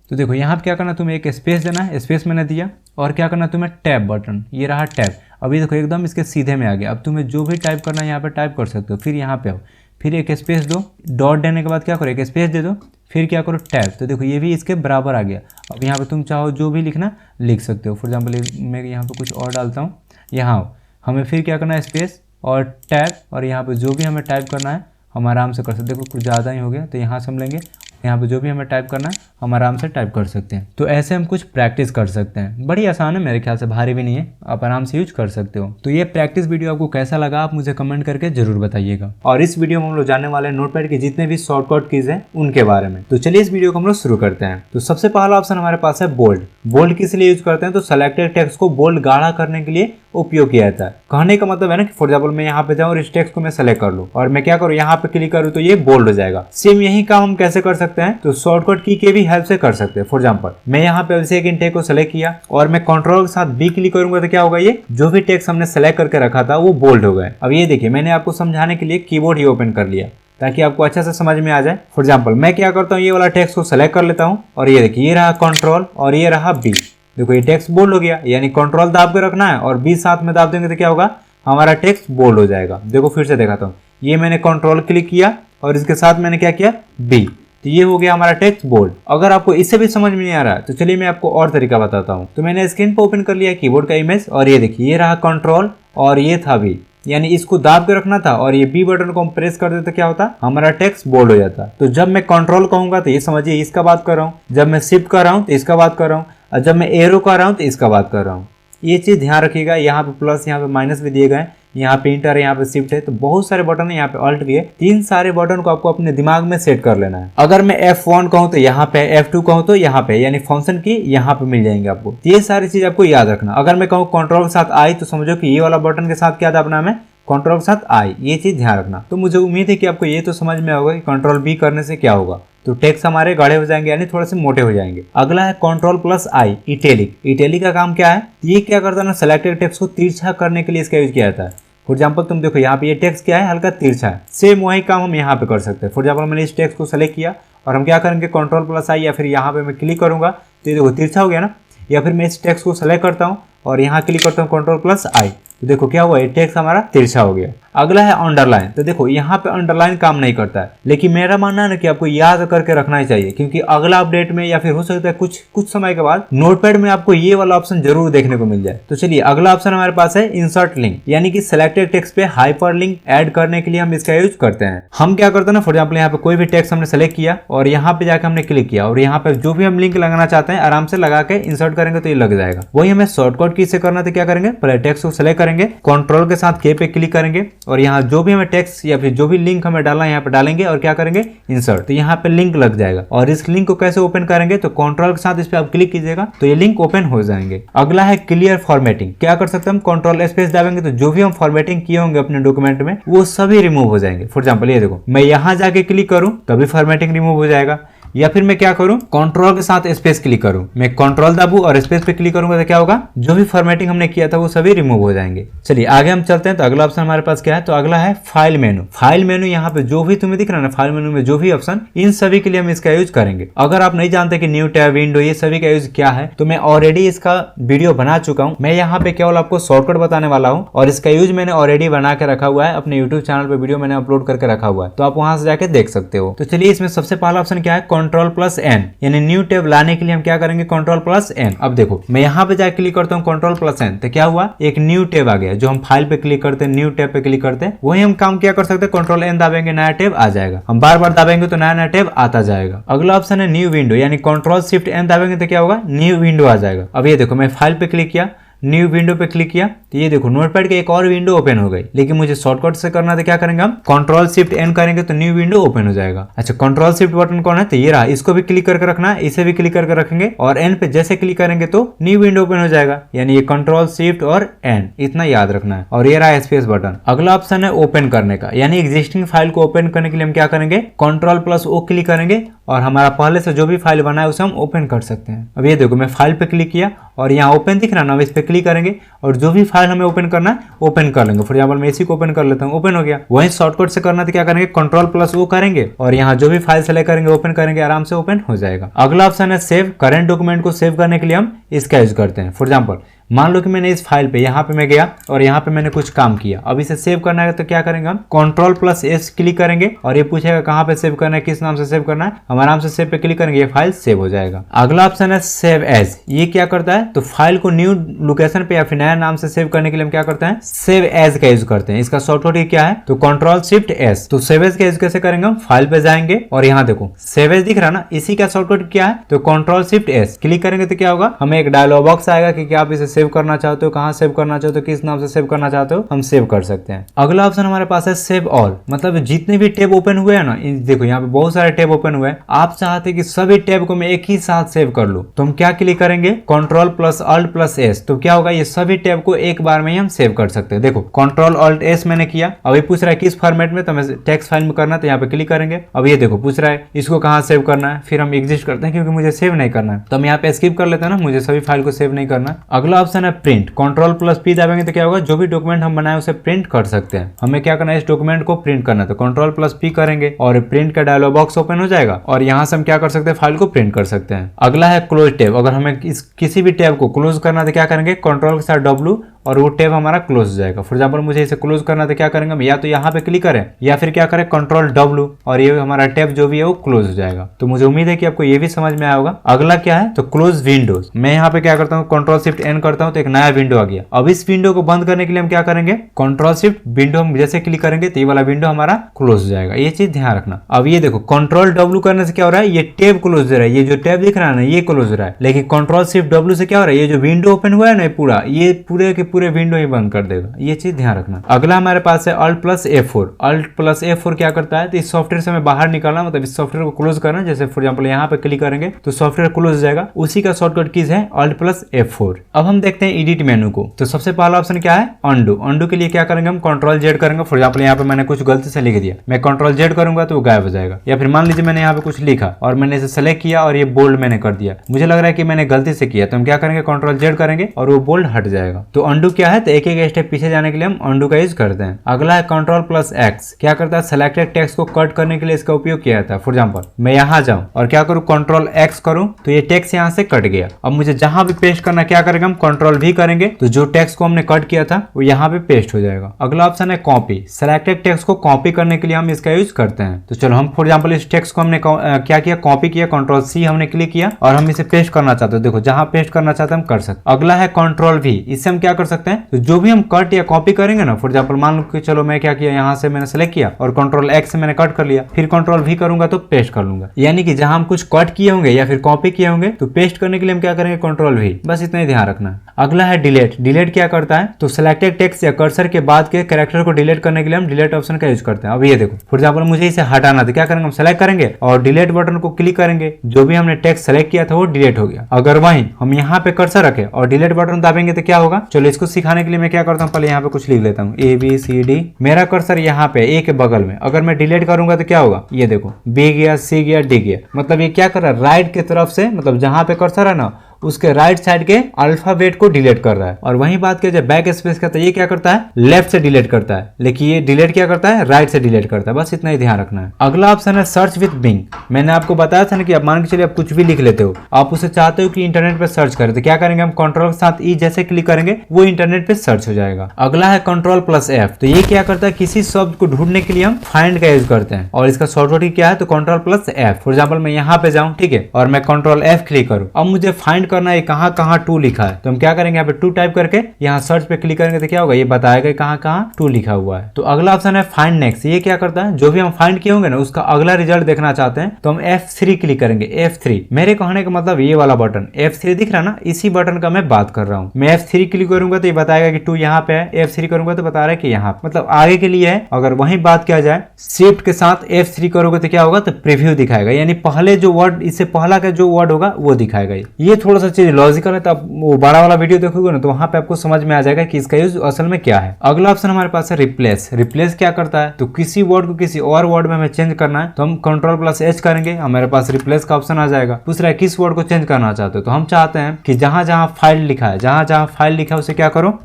तो देखो यहाँ पे क्या करना, तुम्हें एक स्पेस देना है, स्पेस मैंने दिया। और क्या करना तुम्हें टैब बटन, ये रहा टैब। अभी देखो एकदम इसके सीधे में आ गया। अब तुम्हें जो भी टाइप करना है यहाँ पे टाइप कर सकते हो। फिर यहाँ पे आओ, फिर एक स्पेस दो, डॉट देने के बाद क्या करो एक स्पेस दे दो, फिर क्या करो टैब। तो देखो ये भी इसके बराबर आ गया। अब यहाँ पे तुम चाहो जो भी लिखना लिख सकते हो। फॉर एग्जाम्पल मैं यहाँ पे कुछ और डालता हूँ, यहाँ हमें फिर क्या करना है स्पेस और टैब, और यहाँ पे जो भी हमें टाइप करना है हम आराम से कर सकते हैं। देखो कुछ ज़्यादा ही हो गया तो यहाँ से हम लेंगे, यहाँ पे जो भी हमें टाइप करना है हम आराम से टाइप कर सकते हैं। तो ऐसे हम कुछ प्रैक्टिस कर सकते हैं। बड़ी आसान है मेरे ख्याल से, भारी भी नहीं है, आप आराम से यूज कर सकते हो। तो ये प्रैक्टिस वीडियो आपको कैसा लगा आप मुझे कमेंट करके जरूर बताइएगा। और इस वीडियो में हम लोग जानने वाले हैं नोटपैड के जितने भी शॉर्टकट कीज हैं उनके बारे में। तो चलिए इस वीडियो को हम लोग शुरू करते हैं। तो सबसे पहला ऑप्शन हमारे पास है बोल्ड। बोल्ड किस लिए यूज करते हैं, तो सेलेक्टेड टेक्स्ट को बोल्ड गाढ़ा करने के लिए उपयोग किया जाता है। कहने का मतलब है ना कि फॉर एग्जाम्पल मैं यहाँ पे जाऊँ और इस टेक्स्ट को मैं सेलेक्ट कर लूँ और मैं क्या करूँ यहाँ पे क्लिक करूँ तो ये बोल्ड हो जाएगा। सेम यही काम हम कैसे कर सकते हैं, तो शॉर्टकट की के भी हेल्प से कर सकते हैं। फॉर एग्जाम्पल मैं यहाँ पे अभिषेक इनटेक को सेलेक्ट किया और मैं कंट्रोल के साथ बी क्लिक करूंगा तो क्या होगा, ये जो भी टेक्स्ट हमने सेलेक्ट करके रखा था वो बोल्ड हो गए। अब ये देखिए मैंने आपको समझाने के लिए कीबोर्ड ही ओपन कर लिया ताकि आपको अच्छा से समझ में आ जाए। फॉर एग्जाम्पल मैं क्या करता हूँ, ये वाला टेक्स्ट को सेलेक्ट कर लेता हूँ और ये देखिए ये रहा कंट्रोल और ये रहा बी। देखो ये टेक्स्ट बोल्ड हो गया, यानी कंट्रोल दाब के रखना है और बी साथ में दाब देंगे तो क्या होगा, हमारा टेक्स्ट बोल्ड हो जाएगा। देखो फिर से दिखाता हूँ, ये मैंने कंट्रोल क्लिक किया और इसके साथ मैंने क्या किया बी, तो ये हो गया हमारा टेक्स्ट बोल्ड। अगर आपको इससे भी समझ में नहीं आ रहा है तो चलिए मैं आपको और तरीका बताता हूँ। तो मैंने स्क्रीन पर ओपन कर लिया कीबोर्ड का इमेज और ये देखिए ये रहा कंट्रोल और ये था बी, यानी इसको दाब के रखना था और ये बी बटन को हम प्रेस कर देते तो क्या होता, हमारा टेक्स्ट बोल्ड हो जाता। तो जब मैं कंट्रोल कहूंगा तो ये समझिए इसका बात कर रहा हूँ, जब मैं शिफ्ट कर रहा हूँ तो इसका बात कर रहा हूँ, और जब मैं एरो कर रहा हूँ तो इसका बात कर रहा हूँ। ये चीज़ ध्यान रखिएगा। यहाँ पे प्लस यहाँ पे माइनस भी दिए गए हैं, यहाँ पे इंटर है, यहाँ पे शिफ्ट है, तो बहुत सारे बटन है, यहाँ पे अल्ट भी है। तीन सारे बटन को आपको अपने दिमाग में सेट कर लेना है। अगर मैं F1 कहूँ तो यहाँ पे, F2 कहूँ तो यहाँ पे, यानी फंक्शन की यहाँ पे मिल जाएंगे आपको। ये सारी चीज आपको याद रखना। अगर मैं कहूँ कंट्रोल के साथ आई तो समझो कि ये वाला बटन के साथ क्या दबना है, कंट्रोल के साथ आई, ये चीज ध्यान रखना। तो मुझे उम्मीद है कि आपको ये तो समझ में होगा कि कंट्रोल बी करने से क्या होगा, तो टेक्स्ट हमारे गाढ़े हो जाएंगे यानी थोड़े से मोटे हो जाएंगे। अगला है कंट्रोल प्लस आई इटैलिक। इटैलिक का काम क्या है, ये क्या करता है ना, सेलेक्टेड टेक्स्ट को तिरछा करने के लिए इसका यूज किया जाता है। फॉर एग्जाम्पल तुम देखो यहाँ पे ये टेक्स्ट क्या है, हल्का तिरछा है। सेम वही काम हम यहाँ पे कर सकते हैं। फॉर एग्जाम्पल मैंने इस टेक्स्ट को सेलेक्ट किया और हम क्या करेंगे कंट्रोल प्लस आई या फिर यहाँ पे मैं क्लिक करूंगा तो ये देखो तिरछा हो गया ना। या फिर मैं इस टेक्स्ट को सेलेक्ट करता हूँ और यहाँ क्लिक करता हूँ कंट्रोल प्लस आई, तो देखो क्या हुआ, ये टेक्स्ट हमारा तिरछा हो गया। अगला है अंडरलाइन। तो देखो यहाँ पे अंडरलाइन काम नहीं करता है, लेकिन मेरा मानना है ना कि आपको याद करके रखना ही चाहिए, क्योंकि अगला अपडेट में या फिर हो सकता है कुछ समय के बाद नोटपैड में आपको ये वाला ऑप्शन जरूर देखने को मिल जाए। तो चलिए अगला ऑप्शन हमारे पास है इंसर्ट लिंक, यानी कि सिलेक्टेड टेक्स्ट पे हाइपर लिंक ऐड करने के लिए हम इसका यूज करते हैं। हम क्या करते हैं ना, फॉर एग्जाम्पल यहाँ पे कोई भी टेक्स्ट हमने सेलेक्ट किया और यहाँ पे जाकर हमने क्लिक किया और यहाँ पे जो भी हम लिंक लगाना चाहते हैं आराम से लगा के इंसर्ट करेंगे तो ये लग जाएगा। वही हमें शॉर्टकट की से करना तो क्या करेंगे, पहले टेक्स्ट को सेलेक्ट करेंगे करेंगे, कंट्रोल के साथ के पे क्लिक करेंगे और यहाँ जो भी हमें टेक्स्ट या फिर जो भी लिंक हमें डालना है यहाँ पे डालेंगे और क्या करेंगे इंसर्ट, तो यहाँ पे लिंक लग जाएगा। और इस लिंक को कैसे ओपन करेंगे, तो कंट्रोल के साथ इस पे आप क्लिक कीजिएगा तो ये लिंक ओपन हो जाएंगे। अगला है क्लियर फॉर्मेटिंग। क्या कर सकते हैं हम, कंट्रोल स्पेस दाबेंगे तो जो भी हम फॉर्मेटिंग किए होंगे अपने डॉक्यूमेंट में वो सभी रिमूव हो जाएंगे। फॉर एग्जाम्पल ये देखो, मैं यहाँ जाके क्लिक करूँ तभी फॉर्मेटिंग रिमूव हो जाएगा, या फिर मैं क्या करूं, कंट्रोल के साथ स्पेस क्लिक करूं, मैं कंट्रोल दाबूं और स्पेस पे क्लिक करूंगा तो क्या होगा, जो भी फॉर्मेटिंग हमने किया था वो सभी रिमूव हो जाएंगे। चलिए आगे हम चलते हैं। तो अगला ऑप्शन हमारे पास क्या है, तो अगला है फाइल मेनू। फाइल मेनू यहाँ पे जो भी तुम्हें दिख रहा है ना, फाइल मेनू में जो भी ऑप्शन, इन सभी के लिए हम इसका यूज करेंगे। अगर आप नहीं जानते कि न्यू टैब, विंडो, ये सभी का यूज क्या है, तो मैं ऑलरेडी इसका वीडियो बना चुका हूँ। मैं यहाँ पे केवल आपको शॉर्टकट बताने वाला हूँ और इसका यूज मैंने ऑलरेडी बना के रखा हुआ है, अपने यूट्यूब चैनल पर वीडियो मैंने अपलोड करके रखा हुआ है, तो आप वहां से जाके देख सकते हो। तो चलिए इसमें सबसे पहला ऑप्शन क्या है, कंट्रोल प्लस एन, यानी न्यू टैब लाने के लिए हम क्या करेंगे, कंट्रोल प्लस एन। अब देखो मैं यहाँ पे जाके क्लिक करता हूँ कंट्रोल प्लस एन, तो क्या हुआ, एक न्यू टैब आ गया। जो हम फाइल पे क्लिक करते हैं, न्यू टैब पे क्लिक करते हैं, वही हम काम क्या कर सकते हैं, कंट्रोल एन दाबेंगे नया टैब आ जाएगा। हम बार बार दाबेंगे तो नया नया टैब आता जाएगा। अगला ऑप्शन है न्यू विंडो, यानी कंट्रोल शिफ्ट एन दाबेंगे तो क्या होगा, न्यू विंडो आ जाएगा। अब ये देखो मैं फाइल पे क्लिक किया, न्यू विंडो पे क्लिक किया, तो ये देखो नोटपैड की एक और विंडो ओपन हो गई। लेकिन मुझे शॉर्टकट से करना तो क्या करेंगे हम, कंट्रोल शिफ्ट एन करेंगे तो न्यू विंडो ओपन हो जाएगा। अच्छा कंट्रोल शिफ्ट बटन कौन है, तो ये रहा, इसको भी क्लिक करके रखना है, इसे भी क्लिक करके रखेंगे और एन पे जैसे क्लिक करेंगे तो न्यू विंडो ओपन हो जाएगा। यानी ये कंट्रोल शिफ्ट और एन, इतना याद रखना है। और ये रहा स्पेस बटन। अगला ऑप्शन है ओपन करने का, यानी एग्जिस्टिंग फाइल को ओपन करने के लिए हम क्या करेंगे, कंट्रोल प्लस ओ क्लिक करेंगे और हमारा पहले से जो भी फाइल बना है उसे हम ओपन कर सकते हैं। अब ये देखो मैं फाइल पे क्लिक किया और यहाँ ओपन दिख रहा ना, इस पे क्लिक करेंगे और जो भी फाइल हमें ओपन करना है ओपन कर लेंगे। फॉर एग्जाम्पल मैं इसी को ओपन कर लेता हूँ, ओपन हो गया। वहीं शॉर्टकट से करना तो क्या करेंगे, कंट्रोल प्लस ओ करेंगे और यहाँ जो भी फाइल सेलेक्ट करेंगे ओपन करेंगे, आराम से ओपन हो जाएगा। अगला ऑप्शन है सेव। करंट डॉक्यूमेंट को सेव करने के लिए हम इसका यूज करते हैं। फॉर एग्जाम्पल मान लो कि मैंने इस फाइल पे यहाँ पे मैं गया और यहाँ पे मैंने कुछ काम किया, अब इसे सेव करना है तो क्या करेंगे हम, कंट्रोल प्लस एस क्लिक करेंगे और ये पूछेगा कहाँ पे सेव करना है, किस नाम से सेव करना है, हम आराम से सेव पे क्लिक करेंगे, ये फाइल सेव हो जाएगा। अगला ऑप्शन है सेव एज। ये क्या करता है, तो फाइल को न्यू लोकेशन पे या फिर नया नाम से सेव करने के लिए हम क्या करते हैं, सेव एज का यूज करते हैं। इसका शॉर्टकट क्या है, तो कंट्रोल शिफ्ट एस। तो सेव एज का यूज कैसे करेंगे, हम फाइल पे जाएंगे और यहाँ देखो सेव एज दिख रहा ना, इसी का शॉर्टकट क्या है, तो कंट्रोल शिफ्ट एस क्लिक करेंगे तो क्या होगा, हमें एक डायलॉग बॉक्स आएगा कि क्या आप इसे सेव करना चाहते हो, कहां सेव करना चाहते हो, किस नाम से सेव करना चाहते हो, हम सेव कर सकते हैं। अगला ऑप्शन हमारे पास है सेव ऑल, मतलब जितने भी टैब ओपन हुए हैं ना, देखो यहाँ पे बहुत सारे टैब ओपन हुए हैं, आप चाहते हैं कि सभी टैब को मैं एक ही साथ सेव कर लूं, तो हम क्या क्लिक करेंगे, control plus alt plus S. तो क्या होगा, ये सभी टैब को एक बार में ही हम सेव कर सकते हैं। देखो कंट्रोल अल्ट एस मैंने किया, अभी पूछ रहा है किस फॉर्मेट में, तो हमें टेक्स्ट फाइल में करना है तो यहाँ पे क्लिक करेंगे। अब ये देखो पूछ रहा है इसको कहाँ सेव करना है, फिर हम एग्जिस्ट करते हैं क्योंकि मुझे सेव नहीं करना है, तो हम यहाँ पे स्किप कर लेते हैं ना, मुझे सभी फाइल को सेव नहीं करना। अगला ऑप्शन है प्रिंट। कंट्रोल प्लस पी दाबेंगे तो क्या होगा, जो भी डॉक्यूमेंट हम बनाए उसे प्रिंट कर सकते हैं। हमें क्या करना है, इस डॉक्यूमेंट को प्रिंट करना है, तो कंट्रोल प्लस पी करेंगे और प्रिंट का डायलॉग बॉक्स ओपन हो जाएगा और यहाँ से हम क्या कर सकते हैं, फाइल को प्रिंट कर सकते हैं। अगला है क्लोज टैब। अगर हमें किसी भी टैब को क्लोज करना है तो क्या करेंगे, कंट्रोल के साथ डब्ल्यू और वो टैब हमारा क्लोज हो जाएगा। फॉर एग्जाम्पल मुझे इसे क्लोज करना तो क्या करेंगे हम, या तो यहाँ पे क्लिक करें या फिर क्या करें कंट्रोल डब्ल्यू और ये हमारा टैब जो भी है वो क्लोज हो जाएगा। तो मुझे उम्मीद है कि आपको ये भी समझ में आया होगा। अगला क्या है, तो क्लोज विंडोज। मैं यहाँ पे क्या करता हूँ, कंट्रोल शिफ्ट एन करता हूँ तो एक नया विंडो आ गया। अब इस विंडो को बंद करने के लिए हम क्या करेंगे, कंट्रोल शिफ्ट विंडो हम जैसे क्लिक करेंगे तो ये वाला विंडो हमारा क्लोज हो जाएगा। ये चीज ध्यान रखना। अब ये देखो कंट्रोल डब्ल्यू करने से क्या हो रहा है, ये टैब क्लोज हो रहा है, ये जो टैब दिख रहा है ना ये क्लोज हो रहा है। लेकिन कंट्रोल शिफ्ट डब्ल्यू से क्या हो रहा है, ये जो विंडो ओपन हुआ है ना पूरा, ये पूरे के पूरे विंडो ही बंद कर देगा। ये चीज ध्यान रखना। अगला हमारे पास है alt plus F4। Alt plus F4 क्या करता है, तो इस सॉफ्टवेयर से हमें बाहर निकालना, मतलब इस सॉफ्टवेयर को क्लोज करना। जैसे फॉर एग्जांपल यहाँ पे क्लिक करेंगे तो सॉफ्टवेयर क्लोज हो जाएगा, उसी का शॉर्टकट कीज है अल्ट प्लस F4। अब हम देखते हैं एडिट मेनू को। तो सबसे पहला ऑप्शन क्या है, अंडू। अंडू के लिए क्या करेंगे हम, कंट्रोल जेड करेंगे। फॉर एग्जांपल यहाँ पे मैंने कुछ गलती से लिख दिया, मैं कंट्रोल जेड करूंगा तो वो गायब हो जाएगा। या फिर मान लीजिए मैंने यहाँ पे कुछ लिखा और मैंने इसे सेलेक्ट किया और ये बोल्ड मैंने कर दिया, मुझे लग रहा है कि मैंने गलती से किया, तो हम क्या करेंगे, कंट्रोल जेड करेंगे और वो बोल्ड हट जाएगा। तो अंडू क्या है, तो एक एक स्टेप पीछे जाने के लिए हम अंडू का यूज करते हैं। अगला है कंट्रोल प्लस एक्स। क्या करता है, सिलेक्टेड टेक्स्ट को कट करने के लिए इसका उपयोग किया जाता है। फॉर एग्जांपल मैं यहाँ जाऊं और क्या करूं, कंट्रोल एक्स करूं तो ये टेक्स्ट यहाँ से कट गया। अब मुझे जहां भी पेस्ट करना क्या करेंगे हम, कंट्रोल भी करेंगे तो जो टेक्स्ट को हमने कट किया था वो यहाँ पे पेस्ट हो जाएगा। अगला ऑप्शन है कॉपी। सिलेक्टेड टेक्स्ट को कॉपी करने के लिए हम इसका यूज करते हैं। तो चलो हम फॉर एग्जांपल इस टेक्स्ट को हमने क्या किया, कॉपी किया, कंट्रोल सी हमने क्लिक किया और हम इसे पेस्ट करना चाहते हैं। देखो जहां पेस्ट करना चाहते हैं हम कर सकते। अगला है कंट्रोल वी। इससे हम क्या कर सकते हैं, तो जो भी हम कट या कॉपी करेंगे ना, फॉर एग्जाम्पल मान लो कि चलो मैं क्या किया, यहाँ से मैंने सेलेक्ट किया और कंट्रोल एक्स से मैंने कट कर लिया, फिर कंट्रोल वी करूंगा तो पेस्ट कर लूंगा। यानी कि जहां हम कुछ कट किए होंगे या फिर कॉपी किए होंगे तो पेस्ट करने के लिए हम क्या करेंगे, कंट्रोल वी। बस इतना ही ध्यान रखना। अगला है डिलीट। डिलीट क्या करता है, तो सिलेक्टेड टेक्स्ट या कर्सर के बाद के कैरेक्टर को डिलीट करने के लिए हम डिलीट ऑप्शन का यूज करते हैं। अब ये देखो, फॉर एग्जाम्पल मुझे इसे हटाना तो क्या करेंगे, हम सेलेक्ट करेंगे और डिलीट बटन को क्लिक करेंगे, जो भी हमने टेक्स्ट सेलेक्ट किया था वो डिलीट हो गया। अगर वहीं हम यहाँ पे कर्सर रखे और डिलीट बटन दाबेंगे तो क्या होगा, चलो इसको सिखाने के लिए मैं क्या करता हूँ, पहले यहाँ पे कुछ लिख लेता हूँ, ABCD। मेरा कर्सर यहाँ पे ए के बगल में, अगर मैं डिलीट करूंगा तो क्या होगा, ये देखो B गया, C गया, D गया। मतलब ये क्या कर रहा है, राइट की तरफ से, मतलब जहां पे कर्सर है ना उसके राइट साइड के अल्फाबेट को डिलीट कर रहा है। और वहीं बात किया जाए बैक स्पेस का, तो ये क्या करता है, लेफ्ट से डिलीट करता है, लेकिन ये डिलीट क्या करता है, राइट से डिलीट करता है। बस इतना ही ध्यान रखना है। अगला ऑप्शन है सर्च विद बिंग। मैंने आपको बताया था ना कि आप मान के चलिए आप कुछ भी लिख लेते हो, आप उसे चाहते हो कि इंटरनेट पे सर्च करें, तो क्या करेंगे, हम कंट्रोल के साथ ई जैसे क्लिक करेंगे वो इंटरनेट पे सर्च हो जाएगा। अगला है कंट्रोल+F। तो ये क्या करता है, किसी शब्द को ढूंढने के लिए हम फाइंड का यूज करते हैं और इसका शॉर्टकट क्या है, तो कंट्रोल+F। फॉर एग्जाम्पल मैं यहाँ पे जाऊँ, ठीक है, और मैं कंट्रोल+F क्लिक करूँ। अब मुझे फाइंड करना है कहाँ कहाँ 2 लिखा है, तो हम क्या करेंगे, यहाँ पे 2 टाइप करके यहाँ सर्च पे क्लिक करेंगे तो क्या होगा, ये बताएगा कहाँ कहाँ 2 लिखा हुआ है। तो अगला ऑप्शन है फाइंड नेक्स्ट। ये क्या करता है, जो भी हम फाइंड किए होंगे ना उसका अगला रिजल्ट देखना चाहते हैं तो हम F3 क्लिक करेंगे। F3 मेरे कहने का मतलब ये वाला बटन F3 दिख रहा ना, इसी बटन का मैं बात कर रहा हूँ। मैं F3 क्लिक करूंगा तो ये बताएगा कि 2 यहाँ पे है, F3 करूंगा तो बता रहा है कि यहाँ, मतलब आगे के लिए है। अगर वही बात किया जाए शिफ्ट के साथ F3 करोगे तो क्या होगा, तो प्रीव्यू दिखाएगा, यानी पहले जो वर्ड, इससे पहला का जो वर्ड होगा वो दिखाएगा। ये थोड़ा सा चीज लॉजिकल है, तो आप वो बड़ा वाला वीडियो देखोगे ना तो वहां पे आपको समझ में आ जाएगा कि इसका यूज असल में क्या है। अगला ऑप्शन हमारे पास है रिप्लेस। रिप्लेस क्या करता है, तो किसी वर्ड को किसी और वर्ड में हमें चेंज करना है तो हम कंट्रोल+H करेंगे, हमारे पास रिप्लेस का ऑप्शन आ जाएगा। दूसरा किस वर्ड को चेंज करना चाहते हो, तो हम चाहते हैं कि जहां जहां फाइल लिखा है, जहां जहां फाइल लिखा है उसे क्या करो,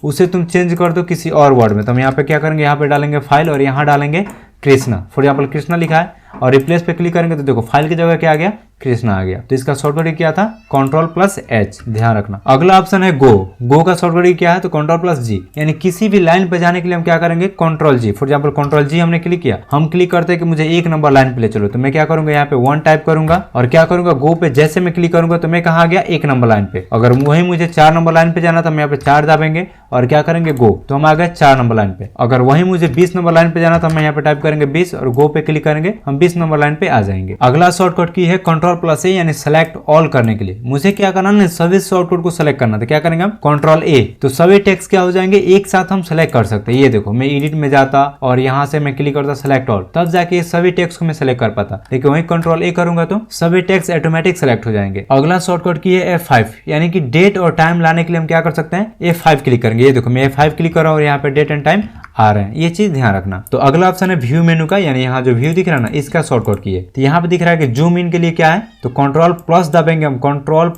उसे तुम चेंज कर दो किसी और वर्ड में। तो हम यहाँ पे क्या करेंगे, यहाँ पे डालेंगे फाइल और यहाँ डालेंगे कृष्णा। फॉर एग्जाम्पल कृष्णा लिखा है और रिप्लेस पे क्लिक करेंगे तो देखो फाइल की जगह क्या आ गया, कृष्णा आ गया। तो इसका शॉर्टकट क्या था, कंट्रोल+H, ध्यान रखना। अगला ऑप्शन है गो। गो का शॉर्टकट क्या है, तो कंट्रोल+G। यानी किसी भी लाइन पे जाने के लिए हम क्या करेंगे, कंट्रोल+G। फॉर एग्जाम्पल कंट्रोल+G हमने क्लिक किया, हम क्लिक करते हैं कि मुझे 1 नंबर लाइन पे ले चलो, तो मैं क्या करूंगा, यहाँ पे 1 टाइप करूंगा और क्या करूंगा, गो पे जैसे मैं क्लिक करूंगा तो मैं कहाँ गया, 1 नंबर लाइन पे। अगर वही मुझे 4 नंबर लाइन पे जाना था, हम यहाँ पे 4 दाबेंगे और क्या करेंगे, गो, तो हम आ गए 4 नंबर लाइन पे। अगर वही मुझे 20 नंबर लाइन पे जाना था, हम यहाँ पे टाइप करेंगे 20 और गो पे क्लिक करेंगे, हम 20 नंबर लाइन पे आ जाएंगे। अगला शॉर्टकट की है कंट्रोल+A, यानी सेलेक्ट ऑल करने के लिए मुझे क्या करना है, सभी शॉर्टकट को सेलेक्ट करना। तो क्या करेंगे हम, कंट्रोल+A, तो सभी टेक्स्ट क्या हो जाएंगे, एक साथ हम सेलेक्ट कर सकते हैं। ये देखो मैं एडिट में जाता और यहाँ से मैं क्लिक करता सेलेक्ट ऑल, तब जाके सभी टेक्स्ट को मैं सेलेक्ट कर पाता, लेकिन वही कंट्रोल+A करूंगा तो सभी टेक्स्ट ऑटोमेटिक सेलेक्ट हो जाएंगे। अगला शॉर्टकट की है F5, यानी कि डेट और टाइम लाने के लिए हम क्या कर सकते हैं, F5 क्लिक करेंगे। ये देखो मैं F5 क्लिक कर रहा हूँ और यहाँ पे डेट एंड टाइम आ रहे हैं, ये चीज ध्यान रखना। तो अगला ऑप्शन है व्यू मेनू का, यानी यहाँ जो व्यू दिख रहा है ना, इसका शॉर्टकट की है। तो यहाँ पे दिख रहा है कि जूम इन के लिए क्या है, तो कंट्रोल+ दबाएंगे हम, कंट्रोल+,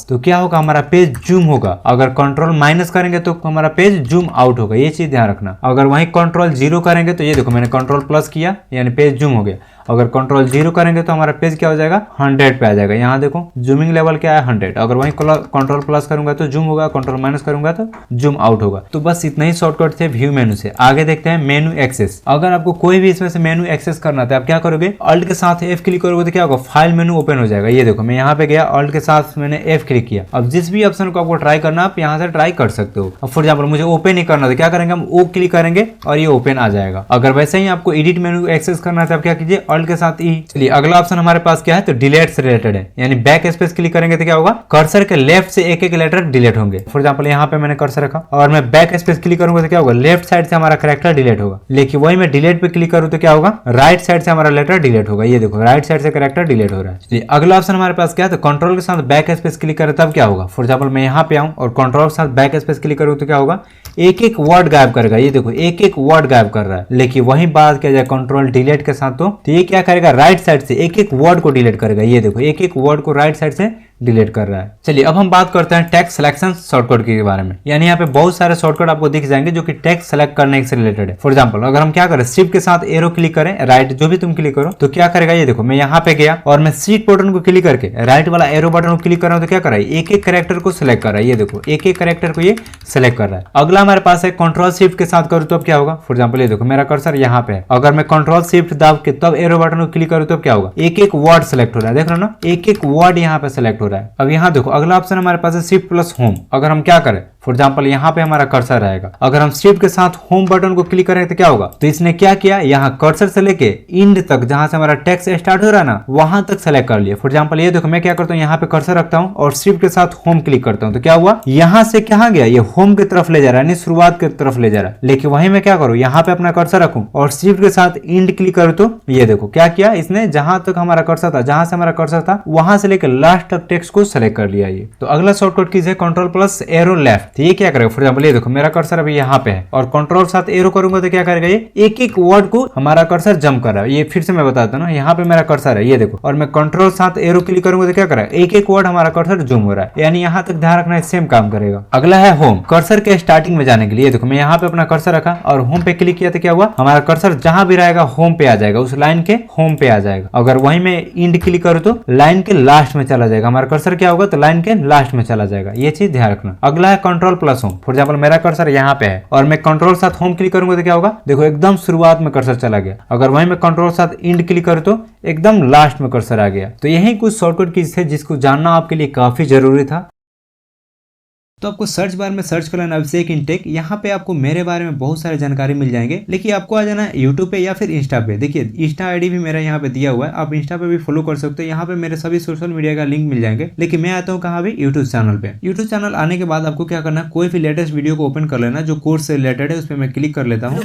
तो क्या होगा, हमारा पेज जूम होगा। अगर कंट्रोल- करेंगे तो हमारा पेज जूम आउट होगा, ये चीज ध्यान रखना। अगर वहीं कंट्रोल-0 करेंगे तो ये देखो मैंने कंट्रोल+ किया, यानी पेज जूम हो गया। अगर कंट्रोल-0 करेंगे तो हमारा पेज क्या हो जाएगा, 100 पे आ जाएगा। यहाँ देखो जूमिंग लेवल क्या है, 100। अगर वहीं कंट्रोल+ करूंगा तो जूम होगा, कंट्रोल- करूंगा तो जूम आउट होगा। तो बस इतना ही शॉर्टकट थे व्यू मेनू से। आगे देखते हैं मेनू एक्सेस। अगर आपको कोई भी इसमें से मेनू एक्सेस करना था, आप क्या करोगे, अल्ट के साथ F क्लिक करोगे तो क्या होगा, फाइल मेनू ओपन हो जाएगा। ये देखो मैं यहाँ पे गया, अल्ट के साथ मैंने F क्लिक किया। अब जिस भी ऑप्शन को आपको ट्राई करना, आप यहाँ से ट्राई कर सकते हो। अब फॉर एग्जाम्पल मुझे ओपन ही करना था, क्या करेंगे हम, O क्लिक करेंगे और ये ओपन आ जाएगा। अगर वैसे ही आपको एडिट मेनू एक्सेस करना था, आप क्या कीजिए, अल्ट के साथ E। चलिए अगला ऑप्शन हमारे पास क्या है, तो डिलीट से रिलेटेड है, यानी बैक स्पेस क्लिक करेंगे तो क्या होगा, कर्सर के लेफ्ट से एक एक लेटर डिलीट होंगे। फॉर एग्जाम्पल यहाँ पे मैंने कर्सर रखा और मैं बैक स्पेस क्लिक करूंगा तो क्या होगा, लेफ्ट साइड से हमारा कैरेक्टर डिलीट होगा। लेकिन वही मैं डिलीट पे क्लिक करूं तो क्या होगा, राइट साइड से हमारा लेटर डिलीट होगा। ये देखो राइट साइड से कैरेक्टर डिलीट हो रहा है। चलिए अगला ऑप्शन हमारे पास क्या है, तो कंट्रोल के साथ बैक स्पेस क्लिक करें तब क्या होगा। फॉर एग्जाम्पल मैं यहाँ पे आऊं और कंट्रोल के साथ बैक स्पेस क्लिक करूं तो क्या होगा, एक एक वर्ड गायब करेगा। ये देखो एक एक वर्ड गायब कर रहा है। लेकिन वही बात किया जाए कंट्रोल डिलीट के साथ, तो ये क्या करेगा, राइट साइड से एक एक वर्ड को डिलीट करेगा। ये देखो एक एक वर्ड को राइट साइड से डिलीट कर रहा है। चलिए अब हम बात करते हैं टेक्स्ट सिलेक्शन शॉर्टकट के बारे में। यानी यहाँ पे बहुत सारे शॉर्टकट आपको दिख जाएंगे जो कि टेक्स्ट सेलेक्ट करने से रिलेटेड है। फॉर एग्जांपल अगर हम क्या करें, शिफ्ट के साथ एरो क्लिक करें, राइट जो भी तुम क्लिक करो तो क्या करेगा, ये देखो मैं यहाँ पे गया और मैं सीट बटन को क्लिक करके राइट वाला एरो बटन को क्लिक कर रहा हूँ तो क्या कर रहा है, एक एक कैरेक्टर को सिलेक्ट कर रहा है। ये देखो एक एक कैरेक्टर को ये सिलेक्ट कर रहा है। अगला हमारे पास है कंट्रोल शिफ्ट के साथ करूँ तो अब क्या होगा। फॉर एग्जाम्पल ये देखो मेरा कर्सर यहाँ पे है, अगर मैं कंट्रोल शिफ्ट दाब के तब एरो बटन को क्लिक करूँ तो क्या होगा, एक एक वर्ड सिलेक्ट हो रहा है। देख रहे हो ना, एक एक वर्ड यहाँ पे सिलेक्ट हो रहा है। अब यहाँ देखो अगला ऑप्शन हमारे पास है शिफ्ट प्लस होम। अगर हम क्या करें, फॉर एग्जाम्पल यहाँ पे हमारा कर्सर रहेगा। अगर हम शिफ्ट के साथ होम बटन को क्लिक करेंगे तो क्या होगा, तो इसने क्या किया, यहाँ कर्सर से लेके इंड तक जहां से हमारा टेक्स्ट स्टार्ट हो रहा है ना वहां तक सेलेक्ट कर लिया। फॉर एग्जाम्पल ये देखो मैं क्या करता हूँ, यहाँ पे कर्सर रखता हूँ और शिफ्ट के साथ होम क्लिक करता हूँ तो क्या हुआ, यहाँ से कहाँ गया, ये होम की तरफ ले जा रहा है, शुरुआत की तरफ ले जा रहा है। लेकिन वहीं मैं क्या करूँ, यहाँ पे अपना कर्सर रखूं और शिफ्ट के साथ इंड क्लिक करूँ तो ये देखो क्या किया इसने, जहां तक हमारा कर्सर था, जहां से हमारा कर्सर था वहां से लेकर लास्ट तक टेक्स्ट को सेलेक्ट कर लिया। ये तो अगला शॉर्टकट कीज है कंट्रोल प्लस एरो लेफ्ट। तो ये क्या करेगा, फॉर एग्जाम्पल ये देखो मेरा कर्सर अभी यहाँ पे है और कंट्रोल साथ एरो करूंगा तो क्या करेगा, ये एक एक वर्ड को हमारा कर्सर जंप कर रहा है। ये फिर से मैं बताता हूँ ना, यहाँ पे मेरा कर्सर है ये देखो, और मैं कंट्रोल साथ एरो क्लिक करूंगा तो क्या करेगा, एक एक वर्ड हमारा कर्सर जूम हो रहा है, यानी यहाँ तक ध्यान रखना है, सेम काम करेगा। अगला है होम, कर्सर के स्टार्टिंग में जाने के लिए देखो मैं यहाँ पे अपना कर्सर रखा और होम पे क्लिक किया तो क्या हुआ, हमारा कर्सर जहां भी रहेगा होम पे आ जाएगा, उस लाइन के होम पे आ जाएगा। अगर वहीं में इंड क्लिक करूँ तो लाइन के लास्ट में चला जाएगा, हमारा कर्सर क्या होगा, तो लाइन के लास्ट में चला जाएगा। ये चीज ध्यान रखना। अगला है control plus home. For example मेरा कर्सर यहाँ पे है और मैं कंट्रोल साथ होम क्लिक करूंगा तो क्या होगा, देखो एकदम शुरुआत में कर्सर चला गया। अगर वहीं में कंट्रोल साथ इंड क्लिक करूँ तो एकदम लास्ट में कर्सर आ गया। तो यही कुछ शॉर्टकट कीज थे जिसको जानना आपके लिए काफी जरूरी था। तो आपको सर्च बार में सर्च कर लेना अभिषेक इनटेक, यहाँ पे आपको मेरे बारे में बहुत सारी जानकारी मिल जाएंगे। लेकिन आपको आ जाना है यूट्यूब पे या फिर इंस्टा पे। देखिए इंस्टा आईडी भी मेरा यहाँ पे दिया हुआ है, आप इंस्टा पे भी फॉलो कर सकते हो। यहाँ पे मेरे सभी सोशल मीडिया का लिंक मिल जाएंगे। लेकिन मैं आता हूँ कहाँ भी, यूट्यूब चैनल पे। यूट्यूब चैनल आने के बाद आपको क्या करना है, कोई भी लेटेस्ट वीडियो को ओपन कर लेना जो कोर्स से रिलेटेड है, उस पर मैं क्लिक कर लेता हूँ।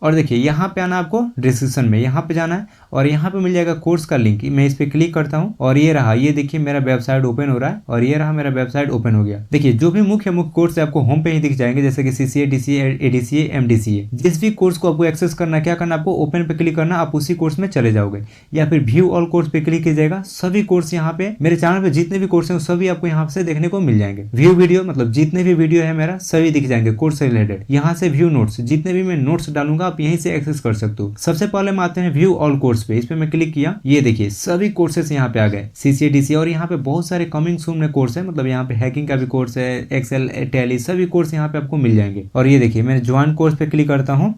और देखिए यहाँ पे आना, आपको डिस्क्रिप्शन में यहाँ पे जाना है और यहाँ पे मिल जाएगा कोर्स का लिंक। मैं इस पे क्लिक करता हूँ और ये रहा, ये देखिए मेरा वेबसाइट ओपन हो रहा है और ये रहा मेरा वेबसाइट ओपन हो गया। देखिए जो भी मुख्य कोर्स है आपको होम पे ही दिख जाएंगे, जैसे कि CCA, DCA, ADCA, MDCA। जिस भी कोर्स को आपको एक्सेस करना, क्या करना, आपको ओपन पे क्लिक करना, आप उसी कोर्स में चले जाओगे या फिर व्यू ऑल कोर्स पे क्लिक कीजिएगा। सभी कोर्स यहाँ पे मेरे चैनल पे जितने भी कोर्स है सभी आपको यहाँ से देखने को मिल जाएंगे। व्यू वीडियो मतलब जितने भी वीडियो है मेरा सभी दिख जाएंगे कोर्स से रिलेटेड। यहाँ से व्यू नोट्स, जितने भी मैं नोट्स डालूंगा आप यहीं से एक्सेस कर सकते हो। सबसे पहले हम आते हैं व्यू ऑल कोर्स पे, इस पे मैं क्लिक किया, ये देखिए सभी कोर्सेस यहाँ पे आ गए, CCA, DCA। और यहाँ पे बहुत सारे कमिंग सून में कोर्स है, मतलब यहाँ पे हैकिंग का भी कोर्स है, एक्सेल, टैली, सभी कोर्स यहाँ पे आपको मिल जाएंगे। और ये देखिए मैं ज्वाइन कोर्स पे क्लिक करता हूँ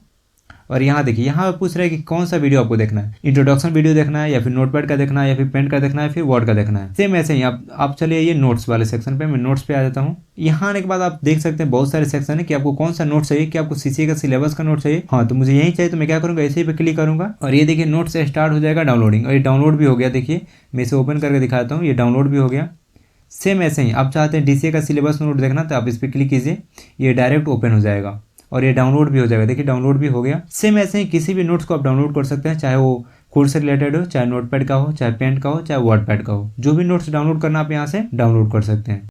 और यहाँ देखिए यहाँ पे पूछ रहा है कि कौन सा वीडियो आपको देखना है, इंट्रोडक्शन वीडियो देखना है या फिर नोटपैड का देखना है या फिर पेन का देखना है, फिर वर्ड का देखना है। सेम ऐसे ही आप चलिए ये नोट्स वाले सेक्शन पे, मैं नोट्स पे आ जाता हूँ। यहाँ आने के बाद आप देख सकते हैं बहुत सारे सेक्शन है कि आपको कौन सा नोट चाहिए, कि आपको CCA का सिलेबस का नोट चाहिए। हाँ तो मुझे यही चाहिए, तो मैं क्या करूँगा, ऐसे ही पे क्लिक करूँगा और ये देखिए नोट से स्टार्ट हो जाएगा डाउनलोडिंग। और ये डाउनलोड भी हो गया, देखिए मैं इसे ओपन करके दिखाता हूँ, ये डाउनलोड भी हो गया। सेम ऐसे ही आप चाहते हैं DCA का सिलेबस नोट देखना तो आप इस पर क्लिक कीजिए, ये डायरेक्ट ओपन हो जाएगा और ये डाउनलोड भी हो जाएगा। देखिए डाउनलोड भी हो गया। सेम ऐसे ही किसी भी नोट्स को आप डाउनलोड कर सकते हैं, चाहे वो कोर्स से रिलेटेड हो, चाहे नोटपैड का हो, चाहे पेन का हो, चाहे वर्डपैड का हो। जो भी नोट्स डाउनलोड करना आप यहाँ से डाउनलोड कर सकते हैं।